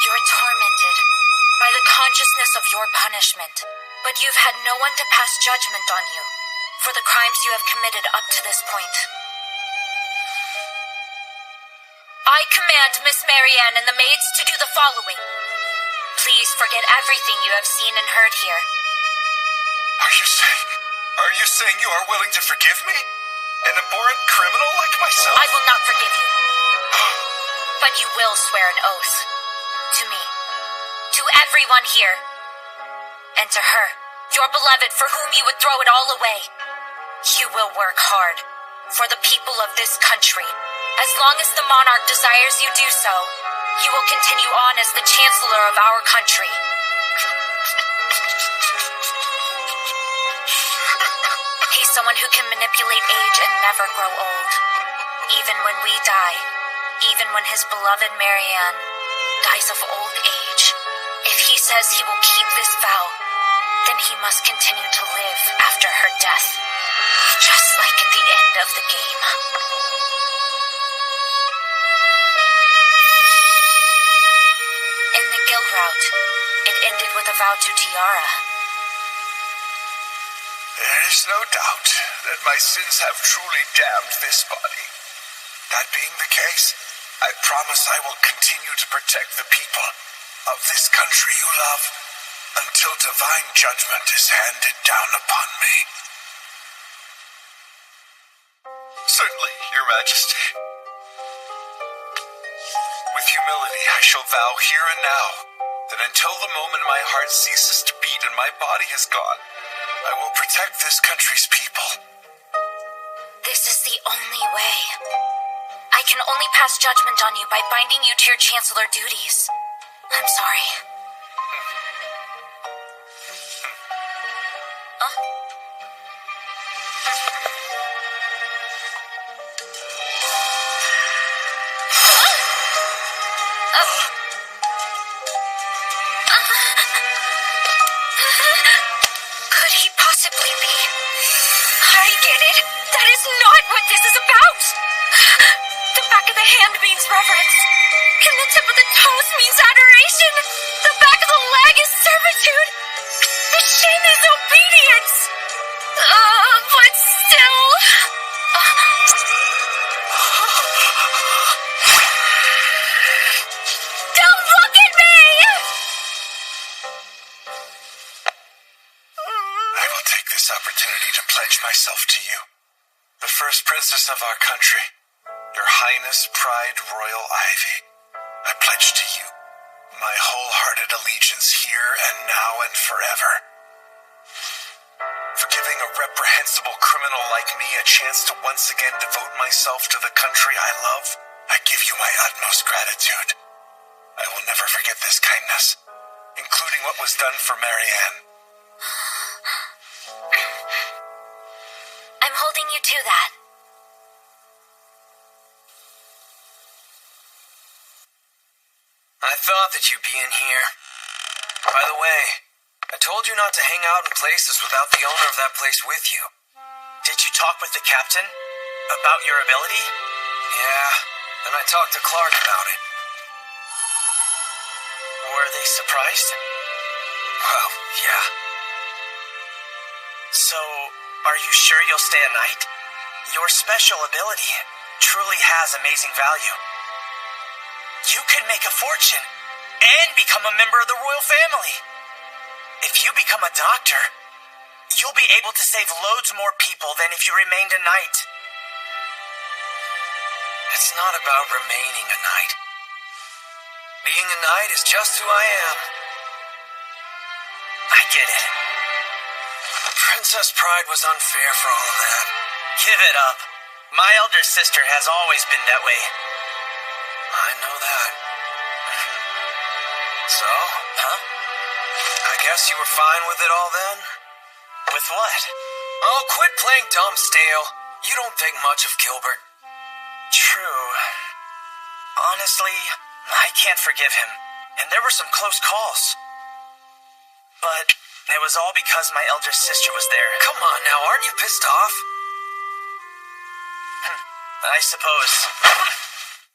You're tormented by the consciousness of your punishment, but you've had no one to pass judgment on you for the crimes you have committed up to this point. I command Miss Marianne and the maids to do the following. Please forget everything you have seen and heard here. Are you saying you are willing to forgive me? An abhorrent criminal like myself? I will not forgive you. But you will swear an oath. To me. To everyone here. And to her, your beloved for whom you would throw it all away. You will work hard for the people of this country. As long as the monarch desires you do so, you will continue on as the chancellor of our country. He's someone who can manipulate age and never grow old. Even when we die, even when his beloved Marianne dies of old age, if he says he will keep this vow, then he must continue to live after her death, just like at the end of the game. In the Gil route, it ended with a vow to Tiara. There is no doubt that my sins have truly damned this body. That being the case, I promise I will continue to protect the people of this country you love until divine judgment is handed down upon me. Certainly, Your Majesty. With humility, I shall vow here and now that until the moment my heart ceases to beat and my body has gone, I will protect this country's people. This is the only way. I can only pass judgment on you by binding you to your chancellor duties. I'm sorry. Could he possibly be? I get it. That is not what this is about. The back of the hand means reverence. And the tip of the toes means adoration. The back of the leg is servitude. The shin is obedience. But still... Don't look at me! I will take this opportunity to pledge myself to you, the first princess of our country, Your Highness Pride Royal Ivy. I pledge to you my wholehearted allegiance here and now and forever. For giving a reprehensible criminal like me a chance to once again devote myself to the country I love, I give you my utmost gratitude. I will never forget this kindness, including what was done for Marianne. I'm holding you to that. I thought that you'd be in here. By the way, I told you not to hang out in places without the owner of that place with you. Did you talk with the captain about your ability? Yeah, and I talked to Clark about it. Were they surprised? Well, yeah. So, are you sure you'll stay a night? Your special ability truly has amazing value. You can make a fortune and become a member of the royal family. If you become a doctor, you'll be able to save loads more people than if you remained a knight. It's not about remaining a knight. Being a knight is just who I am. I get it. Princess Pride was unfair for all of that. Give it up. My elder sister has always been that way. I know that. So? Huh? I guess you were fine with it all then? With what? Oh, quit playing dumb, Stale. You don't think much of Gilbert. True. Honestly, I can't forgive him. And there were some close calls. But it was all because my elder sister was there. Come on now, aren't you pissed off? I suppose.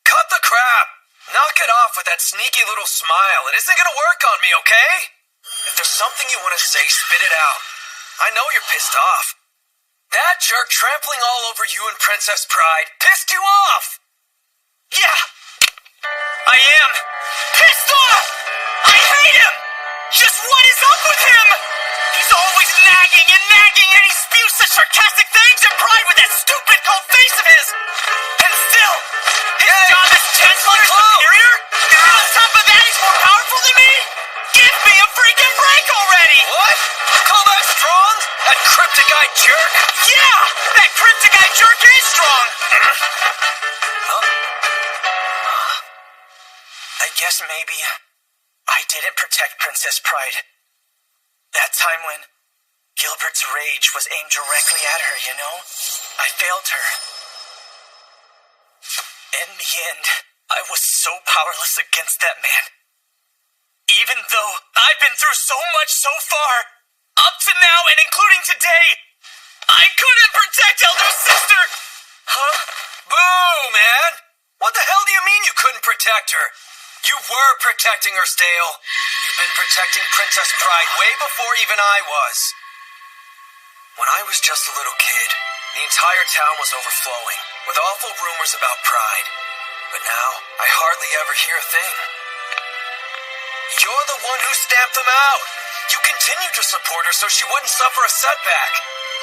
Cut the crap! Knock it off with that sneaky little smile. It isn't gonna work on me, okay? If there's something you want to say, spit it out. I know you're pissed off. That jerk trampling all over you and Princess Pride pissed you off! Yeah! I am pissed off! I hate him! Just what is up with him? He's always nagging and he spews such sarcastic things and pride with that stupid cold face of his! And still, his job is 10 times superior? And on top of that, he's more powerful than me? Give me a freaking break already! What? You call that strong? That cryptic-eyed jerk? Yeah! That cryptic-eyed jerk is strong! I guess maybe I didn't protect Princess Pride. That time when Gilbert's rage was aimed directly at her, you know? I failed her. In the end, I was so powerless against that man. Even though I've been through so much so far, up to now and including today, I couldn't protect Elder's sister! Huh? Boo, man! What the hell do you mean you couldn't protect her? You were protecting her, Stale. You've been protecting Princess Pride way before even I was. When I was just a little kid, the entire town was overflowing with awful rumors about Pride. But now, I hardly ever hear a thing. You're the one who stamped them out. You continued to support her so she wouldn't suffer a setback.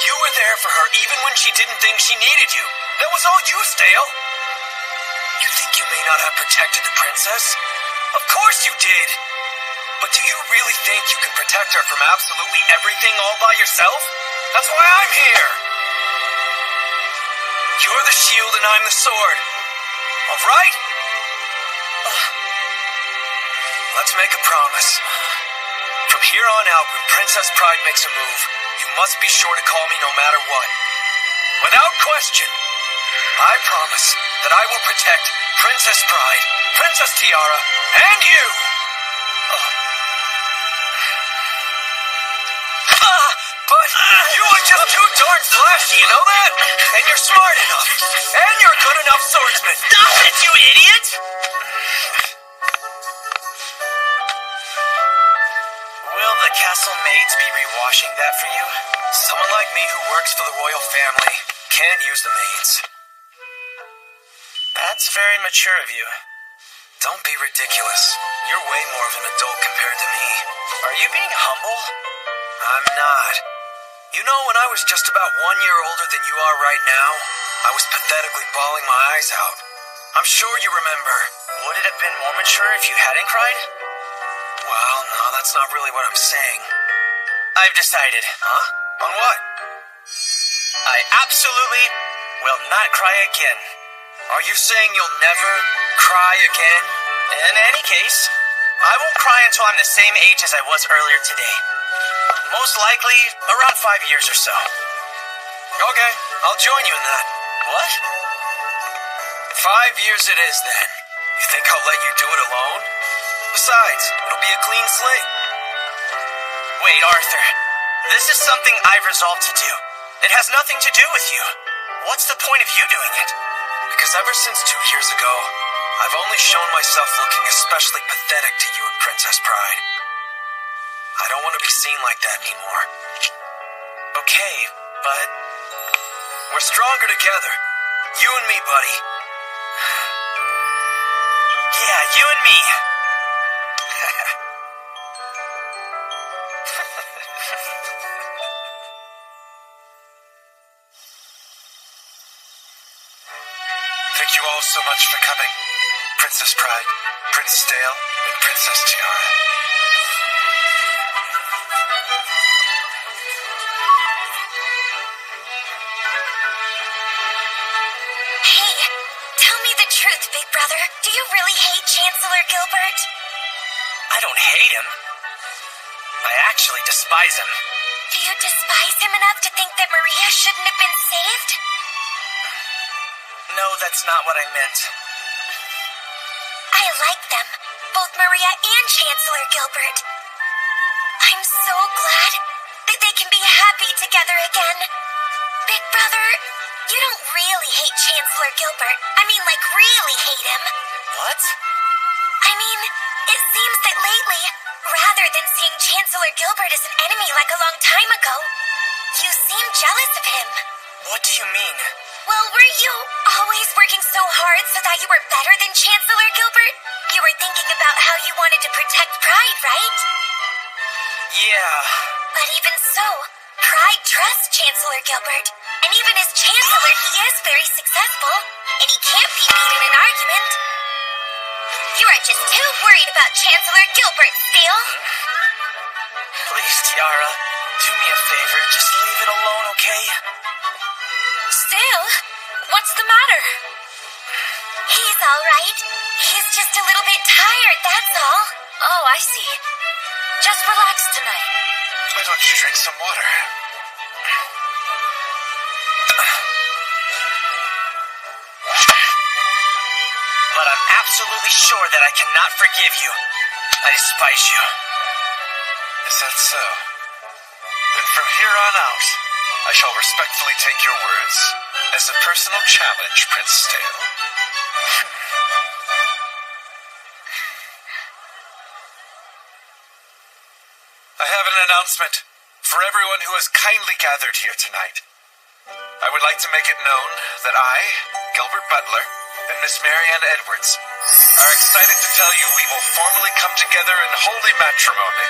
You were there for her even when she didn't think she needed you. That was all you, Stale. You think you may not have protected the princess? Of course you did. But do you really think you can protect her from absolutely everything all by yourself? That's why I'm here. You're the shield and I'm the sword. All right? Let's make a promise. From here on out, when Princess Pride makes a move, you must be sure to call me no matter what. Without question, I promise that I will protect Princess Pride, Princess Tiara, and you! But you are just too darn flashy, you know that? And you're smart enough. And you're a good enough swordsman. Stop it, you idiot! Will the castle maids be rewashing that for you? Someone like me who works for the royal family can't use the maids. That's very mature of you. Don't be ridiculous. You're way more of an adult compared to me. Are you being humble? I'm not. You know, when I was just about 1 year older than you are right now, I was pathetically bawling my eyes out. I'm sure you remember. Would it have been more mature if you hadn't cried? Well, no, that's not really what I'm saying. I've decided. Huh? On what? I absolutely will not cry again. Are you saying you'll never cry again? In any case, I won't cry until I'm the same age as I was earlier today. Most likely, around 5 years or so. Okay, I'll join you in that. What? 5 years it is, then. You think I'll let you do it alone? Besides, it'll be a clean slate. Wait, Arthur. This is something I've resolved to do. It has nothing to do with you. What's the point of you doing it? Because ever since 2 years ago, I've only shown myself looking especially pathetic to you and Princess Pride. I don't want to be seen like that anymore. Okay, but we're stronger together. You and me, buddy. Yeah, you and me. Thank you all so much for coming. Princess Pride, Prince Stale, and Princess Tiara. Hey, tell me the truth, Big Brother. Do you really hate Chancellor Gilbert? I don't hate him. I actually despise him. Do you despise him enough to think that Maria shouldn't have been saved? No, that's not what I meant. I like them, both Maria and Chancellor Gilbert. I'm so glad that they can be happy together again. Big brother, you don't really hate Chancellor Gilbert. I mean, like, really hate him. What? I mean, it seems that lately, rather than seeing Chancellor Gilbert as an enemy like a long time ago, you seem jealous of him. What do you mean? Well, were you always working so hard so that you were better than Chancellor Gilbert? You were thinking about how you wanted to protect Pride, right? Yeah. But even so, Pride trusts Chancellor Gilbert. And even as Chancellor, he is very successful. And he can't be beat in an argument. You are just too worried about Chancellor Gilbert, Steel. Please, Tiara, do me a favor and just leave it alone, okay? Steel? What's the matter? He's all right. He's just a little bit tired, that's all. Oh, I see. Just relax tonight. Why don't you drink some water? But I'm absolutely sure that I cannot forgive you. I despise you. Is that so? Then from here on out, I shall respectfully take your words as a personal challenge, Prince Stale. I have an announcement for everyone who has kindly gathered here tonight. I would like to make it known that I, Gilbert Butler, and Miss Marianne Edwards are excited to tell you we will formally come together in holy matrimony.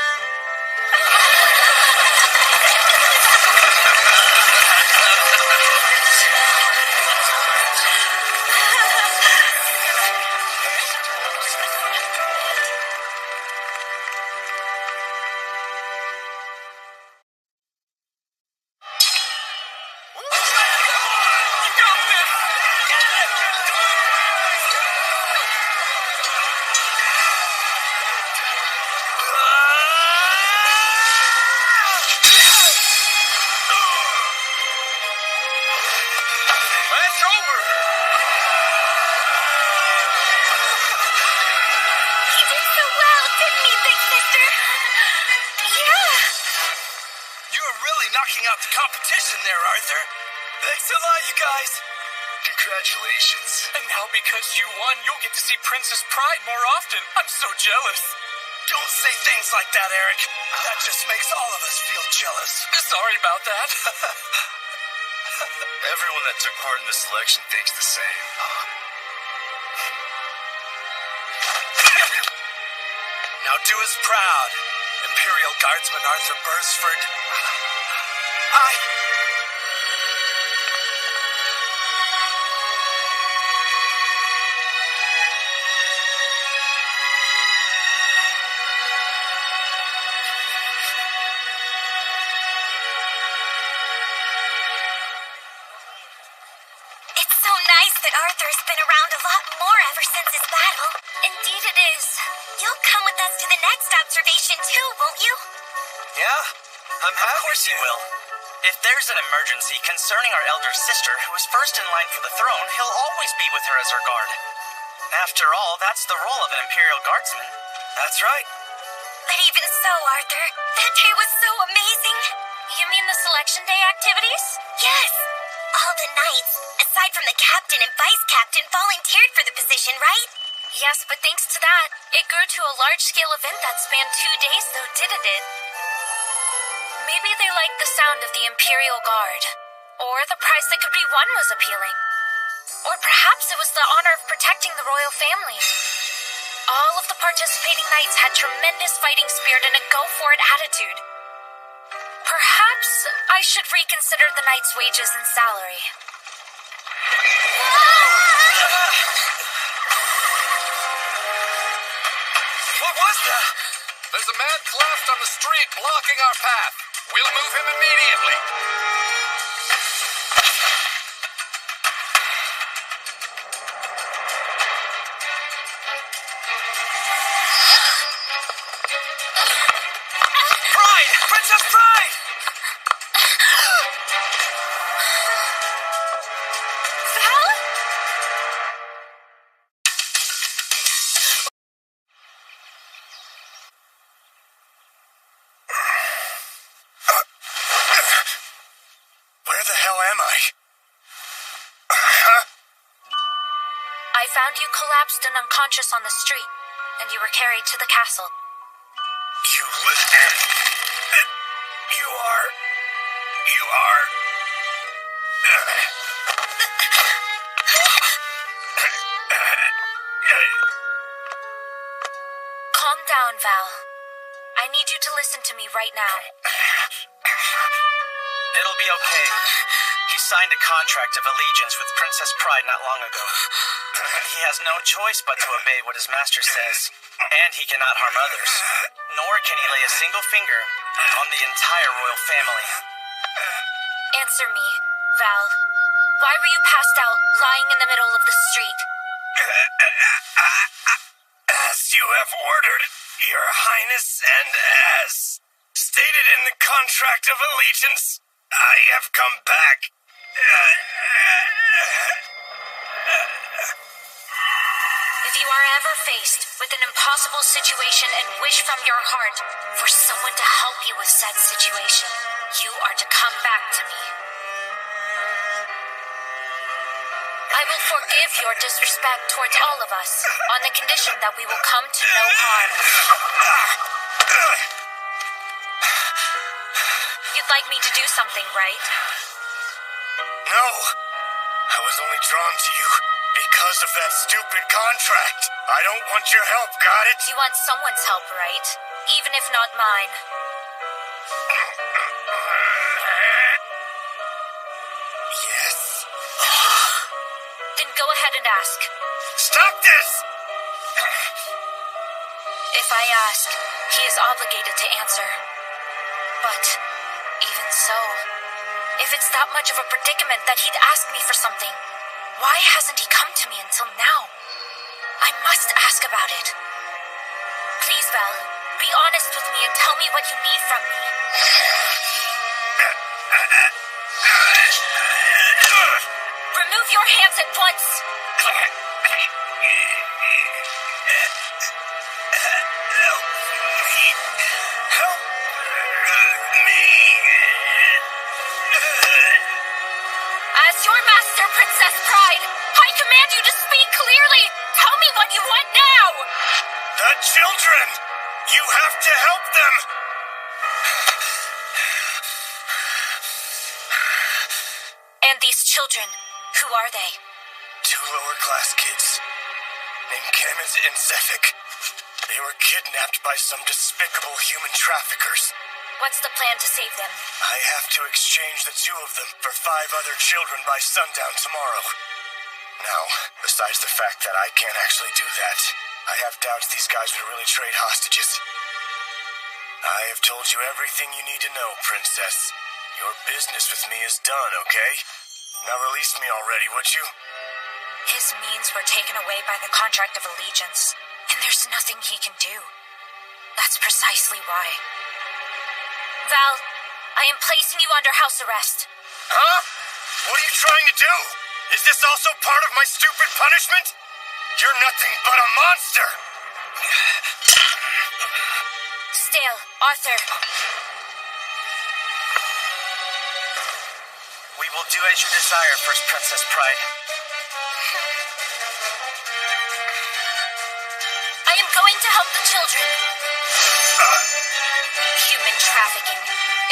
That's over! He did so well, didn't he, Big Sister? Yeah. You were really knocking out the competition there, Arthur. Thanks a lot, you guys. Congratulations. And now because you won, you'll get to see Princess Pride more often. I'm so jealous. Don't say things like that, Eric. That just makes all of us feel jealous. Sorry about that. Everyone that took part in the selection thinks the same. Now do us proud, Imperial Guardsman Arthur Bursford. It's so nice that Arthur's been around a lot more ever since his battle. Indeed it is. You'll come with us to the next observation too, won't you? Yeah, I'm happy. Of course you will. If there's an emergency concerning our elder sister, who is first in line for the throne, he'll always be with her as her guard. After all, that's the role of an Imperial Guardsman. That's right. But even so, Arthur, that day was so amazing. You mean the selection day activities? Yes. All the knights, aside from the captain and vice captain, volunteered for the position, right? Yes, but thanks to that, it grew to a large-scale event that spanned 2 days, though, didn't it? Maybe they liked the sound of the Imperial Guard. Or the prize that could be won was appealing. Or perhaps it was the honor of protecting the royal family. All of the participating knights had tremendous fighting spirit and a go-for-it attitude. Perhaps I should reconsider the knight's wages and salary. What was that? There's a man collapsed on the street blocking our path. We'll move him immediately. Pride! Princess Pride! found you collapsed and unconscious on the street, and you were carried to the castle. You are... Calm down, Val. I need you to listen to me right now. It'll be okay. He signed a contract of allegiance with Princess Pride not long ago. He has no choice but to obey what his master says, and he cannot harm others, nor can he lay a single finger on the entire royal family. Answer me, Val. Why were you passed out, lying in the middle of the street? As you have ordered, Your Highness, and as stated in the contract of allegiance, I have come back. If you are ever faced with an impossible situation and wish from your heart for someone to help you with said situation, you are to come back to me. I will forgive your disrespect towards all of us on the condition that we will come to no harm. You'd like me to do something, right? No, I was only drawn to you because of that stupid contract. I don't want your help, got it? You want someone's help, right? Even if not mine. Yes. Then go ahead and ask. Stop this! If I ask, he is obligated to answer. But even so, if it's that much of a predicament that he'd ask me for something, why hasn't he come to me until now? I must ask about it. Please, Val, be honest with me and tell me what you need from me. Remove your hands at once! Help me! As your master, Princess Pride, I command you to speak clearly! Tell me what you want now! The children! You have to help them! And these children, who are they? 2 lower-class kids, named Kemet and Zephic. They were kidnapped by some despicable human traffickers. What's the plan to save them? I have to exchange the 2 of them for 5 other children by sundown tomorrow. Now, besides the fact that I can't actually do that, I have doubts these guys would really trade hostages. I have told you everything you need to know, Princess. Your business with me is done, okay? Now release me already, would you? His means were taken away by the contract of allegiance, and there's nothing he can do. That's precisely why. Val, I am placing you under house arrest. Huh? What are you trying to do? Is this also part of my stupid punishment? You're nothing but a monster! Stale, Arthur. We will do as you desire, First Princess Pride. I am going to help the children. Human trafficking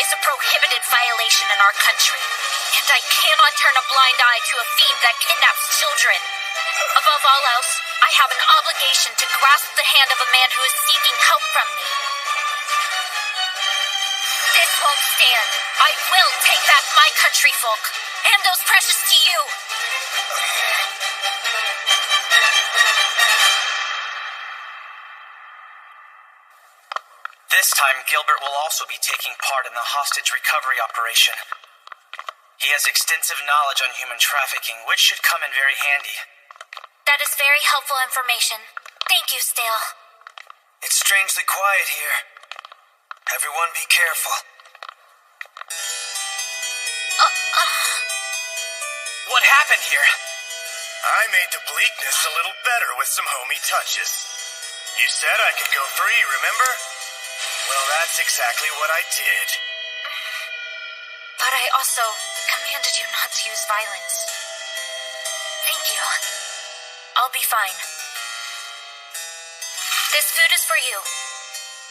is a prohibited violation in our country, and I cannot turn a blind eye to a fiend that kidnaps children. Above all else, I have an obligation to grasp the hand of a man who is seeking help from me. This won't stand. I will take back my country folk, and those precious to you. This time, Gilbert will also be taking part in the hostage recovery operation. He has extensive knowledge on human trafficking, which should come in very handy. That is very helpful information. Thank you, Stale. It's strangely quiet here. Everyone be careful. What happened here? I made the bleakness a little better with some homey touches. You said I could go free, remember? Well, that's exactly what I did. But I also commanded you not to use violence. Thank you. I'll be fine. This food is for you.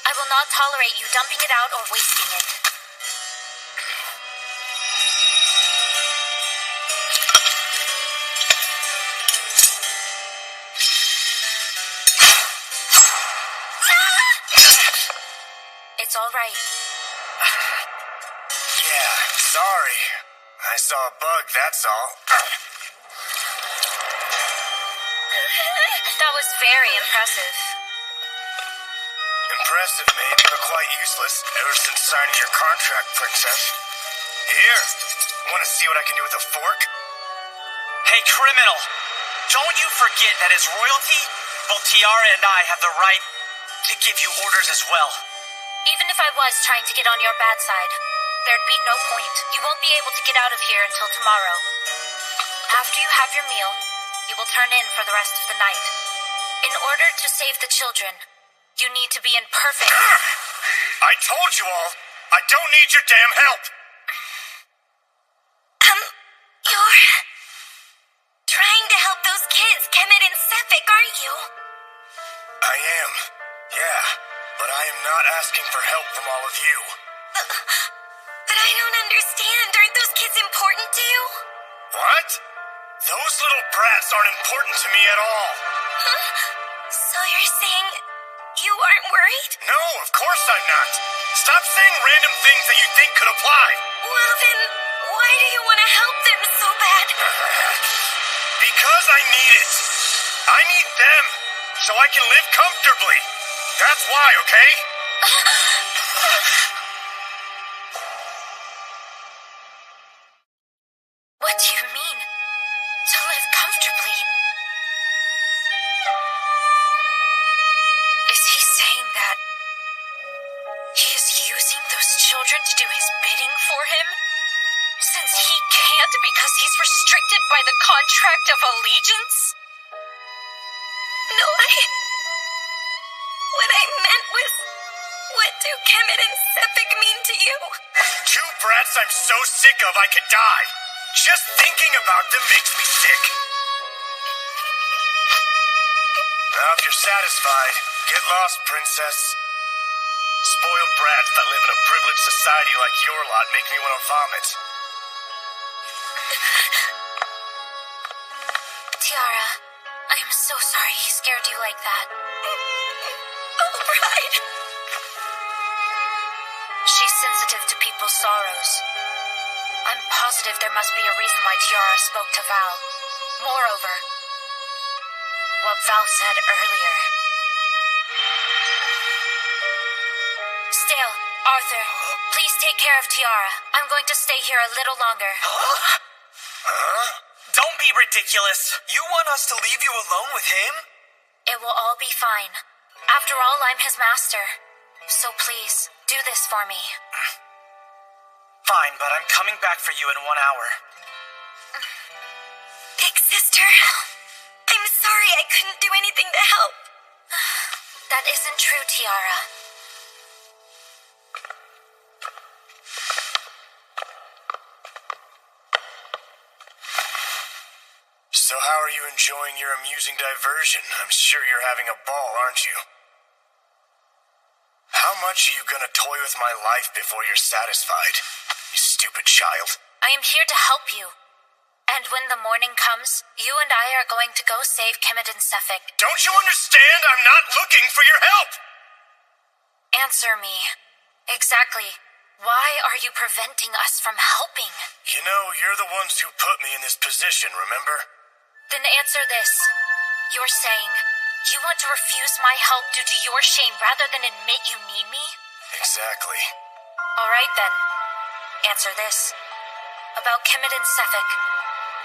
I will not tolerate you dumping it out or wasting it. It's all right. Yeah, sorry. I saw a bug, that's all. That was very impressive. Impressive, maybe, but quite useless ever since signing your contract, Princess. Here, want to see what I can do with a fork? Hey, criminal! Don't you forget that as royalty, both Tiara and I have the right to give you orders as well. Even if I was trying to get on your bad side, there'd be no point. You won't be able to get out of here until tomorrow. After you have your meal, you will turn in for the rest of the night. In order to save the children, you need to be in perfect... I told you all, I don't need your damn help! You're... trying to help those kids, Kemet and Sephic, aren't you? I am, yeah. But I am not asking for help from all of you. But I don't understand. Aren't those kids important to you? What? Those little brats aren't important to me at all. Huh? So you're saying you aren't worried? No, of course I'm not. Stop saying random things that you think could apply. Well then, why do you want to help them so bad? Because I need it. I need them, so I can live comfortably. That's why, okay? What do you mean? To live comfortably? Is he saying that he is using those children to do his bidding for him? Since he can't because he's restricted by the contract of allegiance? No, what I meant was, what do Kemet and Sephic mean to you? Two brats I'm so sick of I could die. Just thinking about them makes me sick. Now, if you're satisfied, get lost, Princess. Spoiled brats that live in a privileged society like your lot make me want to vomit. Tiara, I am so sorry he scared you like that. Oh, Bride. She's sensitive to people's sorrows. I'm positive there must be a reason why Tiara spoke to Val. Moreover, what Val said earlier. Stale, Arthur, please take care of Tiara. I'm going to stay here a little longer. Huh? Don't be ridiculous. You want us to leave you alone with him? It will all be fine. After all, I'm his master. So please, do this for me. Fine, but I'm coming back for you in 1 hour. Big sister, I'm sorry I couldn't do anything to help. That isn't true, Tiara. So how are you enjoying your amusing diversion? I'm sure you're having a ball, aren't you? How much are you gonna toy with my life before you're satisfied? You stupid child. I am here to help you. And when the morning comes, you and I are going to go save Kemet and Sephic. Don't you understand? I'm not looking for your help! Answer me. Exactly. Why are you preventing us from helping? You know, you're the ones who put me in this position, remember? Then answer this. You're saying you want to refuse my help due to your shame rather than admit you need me? Exactly. All right then. Answer this. About Kemet and Sephic,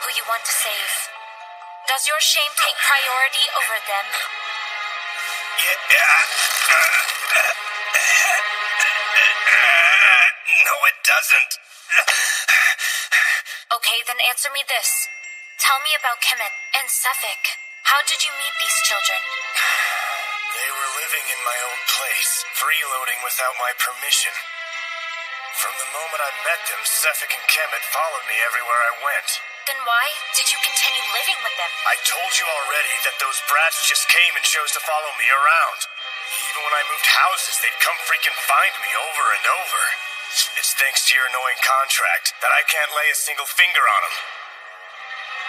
who you want to save. Does your shame take priority over them? No, it doesn't. Okay, then answer me this. Tell me about Kemet and Sephic. How did you meet these children? They were living in my old place, freeloading without my permission. From the moment I met them, Sephic and Kemet followed me everywhere I went. Then why did you continue living with them? I told you already that those brats just came and chose to follow me around. Even when I moved houses, they'd come freaking find me over and over. It's thanks to your annoying contract that I can't lay a single finger on them.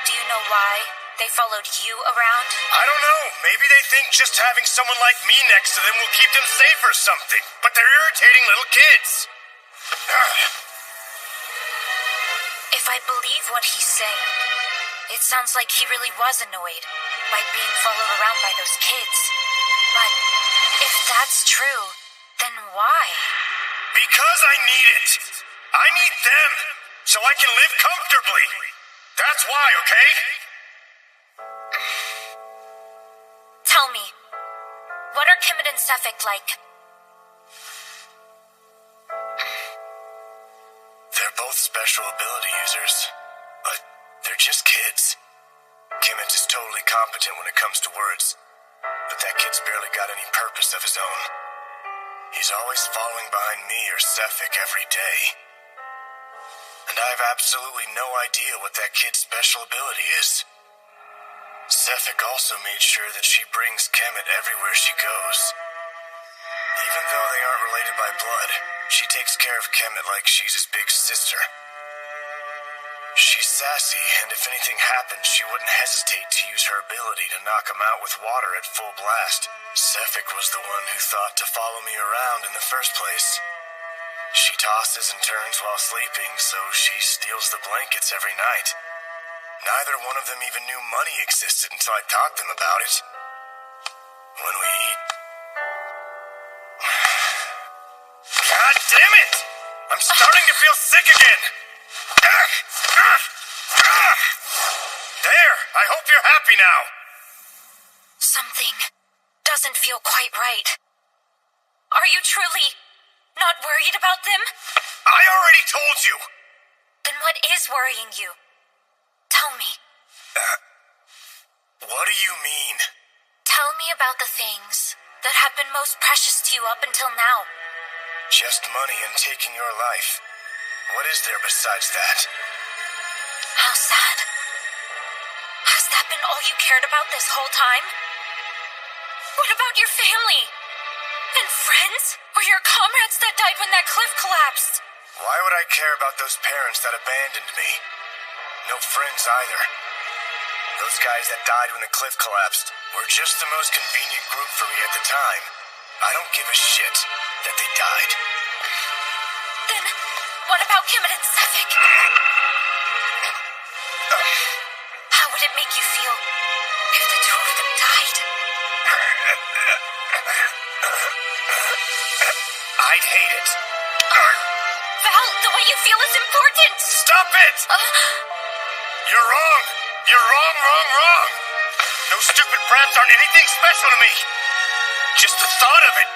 Do you know why they followed you around? I don't know. Maybe they think just having someone like me next to them will keep them safe or something. But they're irritating little kids. If I believe what he's saying, it sounds like he really was annoyed by being followed around by those kids. But if that's true, then why? Because I need it. I need them so I can live comfortably. That's why, okay? Tell me, what are Kemet and Sefik like? They're both special ability users, but they're just kids. Kemet is totally competent when it comes to words, but that kid's barely got any purpose of his own. He's always following behind me or Sefik every day. And I have absolutely no idea what that kid's special ability is. Sefik also made sure that she brings Kemet everywhere she goes. Even though they aren't related by blood, she takes care of Kemet like she's his big sister. She's sassy, and if anything happens, she wouldn't hesitate to use her ability to knock him out with water at full blast. Sefik was the one who thought to follow me around in the first place. She tosses and turns while sleeping, so she steals the blankets every night. Neither one of them even knew money existed until I taught them about it. When we eat... God damn it! I'm starting to feel sick again! There! I hope you're happy now! Something doesn't feel quite right. Are you truly not worried about them? I already told you! Then what is worrying you? Tell me. What do you mean? Tell me about the things that have been most precious to you up until now. Just money and taking your life. What is there besides that? How sad. Has that been all you cared about this whole time? What about your family? And friends? Or your comrades that died when that cliff collapsed? Why would I care about those parents that abandoned me? No friends either. Those guys that died when the cliff collapsed were just the most convenient group for me at the time. I don't give a shit that they died. Then, what about Kemet and Sefik? How would it make you feel if the two of them died? I'd hate it. Val, the way you feel is important! Stop it! You're wrong! You're wrong, wrong, wrong! Those stupid brats aren't anything special to me! Just the thought of it!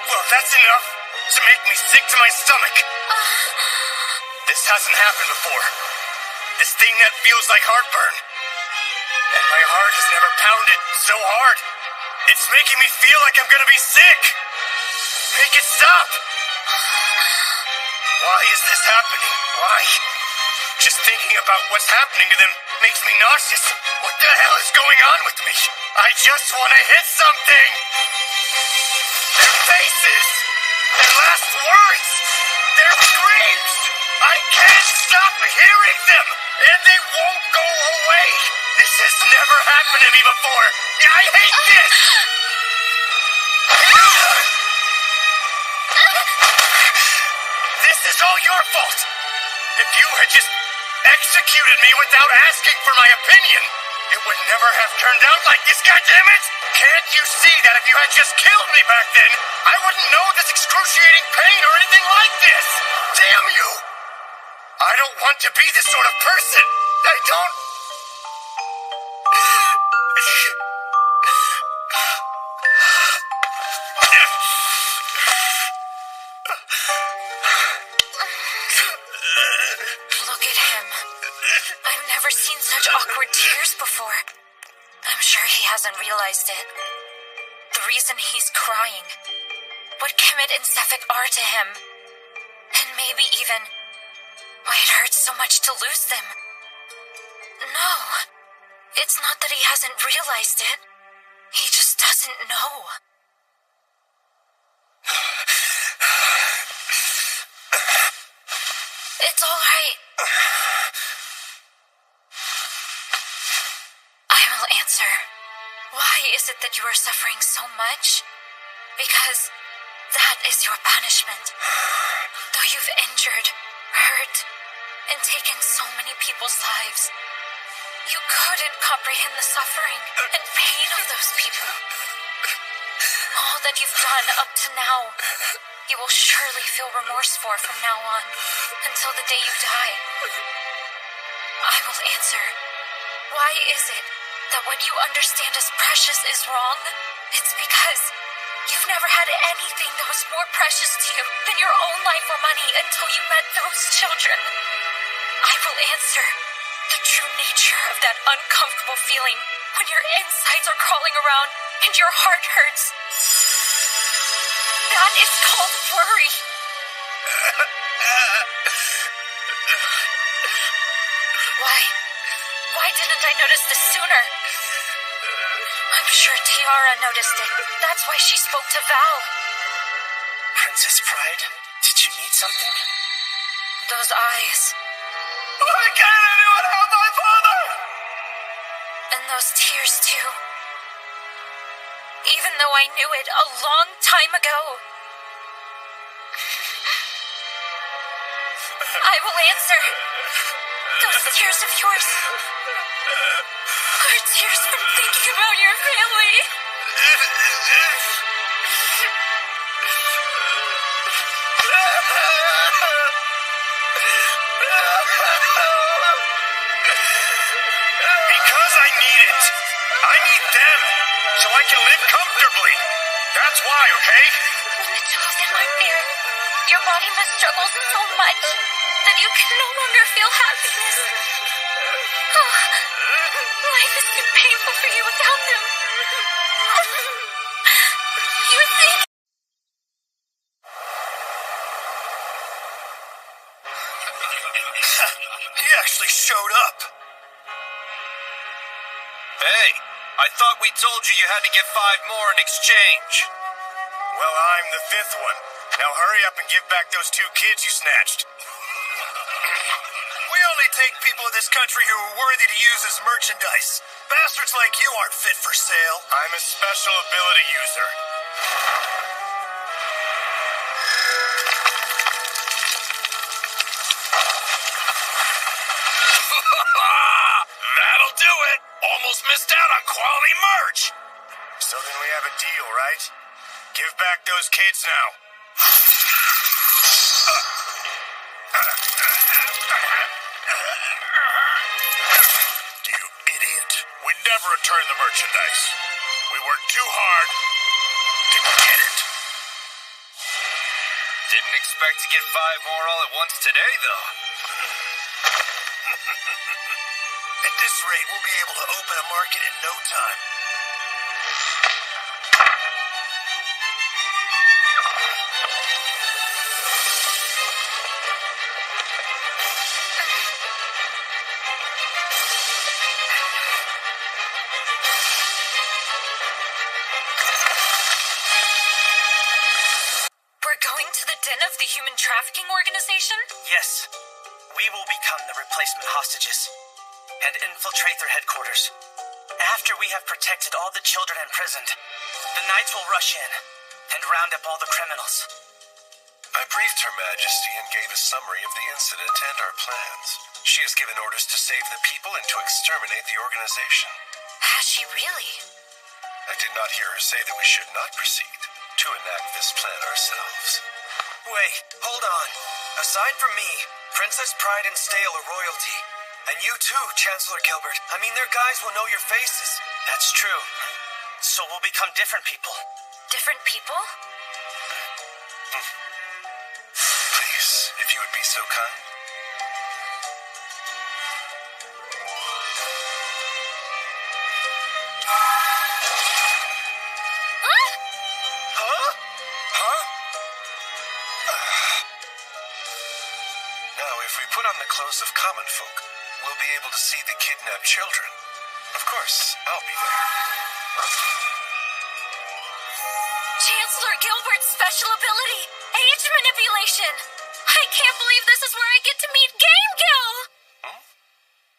Well, that's enough to make me sick to my stomach! This hasn't happened before. This thing that feels like heartburn. And my heart has never pounded so hard. It's making me feel like I'm gonna be sick! Make it stop! Why is this happening? Why? Just thinking about what's happening to them makes me nauseous. What the hell is going on with me? I just want to hit something! Their faces! Their last words! Their screams! I can't stop hearing them! And they won't go away! This has never happened to me before! I hate this! This is all your fault! If you had just executed me without asking for my opinion, it would never have turned out like this, goddammit! Can't you see that if you had just killed me back then, I wouldn't know this excruciating pain or anything like this? Damn you! I don't want to be this sort of person! I don't... Look at him. I've never seen such awkward tears before. I'm sure he hasn't realized it. The reason he's crying. What Kemet and Sefik are to him. And maybe even why it hurts so much to lose them. No. It's not that he hasn't realized it. He just doesn't know. It's all right. I will answer. Why is it that you are suffering so much? Because that is your punishment. Though you've injured, hurt, and taken so many people's lives, you couldn't comprehend the suffering and pain of those people. All that you've done up to now, you will surely feel remorse for from now on, until the day you die. I will answer. Why is it that what you understand as precious is wrong? It's because you've never had anything that was more precious to you than your own life or money until you met those children. I will answer the true nature of that uncomfortable feeling when your insides are crawling around and your heart hurts. That is called worry. Why didn't I notice this sooner? I'm sure Tiara noticed it. That's why she spoke to Val. Princess Pride, did you need something? Those eyes. Why can't anyone help my father? And those tears, too. Even though I knew it a long time ago. I will answer. Those tears of yours are tears from thinking about your family. Because I need it. I need them, so I can live comfortably. That's why, okay? When the two of them aren't there, your body must struggle so much that you can no longer feel happiness. Oh, life is too painful for you without them. You think... He actually showed up. Hey, I thought we told you you had to get 5 more in exchange. Well, I'm the 5th one. Now hurry up and give back those 2 kids you snatched. We only take people in this country who are worthy to use as merchandise. Bastards like you aren't fit for sale. I'm a special ability user. That'll do it. Almost missed out on quality merch. So then we have a deal, right? Give back those kids now. You idiot. We never return the merchandise. We worked too hard to get it. Didn't expect to get 5 more all at once today, though. At this rate, we'll be able to open a market in no time. We're going to the den of the human trafficking organization? Yes. We will become the replacement hostages and infiltrate their headquarters. After we have protected all the children imprisoned, the Knights will rush in and round up all the criminals. I briefed Her Majesty and gave a summary of the incident and our plans. She has given orders to save the people and to exterminate the organization. Has she really? I did not hear her say that we should not proceed to enact this plan ourselves. Wait, hold on. Aside from me, Princess Pride and Stale are royalty. And you too, Chancellor Gilbert. I mean, their guys will know your faces. That's true. So we'll become different people. Different people? Please, if you would be so kind. Now, if we put on the clothes of common folk, we'll be be able to see the kidnapped children. Of course, I'll be there. Chancellor Gilbert's special ability, age manipulation. I can't believe this is where I get to meet Game Gill.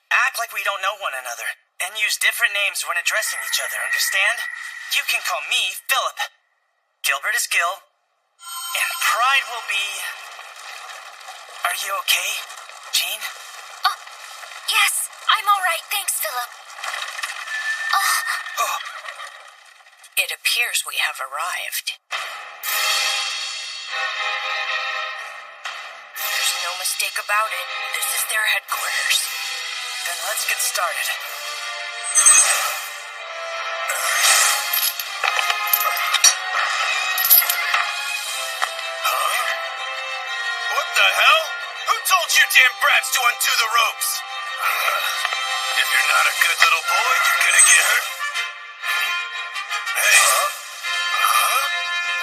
Act like we don't know one another, and use different names when addressing each other, understand? You can call me Philip. Gilbert is Gil, and Pride will be... Are you okay, Jean? Oh, yes, I'm all right. Thanks, Philip. Oh. It appears we have arrived. There's no mistake about it. This is their headquarters. Then let's get started. What the hell? Who told you damn brats to undo the ropes? If you're not a good little boy, you're gonna get hurt. Hey.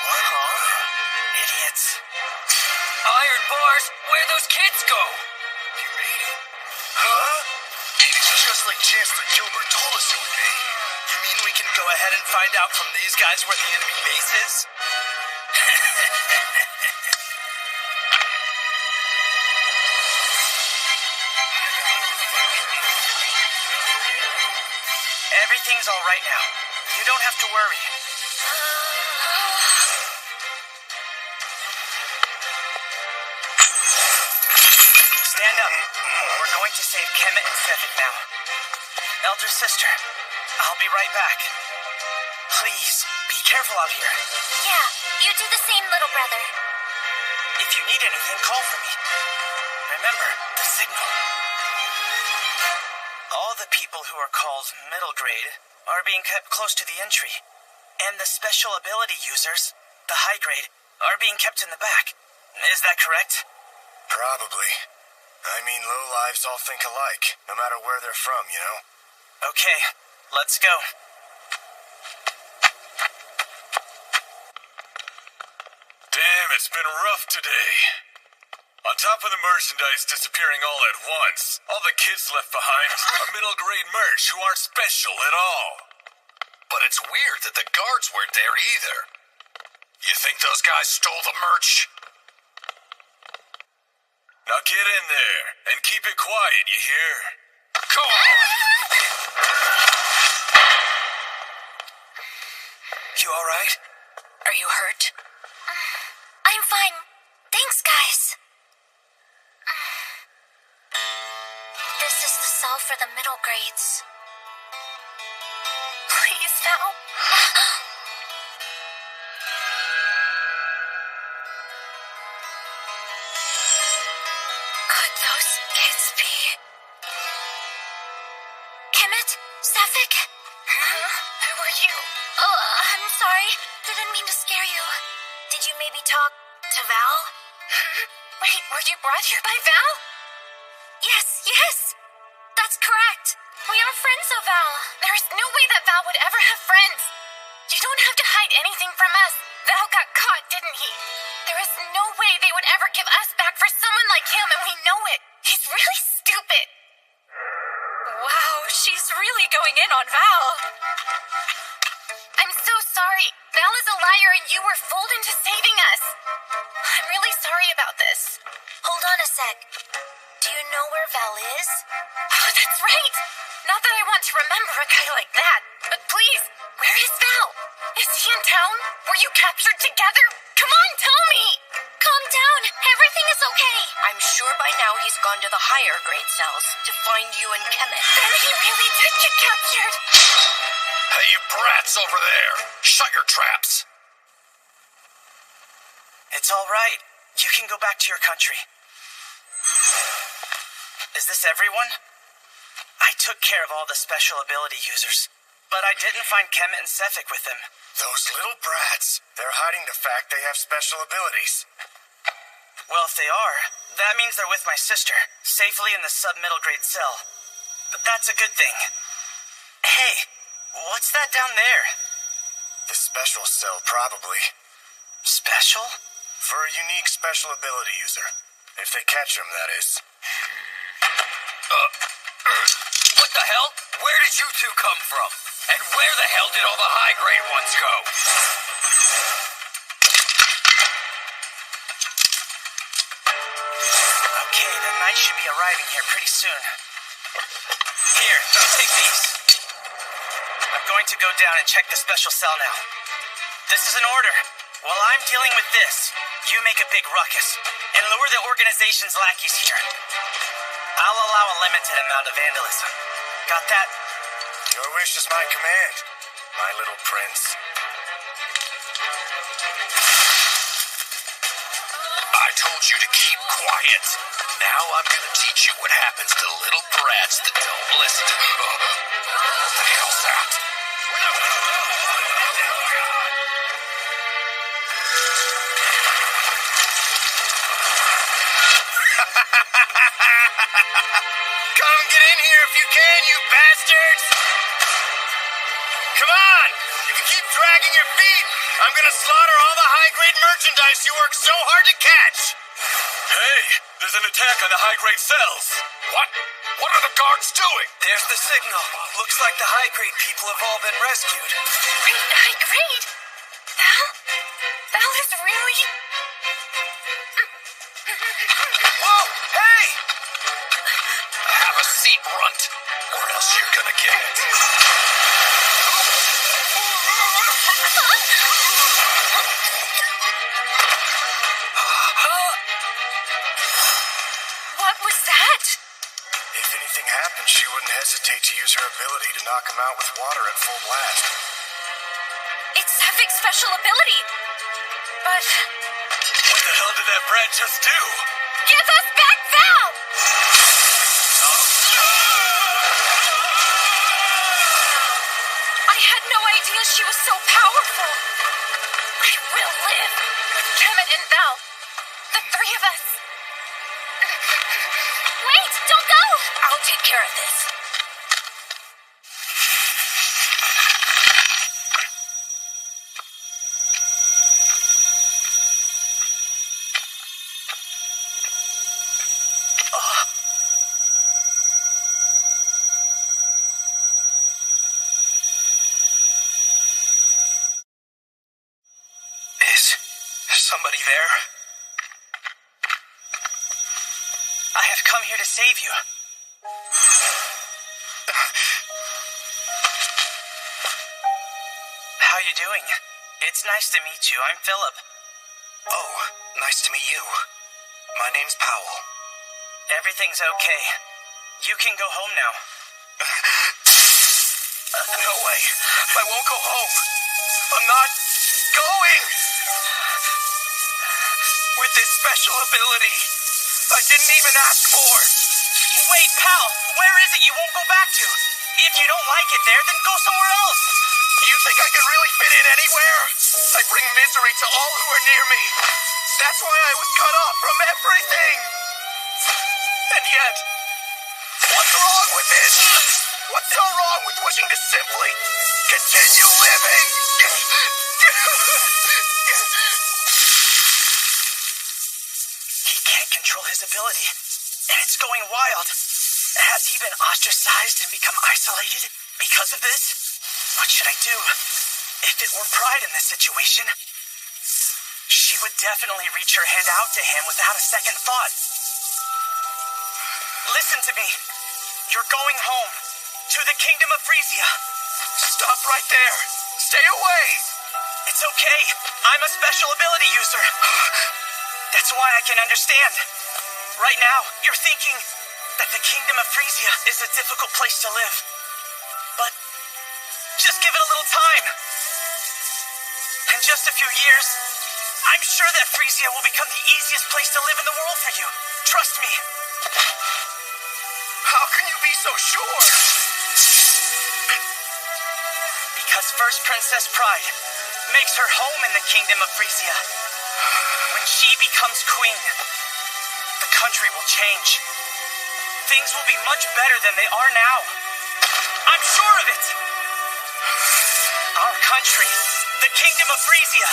What? Idiots. Iron bars? Where'd those kids go? You made it. Huh? It's just like Chancellor Gilbert told us it would be. You mean we can go ahead and find out from these guys where the enemy base is? Everything's all right now. You don't have to worry. Stand up. We're going to save Kemet and Sefik now. Elder sister, I'll be right back. Please, be careful out here. Yeah, you do the same, little brother. If you need anything, call for me. Remember, the signal. All the people who are called middle grade are being kept close to the entry. And the special ability users, the high grade, are being kept in the back. Is that correct? Probably. I mean, lowlives all think alike, no matter where they're from, you know? Okay, let's go. Damn, it's been rough today. On top of the merchandise disappearing all at once, all the kids left behind are middle grade merch who aren't special at all. But it's weird that the guards weren't there either. You think those guys stole the merch? Now get in there and keep it quiet, you hear? Go on! You all right? Are you hurt? I'm fine. Thanks, guys. This is the cell for the middle grades. Please, Val. Could those kids be... Kemet? Sefik? Huh? Who are you? Oh, I'm sorry. Didn't mean to scare you. Did you maybe talk to Val? Wait, were you brought here by Val? Yes. That's correct. We are friends of Val. There is no way that Val would ever have friends. You don't have to hide anything from us. Val got caught, didn't he? There is no way they would ever give us back for someone like him, and we know it. He's really stupid. Wow, she's really going in on Val. I'm so sorry. Val is a liar and you were fooled into saving us. I'm really sorry about this. Hold on a sec. Do you know where Val is? Oh, that's right. Not that I want to remember a guy like that. But please, where is Val? Is he in town? Were you captured together? Come on, tell me. Calm down. Everything is okay. I'm sure by now he's gone to the higher grade cells to find you and Kemet. Then he really did get captured. Hey, you brats over there! Shut your traps! It's all right. You can go back to your country. Is this everyone? I took care of all the special ability users, but I didn't find Kemet and Sefik with them. Those little brats. They're hiding the fact they have special abilities. Well, if they are, that means they're with my sister, safely in the sub-middle grade cell. But that's a good thing. Hey, what's that down there? The special cell, probably. Special? For a unique special ability user. If they catch him, that is. What the hell? Where did you two come from? And where the hell did all the high-grade ones go? Okay, the knight should be arriving here pretty soon. Here, take these. I'm going to go down and check the special cell now. This is an order. While I'm dealing with this, you make a big ruckus and lure the organization's lackeys here. I'll allow a limited amount of vandalism. Got that? Your wish is my command, my little prince. I told you to keep quiet. Now I'm gonna teach you what happens to little brats that don't listen. What the hell's that? Come get in here if you can, you bastards! Come on! If you keep dragging your feet, I'm gonna slaughter all the high-grade merchandise you work so hard to catch! Hey, there's an attack on the high-grade cells. What? What are the guards doing? There's the signal. Looks like the high-grade people have all been rescued. Wait, high grade? Val is really... Whoa! Hey! Have a seat, runt, or else you're gonna get it. What was that? If anything happened, she wouldn't hesitate to use her ability to knock him out with water at full blast. It's Sephic's special ability. But... What the hell did that brat just do? Give us back Val! I had no idea she was so powerful. I will live with Kemet and Val. The three of us. Wait, don't go! I'll take care of this. Is somebody there? I have come here to save you. How you doing? It's nice to meet you. I'm Philip. Oh, nice to meet you. My name's Powell. Everything's okay. You can go home now. No way. I won't go home. I'm not going. With this special ability I didn't even ask for. Wait, pal, where is it you won't go back to? If you don't like it there, then go somewhere else. You think I can really fit in anywhere? I bring misery to all who are near me. That's why I was cut off from everything. And yet, what's wrong with this? What's so wrong with wishing to simply continue living? He can't control his ability, and it's going wild. Has he been ostracized and become isolated because of this? What should I do? If it were Pride in this situation, she would definitely reach her hand out to him without a second thought. Listen to me. You're going home. To the Kingdom of Frisia. Stop right there. Stay away. It's okay. I'm a special ability user. That's why I can understand. Right now, you're thinking that the Kingdom of Frisia is a difficult place to live. But just give it a little time. In just a few years, I'm sure that Frisia will become the easiest place to live in the world for you. Trust me. How can you be so sure? Because First Princess Pride makes her home in the Kingdom of Frisia. When she becomes queen, the country will change. Things will be much better than they are now. I'm sure of it. Our country, the Kingdom of Frisia,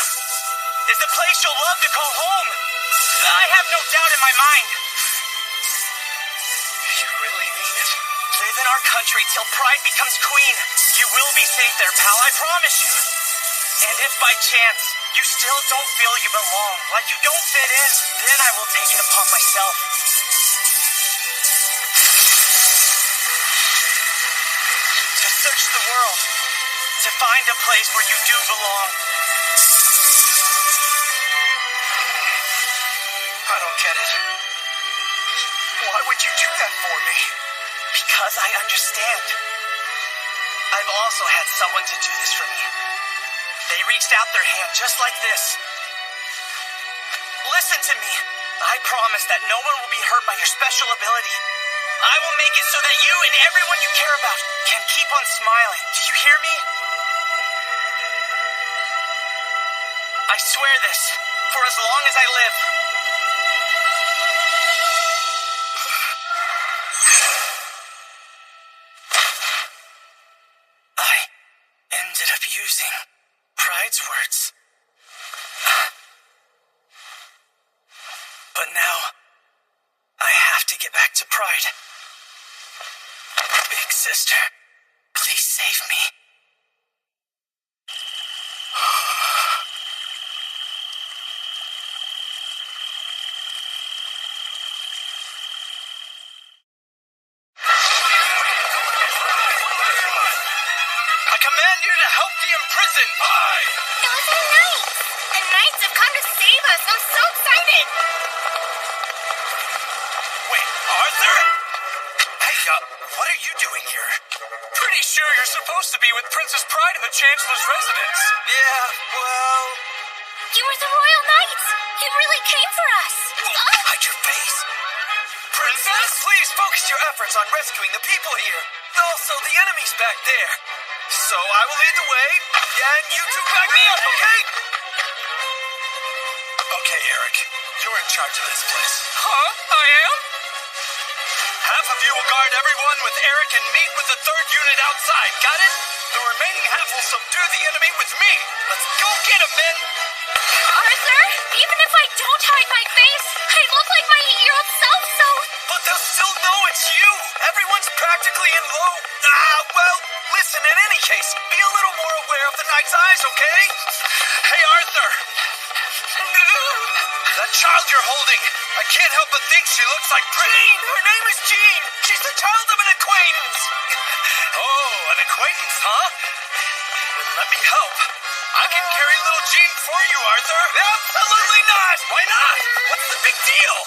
is the place you'll love to call home. I have no doubt in my mind. You really mean it? live in our country till Pride becomes queen. You will be safe there, pal, I promise you. And if by chance you still don't feel you belong, like you don't fit in, then I will take it upon myself to search the world, to find a place where you do belong. I don't get it. Why would you do that for me? Because I understand. I've also had someone to do this for me. They reached out their hand just like this. Listen to me. I promise that no one will be hurt by your special ability. I will make it so that you and everyone you care about can keep on smiling. Do you hear me? I swear this, for as long as I live. I ended up using Pride's words. But now, I have to get back to Pride. Big sister, please save me. I command you to help the imprisoned. Aye. Those are knights! The knights have come to save us! I'm so excited! Wait, Arthur? Hey, what are you doing here? Pretty sure you're supposed to be with Princess Pride in the Chancellor's residence. Yeah, well... You were the royal knights! You really came for us! Hide your face! Princess, please focus your efforts on rescuing the people here. Also, the enemy's back there. So I will lead the way, and you two back me up, okay? Okay, Eric. You're in charge of this place. Huh? I am? Half of you will guard everyone with Eric and meet with the 3rd unit outside, got it? The remaining half will subdue the enemy with me. Let's go get him, men! Arthur, even if I don't hide my face, I look like my 8-year-old self, so... But they'll still know it's you! Everyone's practically in low... well, listen, in any case, be a little more aware of the knight's eyes, okay? Hey, Arthur! That child you're holding, I can't help but think she looks like Jean! Her name is Jean! She's the child of an acquaintance! Oh, an acquaintance, huh? Then let me help. I can carry little Jean for you, Arthur! Absolutely not! Why not? What's the big deal?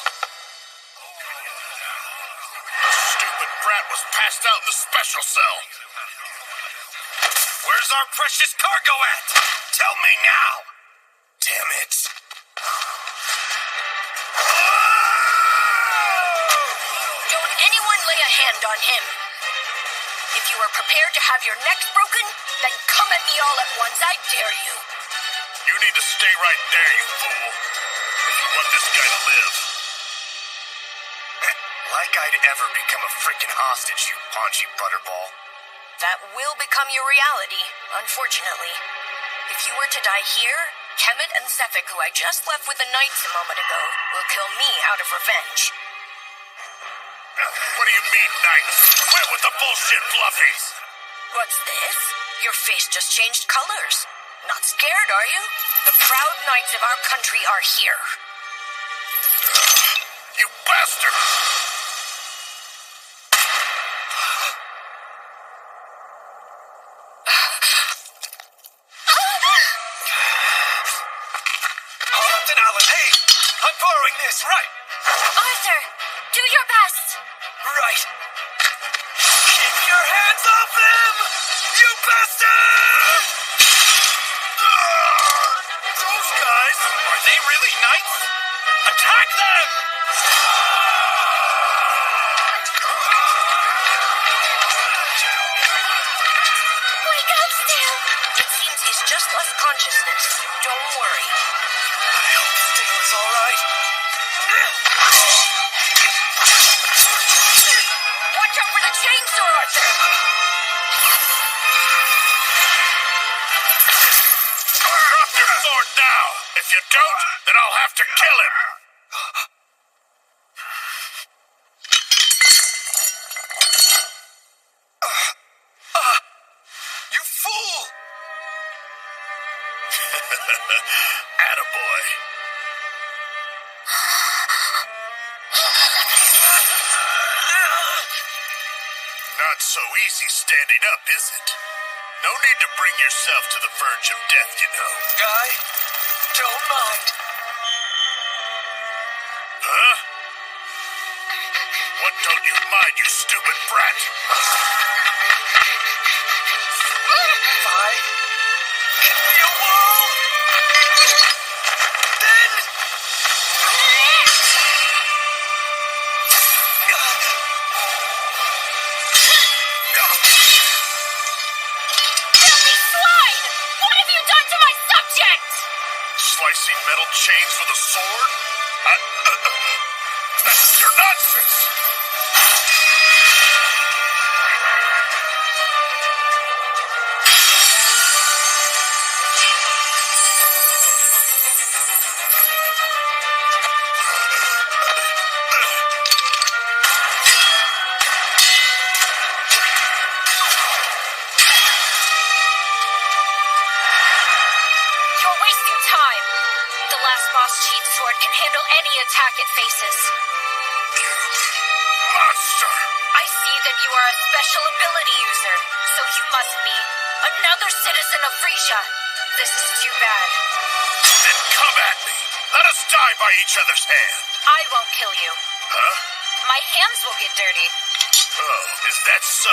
Stupid brat was passed out in the special cell. Where's our precious cargo at? Tell me now! Damn it. Don't anyone lay a hand on him. If you are prepared to have your necks broken, then come at me all at once, I dare you. You need to stay right there, you fool. If you want this guy to live. Like I'd ever become a freaking hostage, you paunchy butterball. That will become your reality, unfortunately. If you were to die here, Kemet and Sefik, who I just left with the knights a moment ago, will kill me out of revenge. What do you mean, knights? Quit with the bullshit, Fluffies! What's this? Your face just changed colors. Not scared, are you? The proud knights of our country are here. You bastard! Hey, I'm borrowing this, right? Arthur, do your best! Right. Keep your hands off them! You bastard! Those guys, are they really knights? Attack them! Wake up, Stale! It seems he's just lost consciousness. Don't worry. I hope Stale is all right. Watch out for the chainsaw, Arthur! Drop your sword now! If you don't, then I'll have to kill him! Attaboy. Not so easy standing up, is it? No need to bring yourself to the verge of death, you know. I don't mind. Huh? What don't you mind, you stupid brat? If I can be a wall, then... Filthy swine! What have you done to my subject? Slicing metal chains with a sword? That's your nonsense! You're wasting time. The last boss cheat sword can handle any attack it faces. Monster! I see that you are a special ability user, so you must be another citizen of Frisia. This is too bad. Then come at me! Let us die by each other's hand! I won't kill you. Huh? My hands will get dirty. Oh, is that so?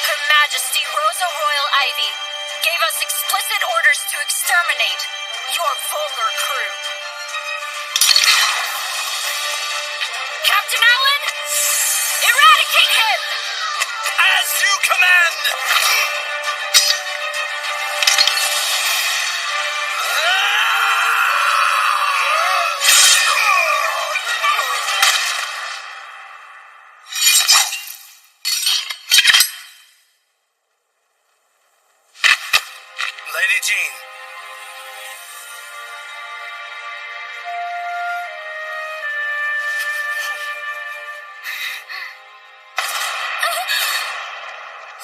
Her Majesty Rosa Royal Ivy gave us explicit orders to exterminate your vulgar crew. Captain Allen, eradicate him! As you command! Lady Jean.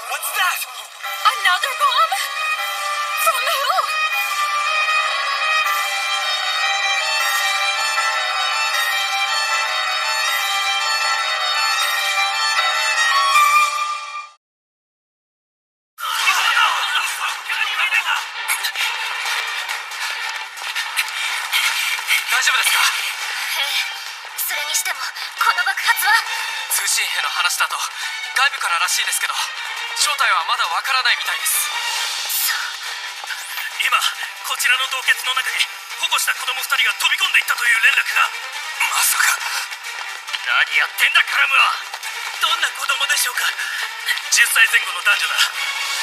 What's that? Another bomb? From who?それにしてもこの爆発は通信兵の話だと外部かららしいですけど正体はまだわからないみたいです。今こちらの洞穴の中に保護した子供2人が飛び込んでいったという連絡が。まさか。何やってんだカラムは。どんな子供でしょうか。10歳前後の男女だ。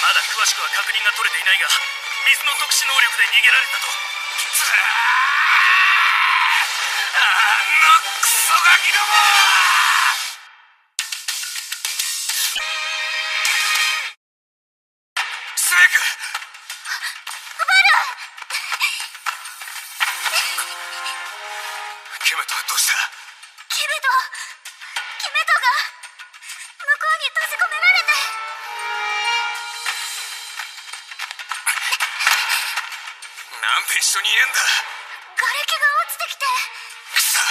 まだ詳しくは確認が取れていないが水の特殊能力で逃げられたと。あのクソガキども。スネーク。ケメトはどうした。キメトが向こうに閉じ込められて。なんで一緒にいねえんだ。瓦礫が落ちてきて。くそ。う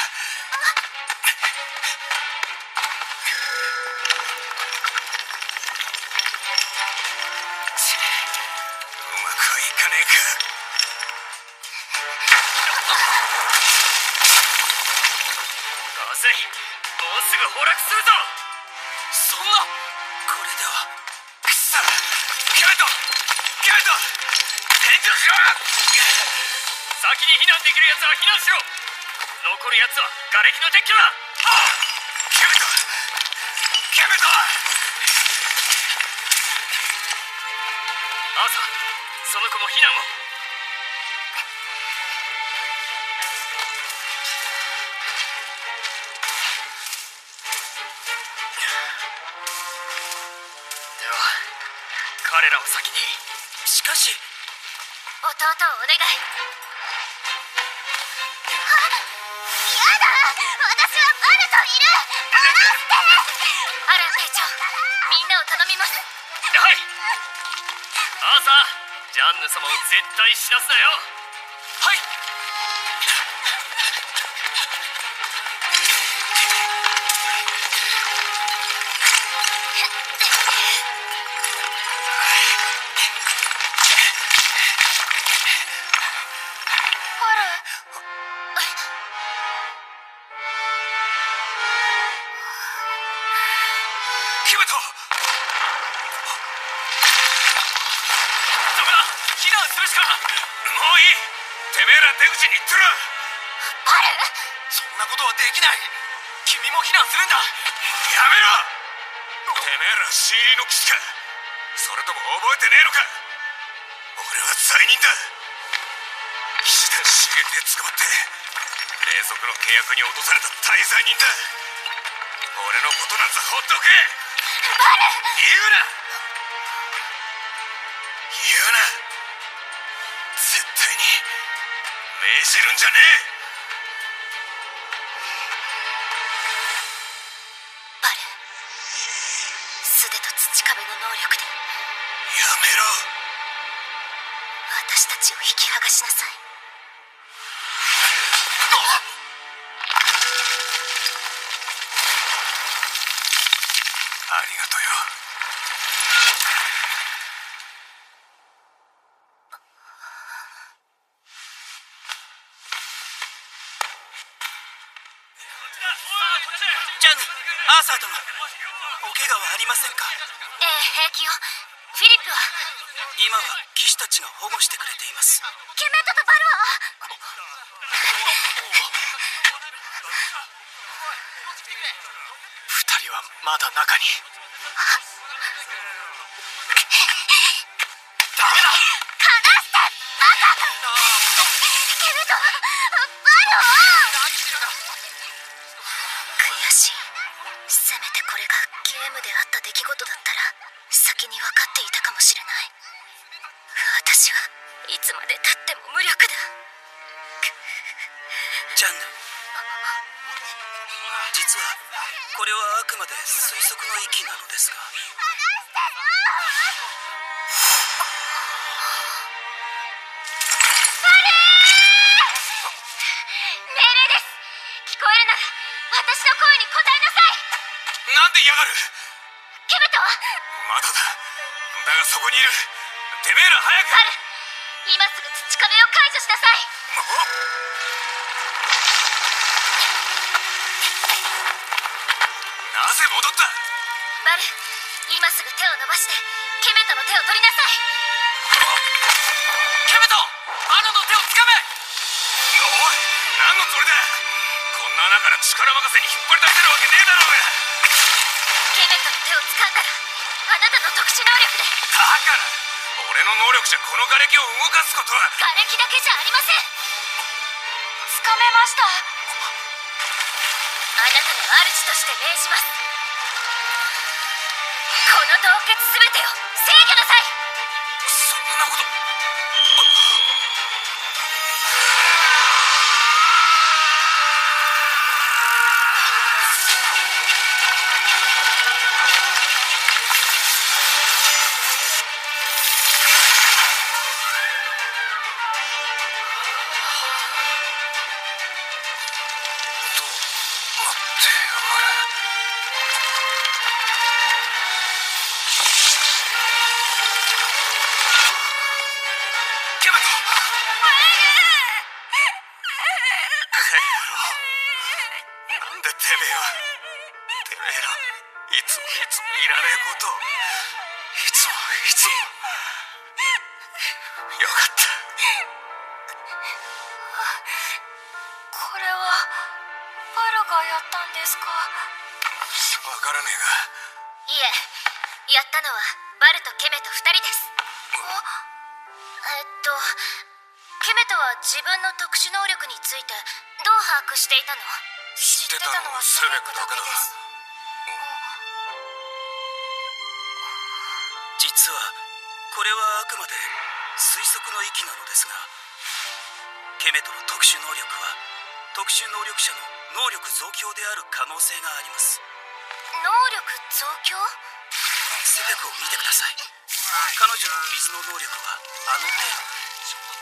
まくはいかねえか。まずい、もうすぐ崩落するぞ。そんな。これでは。くそ。ケメト援助しろ。先に避難できるやつは避難しろ。残るやつは瓦礫の撤去だ。ケメトアーサー、その子も避難を。では彼らを先に。しかし弟をお願い。やだ、私はバルといる。離して。アラン隊長、みんなを頼みます。はい。アーサー、ジャンヌ様を絶対死なすなよ。はい。キムト！ダメだ！避難するしか！もういい！てめえら出口に行ってろ！バル！そんなことはできない！君も避難するんだ！やめろ！てめえら新入りの騎士か？それとも覚えてねえのか？俺は罪人だ！騎士団襲撃で捕まって霊族の契約に落とされた大罪人だ！俺のことなんざほっとけ！バル！言うな！言うな！絶対に命じるんじゃねえ！バル、素手と土壁の能力でやめろ！私たちを引き剥がしなさい。ありがとうよ。ジャンヌ、アーサー殿、お怪我はありませんか？ええ、平気よ。フィリップは？今は騎士たちが保護してくれています。ケメットとバルは？二人はまだ中に。ダメだ！離して！バカ！ケメット！バルを！悔しい。せめてこれがゲームであった出来事だったら先に分かっていたかもしれない。私はいつまでたっても無力だ。ジャンヌ、実はこれはあくまで推測の域なのですが。命令です。聞こえるなら私の声に答えなさい。なんで嫌がる？ケメトは？まだだ。だがそこにいる。てめえら早く！バル、今すぐ土壁を解除しなさい。なぜ戻った？バル、今すぐ手を伸ばしてケメトの手を取りなさい。ケメト！アナの手をつかめ！おい！何のつもりだ！こんな穴から力任せに引っ張り出せるわけねえだろうが！ケメトの手を掴んだらあなたの特殊能力で。だから俺の能力じゃこの瓦礫を動かすことは。瓦礫だけじゃありません。掴めました。あなたの主として命じます。この凍結すべてを制御なさい。そんなこと。いらねえことをいつもよかった。これはバルがやったんですか？わからねいえ、やったのはバルとケメと2人です。ケメトは自分の特殊能力についてどう把握していたの？知ってたのはセベクだけだ。実はこれはあくまで推測の域なのですが、ケメトの特殊能力は特殊能力者の能力増強である可能性があります。能力増強？セベクを見てください。彼女の水の能力はあの手。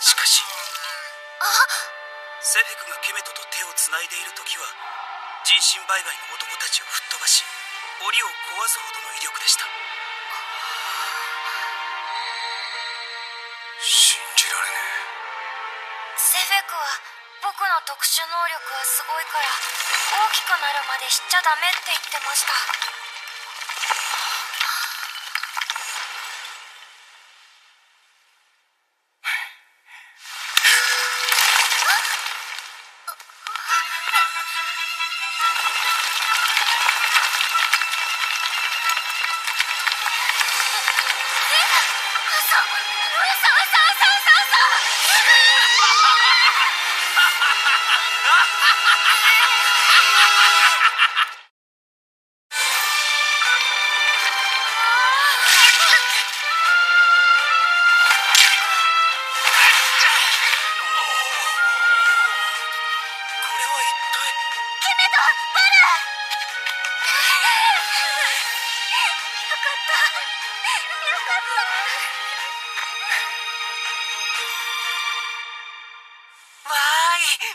しかしセフェクがケメトと手をつないでいる時は人身売買の男たちを吹っ飛ばし檻を壊すほどの威力でした。信じられねセフェクは僕の特殊能力がすごいから大きくなるまで知っちゃダメって言ってました。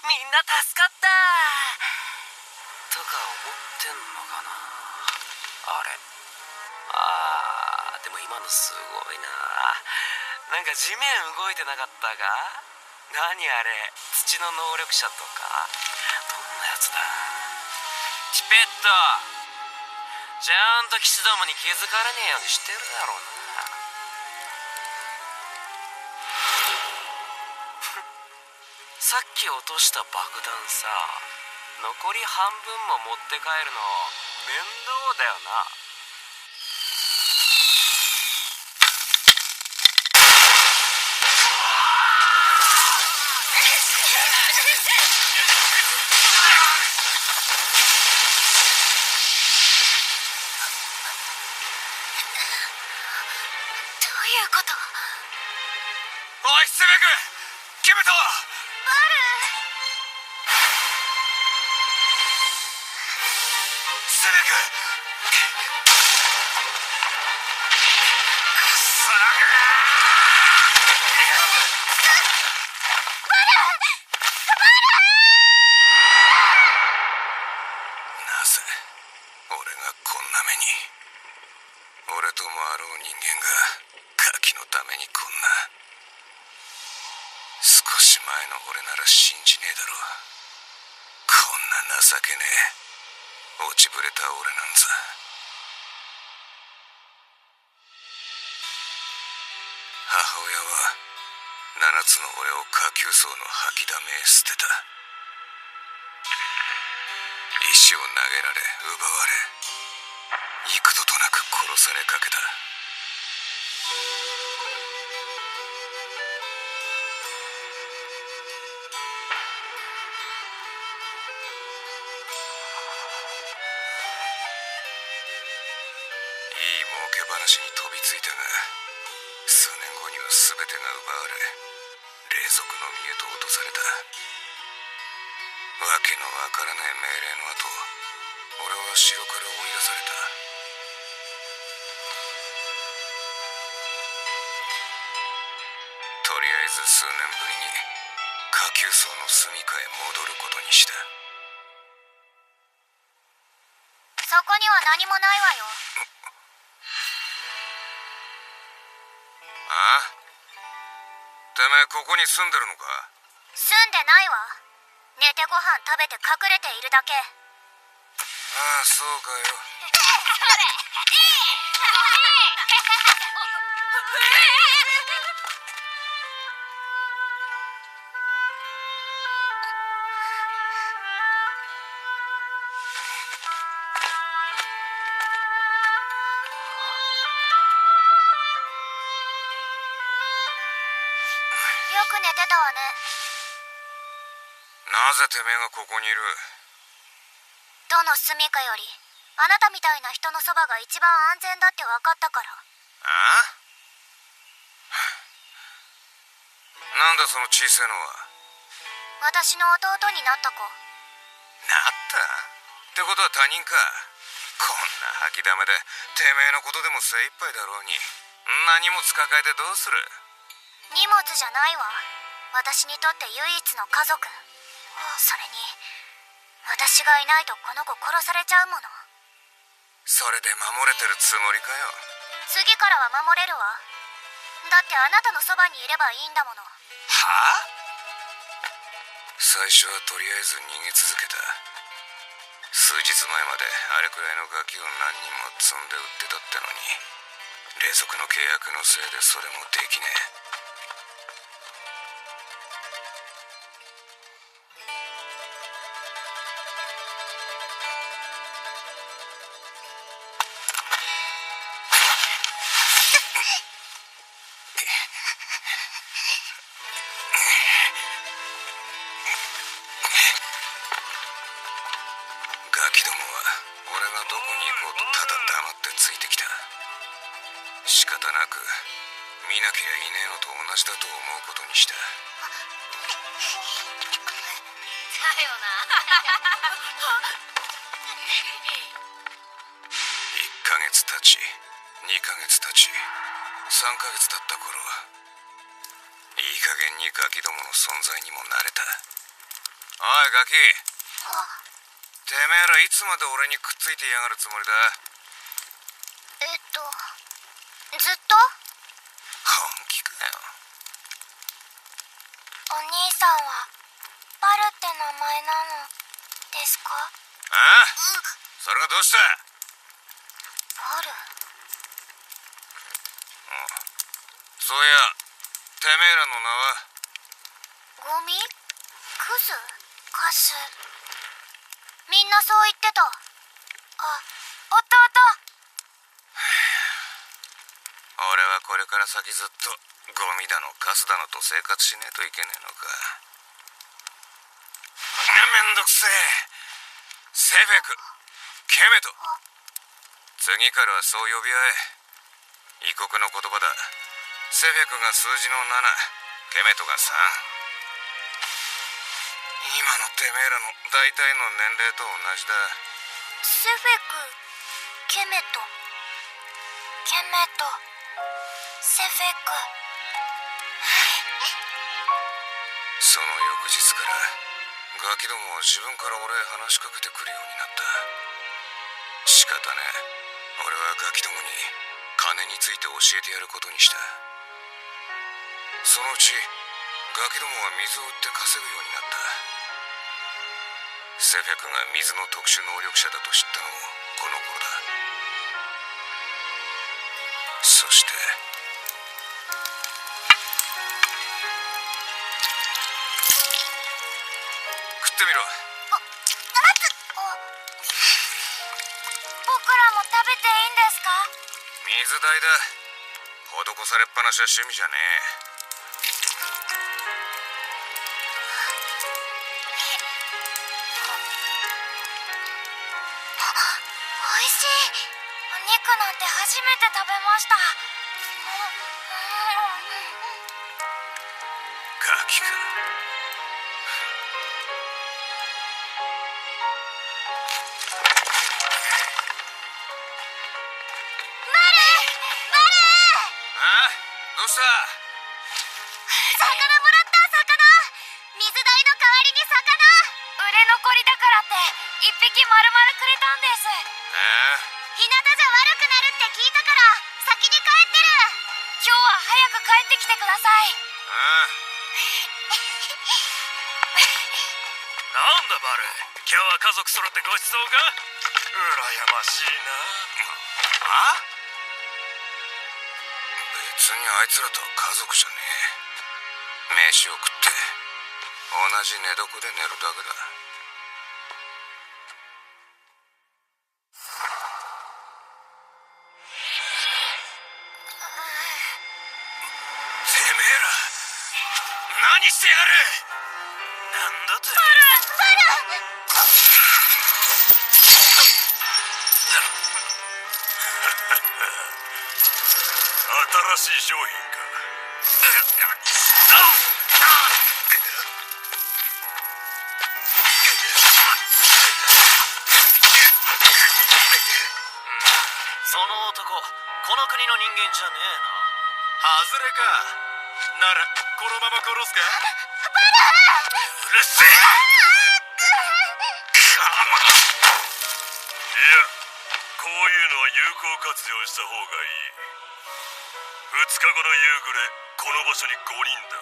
みんな助かったとか思ってんのかな。あれ、でも今のすごいな。なんか地面動いてなかったか。何あれ、土の能力者とか。どんなやつだ。チペット、ちゃんと騎士どもに気づかれねえようにしてるだろうな。さっき落とした爆弾さ、残り半分も持って帰るの面倒だよな。どういうこと？おいセベク、ケメト、セベク、なぜ俺がこんな目に。俺ともあろう人間がガキのためにこんな。少し前の俺なら信じねえだろ。こんな情けねえ落ちぶれた俺なんざ。母親は7つの俺を下級層の吐きだめへ捨てた。石を投げられ奪われ幾度となく殺されかけた。いい儲け話に飛びついたが、数年後には全てが奪われ霊族の身へと落とされた。わけのわからない命令の後、俺は城から追い出された。とりあえず数年ぶりに下級層の住みかへ戻ることにした。そこには何もないわよ。ああ？てめえここに住んでるのか？住んでないわ。寝てご飯食べて隠れているだけ。ああ、そうかよ。よく寝てたわね。なぜてめえがここにいる？どの住みかよりあなたみたいな人のそばが一番安全だって分かったから。ああ？なんだその小さいのは。私の弟になった子。なったってことは他人か。こんな吐きだめでてめえのことでも精一杯だろうに。な荷物抱えてどうする？荷物じゃないわ。私にとって唯一の家族。それに私がいないとこの子殺されちゃうもの。それで守れてるつもりかよ。次からは守れるわ。だってあなたのそばにいればいいんだもの。はあ？最初はとりあえず逃げ続けた。数日前まであれくらいのガキを何人も積んで売ってたってのに、隷属の契約のせいでそれもできねえ。ガキどもは俺がどこに行こうとただ黙ってついてきた。仕方なく見なきゃいねえのと同じだと思うことにした。だよな。1ヶ月経ち、2ヶ月経ち、3ヶ月経った頃、いい加減にガキどもの存在にも慣れた。おいガキ、てめえらいつまで俺にくっついてやがるつもりだ？ずっと？本気かよ。お兄さんはバルって名前なのですか？ああ、それがどうした？バル。そういや、てめえらの名は？ゴミ？クズ？カス？みんなそう言ってた。弟。俺はこれから先ずっとゴミだのカスだのと生活しねえといけねえのか。めんどくせえ。セフェク、ケメト。次からはそう呼び合え。異国の言葉だ。セフェクが数字の7、ケメトが3。今のてめえらの大体の年齢と同じだ。セフェク、ケメト、ケメト、セフェク。その翌日からガキどもは自分から俺へ話しかけてくるようになった。仕方ねえ。俺はガキどもに金について教えてやることにした。そのうちガキどもは水を売って稼ぐようになった。セフェクが水の特殊能力者だと知ったのもこの頃だ。そして食ってみろ。僕らも食べていいんですか？水代だ。施されっぱなしは趣味じゃねえ。おいしい。お肉なんて初めて食べました。ガキか。ああ、どうした？魚もらった。水代の代わりに魚。売れ残りだからって一匹丸々くれたんです。日向じゃ悪くなるって聞いたから先に帰ってる。今日は早く帰ってきてください。なんだバル、今日は家族揃ってごちそうか？羨ましいな。あ？別にあいつらとは家族じゃねえ。飯を食って同じ寝床で寝るだけだ。てめえら何してやがる！なんだって？新しい商品か。その男、この国の人間じゃねえな。外れか。ならこのまま殺すか。うるせえ。いや、こういうのは有効活用した方がいい。2日後の夕暮れ、この場所に5人だ。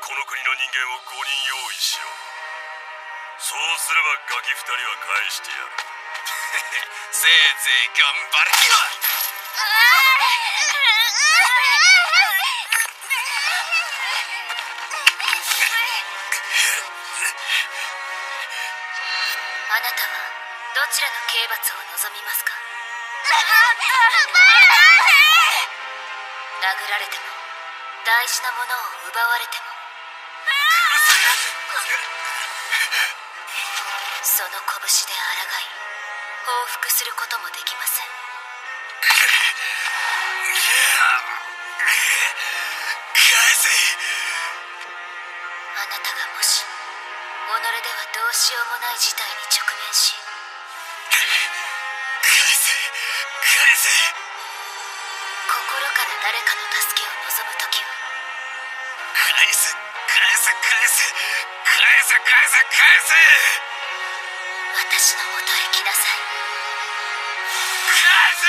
この国の人間を5人用意しろ。そうすればガキ2人は返してやる。せいぜい頑張れよ。あなたはどちらの刑罰を望みますか？殴られても大事なものを奪われても、その拳で抗い報復することもできません。返せ。あなたがもし己ではどうしようもない事態に直面し、返せ。心から誰かの助けを望むときは、返せ。私のもとへ来なさい。返せ。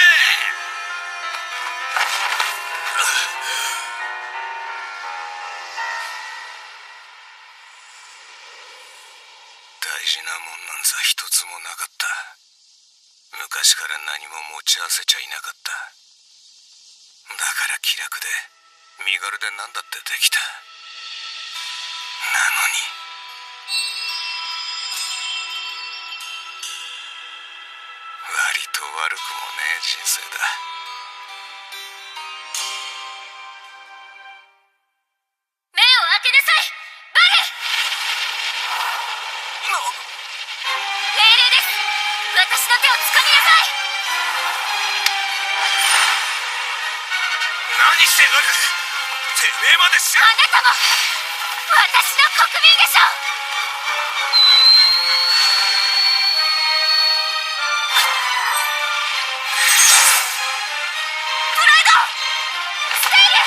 大事なもんなんざ一つもなかった。昔から何も持ち合わせちゃいなかった。だから気楽で身軽で何だってできた。なのに割と悪くもねえ人生だ。目を開けなさい、バル！命令です。私の手を掴みなさい。何してやがる。てめえまで知らん。あなたも私の国民でしょ。プライドステイル。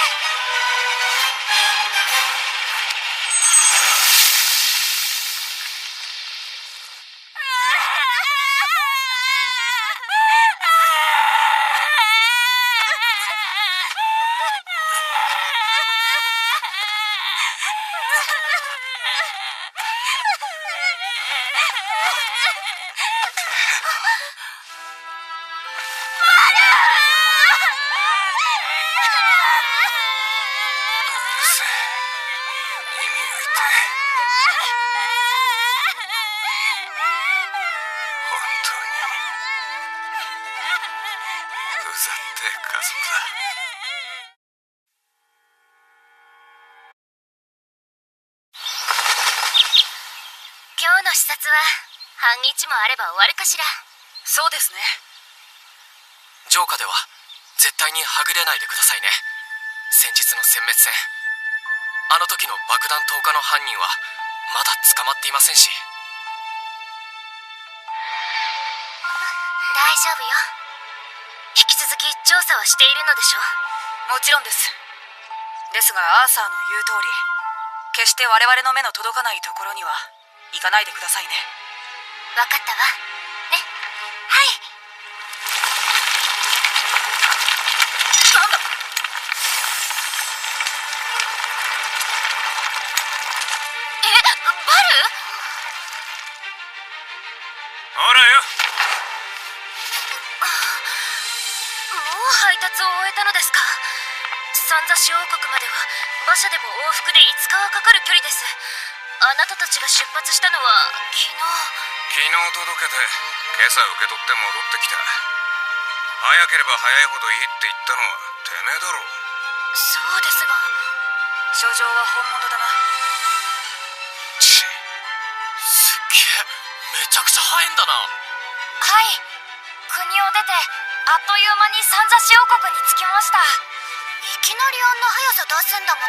今日の視察は半日もあれば終わるかしら。そうですね。城下では絶対にはぐれないでくださいね。先日の殲滅戦、あの時の爆弾投下の犯人はまだ捕まっていませんし。大丈夫よ。引き続き調査はしているのでしょう？もちろんです。ですがアーサーの言う通り、決して我々の目の届かないところには行かないでくださいね。分かったわ。ね。はい。なんだ。バル？ほらよ。もう配達を終えたのですか？三座市王国までは馬車でも往復で5日はかかる距離です。あなたたちが出発したのは昨日届けて、今朝受け取って戻ってきた。早ければ早いほどいいって言ったのはてめえだろ。そうですが、書状は本物だな。すっげえ、めちゃくちゃ早いんだな。はい、国を出てあっという間に三座市王国に着きました。いきなりあんな速さ出すんだもの。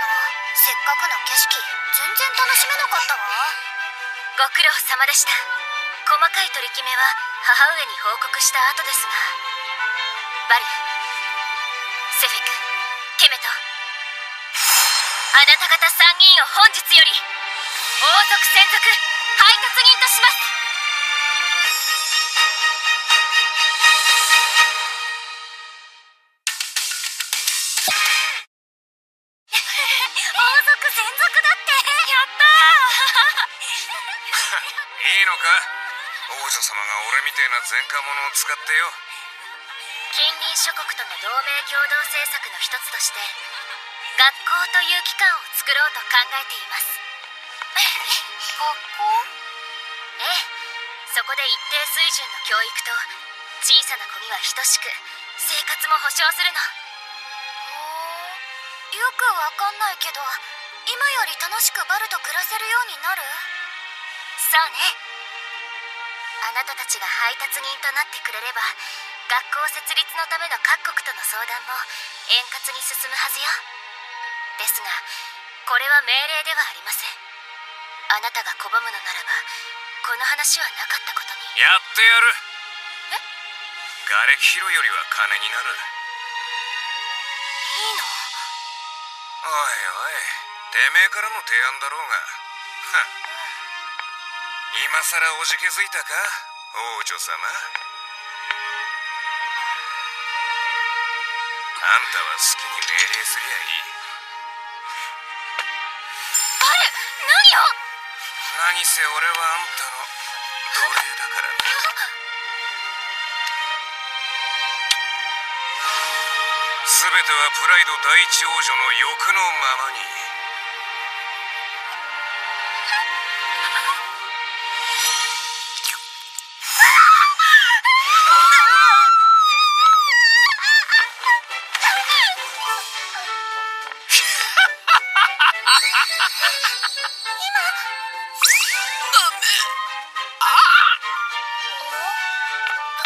せっかくの景色全然楽しめなかったわ。ご苦労様でした。細かい取り決めは母上に報告した後ですが、バル、セフィク、ケメト、あなた方3人を本日より王族専属配達人とします。王族専属だって。やったいいのか、王女様が俺みてえな前科者を使ってよ。近隣諸国との同盟共同政策の一つとして学校という機関を作ろうと考えています。学校？ええ、そこで一定水準の教育と小さな子には等しく生活も保障するの。よくわかんないけど、今より楽しくバルと暮らせるようになる？そうね。あなたたちが配達人となってくれれば学校設立のための各国との相談も円滑に進むはずよ。ですがこれは命令ではありません。あなたが拒むのならばこの話はなかったことに。やってやる。え？瓦礫拾いよりは金になる。いいの？おいおい、てめえからの提案だろうが。今さらおじけづいたか、王女様。あんたは好きに命令すりゃいい。バル、何を？何せ俺はあんたの奴隷だからね。全てはプライド第一王女の欲のままに。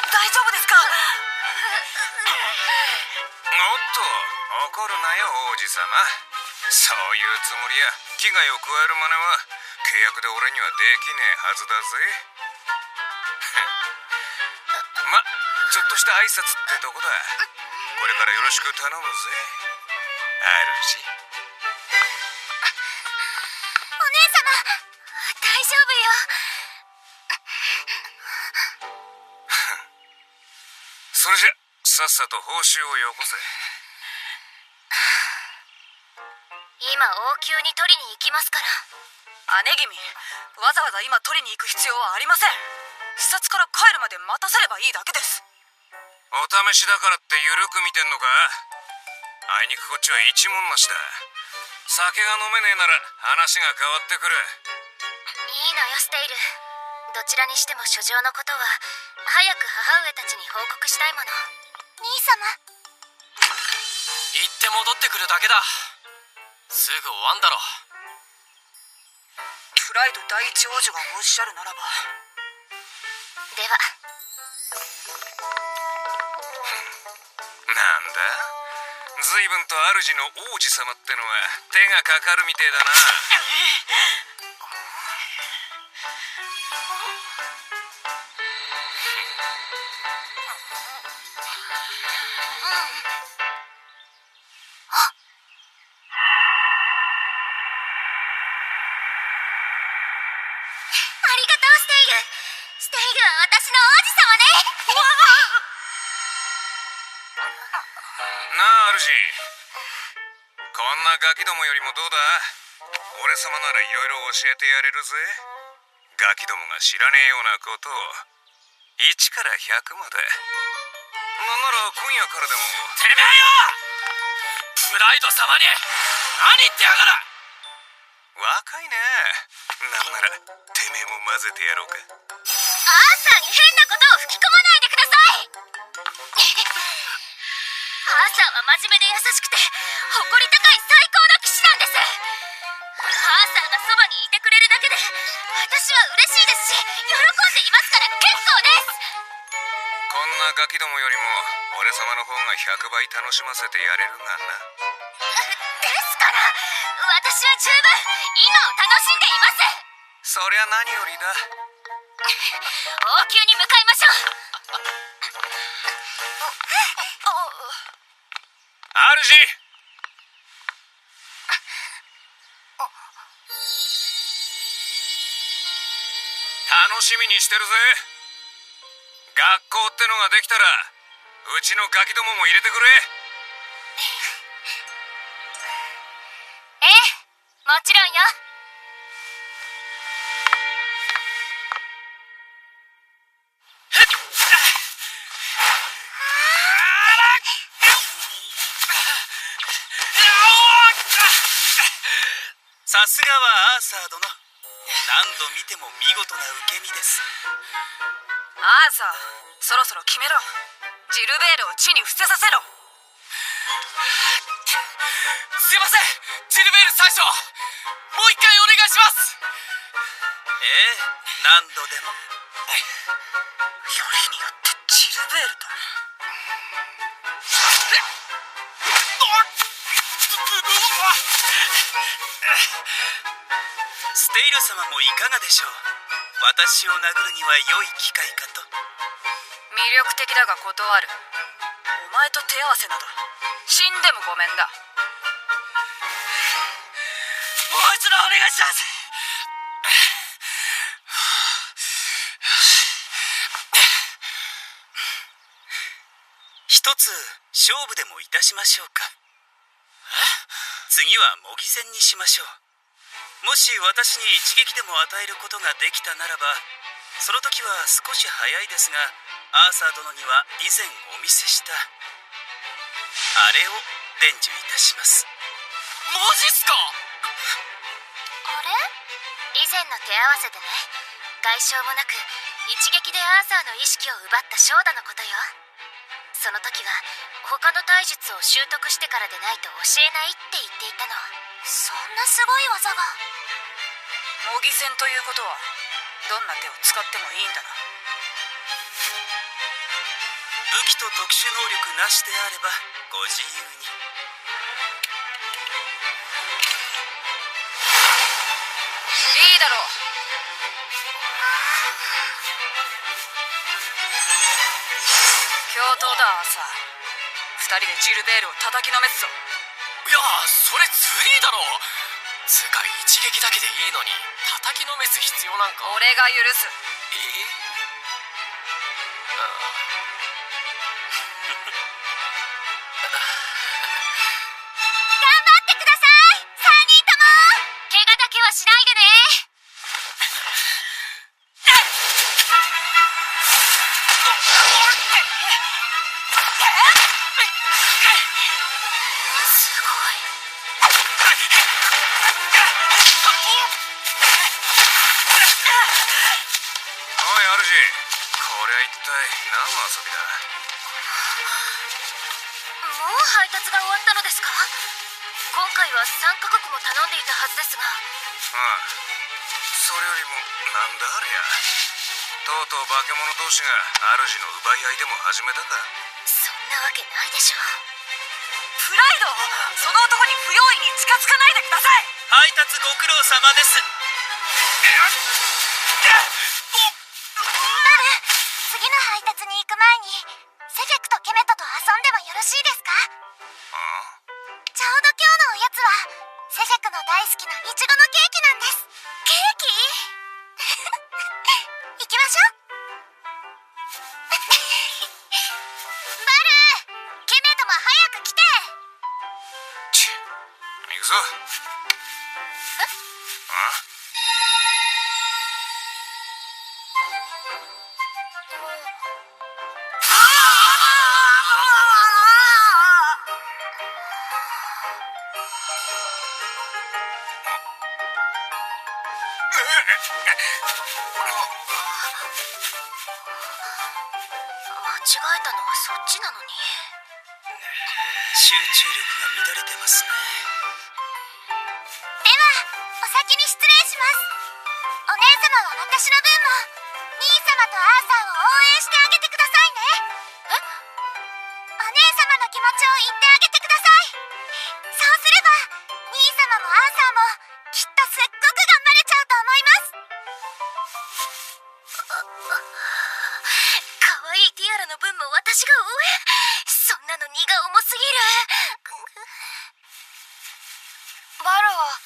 大丈夫ですか？おっと、怒るなよ王子様。そういうつもりや危害を加える真似は契約で俺にはできねえはずだぜ。ま、ちょっとした挨拶ってとこだ。これからよろしく頼むぜ、主。お姉様、大丈夫よ。それじゃさっさと報酬をよこせ。今王宮に取りに行きますから。姉君、わざわざ今取りに行く必要はありません。視察から帰るまで待たせればいいだけです。お試しだからって緩く見てんのか。あいにくこっちは一文なしだ。酒が飲めねえなら話が変わってくる。いいのよステイル。どちらにしても書状のことは早く母上たちに報告したいもの。兄様。行って戻ってくるだけだ。すぐ終わんだろ。プライド第一王女がおっしゃるならば。では。なんだ、随分と主の王子様ってのは手がかかるみてえだな。ありがとうステイル。ステイルは私の王子様ね。なあ主、こんなガキどもよりもどうだ。俺様ならいろいろ教えてやれるぜ。ガキどもが知らねえようなことを1から100まで。なんなら今夜からでも。てめえよ、プライド様に何言ってやがる。若いね。なんならてめえも混ぜてやろうか。アーサーに変なことを吹き込まないでください。アーサーは真面目で優しくて誇り高い最高の騎士なんです。アーサーがそばにいてくれるだけで私は嬉しいですし喜んでいますから結構です。こんなガキどもよりも俺様の方が100倍楽しませてやれるがな。ですから私は十分今を楽しんでいます。そりゃ何よりだ。王宮に向かいましょう。主、楽しみにしてるぜ。学校ってのができたらうちのガキどもも入れてくれ。ええ、もちろんよ。さすがはアーサー殿。何度見ても見事な受け身です。アーサー、そろそろ決めろ。ジルベールを地に伏せさせろ。すいません、ジルベール最初、もう一回お願いします。何度でも。よりによってジルベールだ。ステイル様もいかがでしょう。私を殴るには良い機会かと。魅力的だが断る。お前と手合わせなど死んでもごめんだ。もう一度お願いします。一つ勝負でもいたしましょうか。次は模擬戦にしましょう。もし私に一撃でも与えることができたならば、その時は少し早いですが、アーサー殿には以前お見せしたあれを伝授いたします。マジっすか？あれ？以前の手合わせでね、外傷もなく一撃でアーサーの意識を奪ったショーダのことよ。その時は他の体術を習得してからでないと教えないって言っていたの。そんなすごい技が。模擬戦ということはどんな手を使ってもいいんだな。武器と特殊能力なしであればご自由に。いいだろう。共闘だアーサー。二人でジルベールを叩きのめすぞ。いや、それずりーだろ。つうか一撃だけでいいのに叩きのめす必要なんか。俺が許す。頑張ってください、3人とも。怪我だけはしないでね。何の遊びだ。もう配達が終わったのですか？今回は3カ国も頼んでいたはずですが。ああ、それよりもなんだありゃ。とうとう化け物同士が主の奪い合いでも始めたか。そんなわけないでしょ。プライド、その男に不用意に近づかないでください。配達ご苦労様です。次の配達に行く前にセフェクとケメトと遊んでもよろしいですか？ちょうど今日のおやつはセフェクの大好きなイチゴのケーキなんです。ケーキ？行きましょう。バル、ケメトも早く来て。行くぞ。間違えたのはそっちなのに。集中力が乱れてますね。ではお先に失礼します。お姉様は私の分も兄様とアーサーを応援してあげてくださいね。お姉様の気持ちを言ってあげてください。そうすれば兄様もアーサーもきっとすっごく頑張れちゃうと思います。可愛いティアラの分も私が応援。そんなの荷が重すぎる。バルは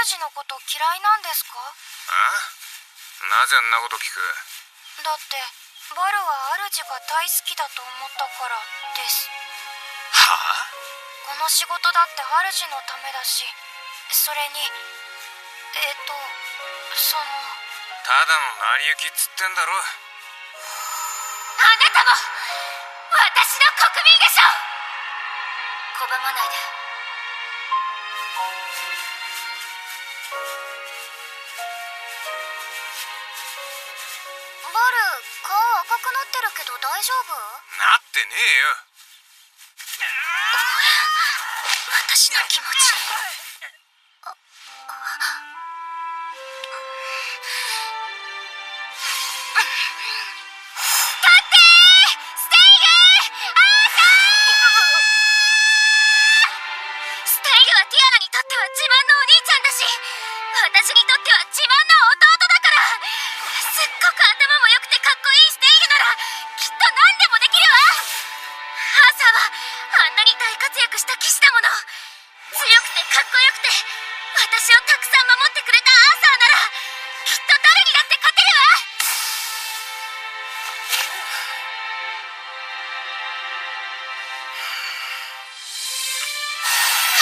主のこと嫌いなんですか？ああ、なぜあんなこと聞く？だってバルは主が大好きだと思ったからです。はあ？この仕事だって主のためだし、それにただの成り行きっつってんだろ。あなたも私の国民でしょ。拒まないで。バル、顔赤くなってるけど大丈夫？なってねえよ。私の気持ち。私にとっては自慢の弟だから。すっごく頭も良くてかっこいいステイグならきっと何でもできるわ。アーサーはあんなに大活躍した騎士だもの。強くてかっこよくて私をたくさん守ってくれたアーサーならきっと誰にだって勝てるわ。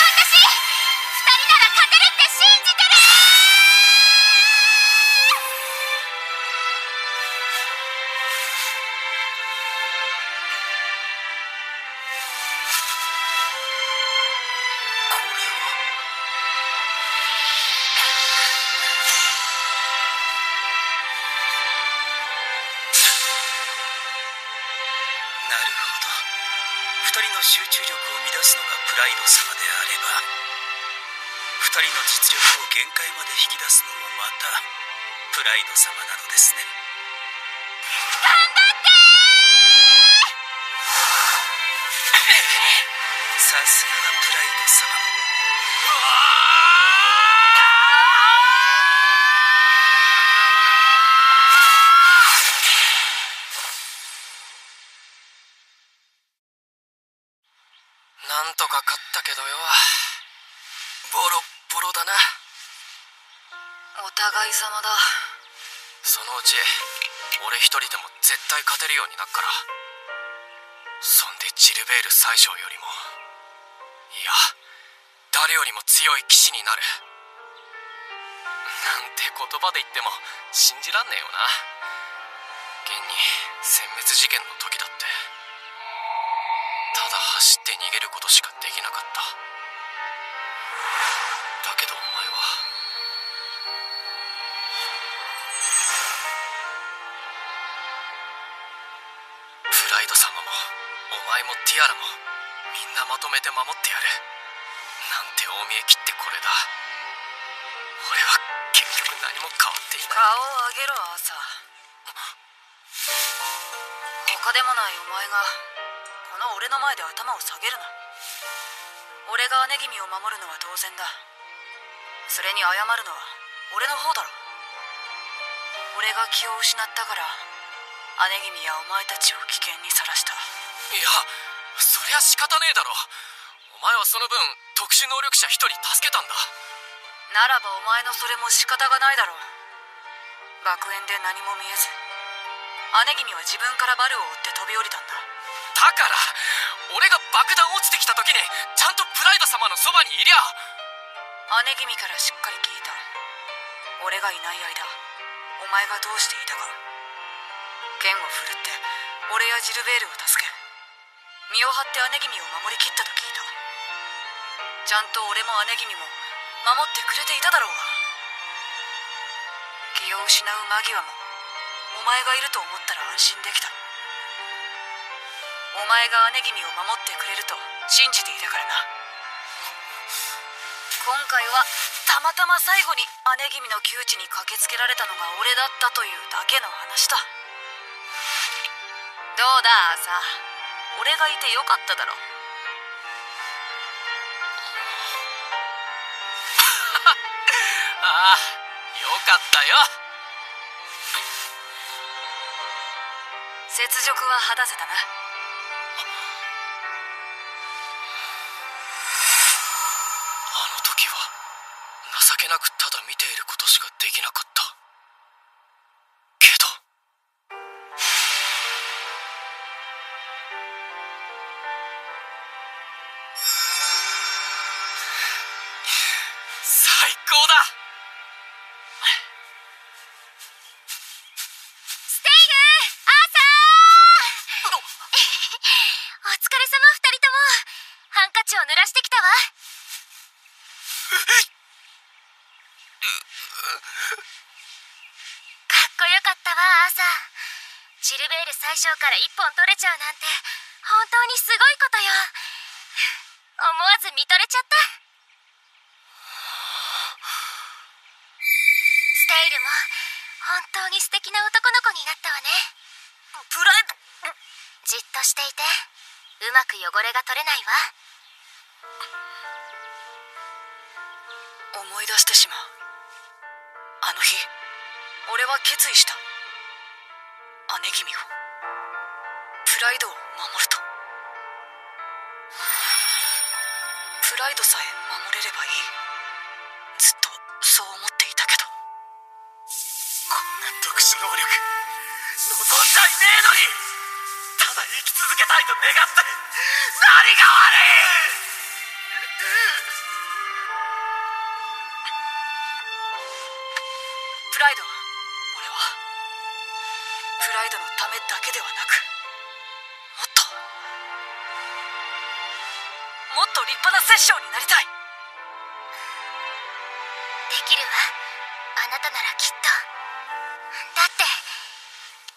私2人なら勝てるって信じてる。なるほど。二人の集中力を乱すのがプライド様であれば、二人の実力を限界まで引き出すのもまたプライド様なのですね。頑張ってさすがはプライド様。なんとか勝ったけどよ、ボロッボロだな。お互い様だ。そのうち俺一人でも絶対勝てるようになっから。そんでジルベール宰相よりも、いや誰よりも強い騎士になるなんて言葉で言っても信じらんねえよな。現に殲滅事件の時だってただ走って逃げることしかできなかった。だけどお前はプライド様もお前もティアラもみんなまとめて守ってやるなんて大見え切ってこれだ。俺は結局何も変わっていない。顔を上げろアーサー。他でもないお前がこの俺の前で頭を下げるな。俺が姉君を守るのは当然だ。それに謝るのは俺の方だろ。俺が気を失ったから姉君やお前たちを危険にさらした。いやそりゃ仕方ねえだろ。お前はその分特殊能力者一人助けたんだ。ならばお前のそれも仕方がないだろう。爆炎で何も見えず姉君は自分からバルを追って飛び降りたんだ。だから俺が爆弾落ちてきた時にちゃんとプライド様のそばにいりゃ。姉君からしっかり聞いた。俺がいない間お前がどうしていたか。剣を振るって俺やジルベールを助け身を張って姉君を守りきったと聞いた。ちゃんと俺も姉君も守ってくれていただろうが。気を失う間際もお前がいると思ったら安心できた。お前が姉君を守ってくれると信じていたからな。今回はたまたま最後に姉君の窮地に駆けつけられたのが俺だったというだけの話だ。どうだアーサー、俺がいてよかっただろ。ああよかったよ。雪辱は果たせたな。あの時は情けなくただ見ていることしかできなかった。お疲れ様二人とも。ハンカチを濡らしてきたわ。かっこよかったわ、アーサー。ジルベール最初から一本取れちゃうなんて本当にすごいことよ。思わず見とれちゃった。ステイルも本当に素敵な男の子になったわね。プライド。じっとしていて、うまく汚れが取れないわ。思い出してしまう。あの日俺は決意した。姉君を、プライドを守ると。プライドさえ守れればいい、ずっとそう思っていたけど。こんな特殊能力望んじゃいねえのに、ただ生き続けたいと願って何が悪い。プライド、俺はプライドのためだけではなく、もっと立派な摂政になりたい。できるわ、あなたならきっと。だって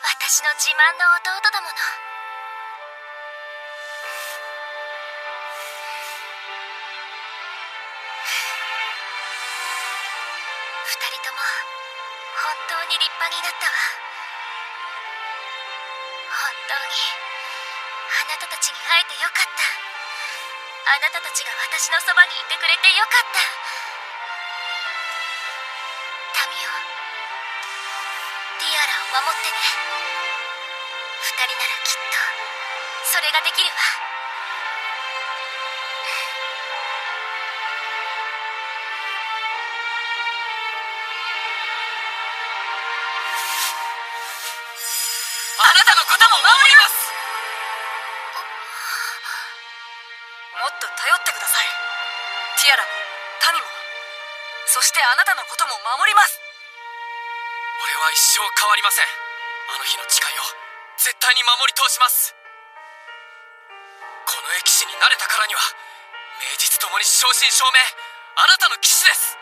私の自慢の弟だもの。二人とも本当に立派になったわ。本当にあなたたちに会えてよかった。あなたたちが私のそばにいてくれてよかった。タミオ、ティアラを守ってね。二人ならきっとそれができるわ。あなたのことも守ります。もっと頼ってください。ティアラもタミも、そしてあなたのことも守ります。俺は一生変わりません。あの日の誓いを絶対に守り通します。この騎士になれたからには名実ともに正真正銘あなたの騎士です。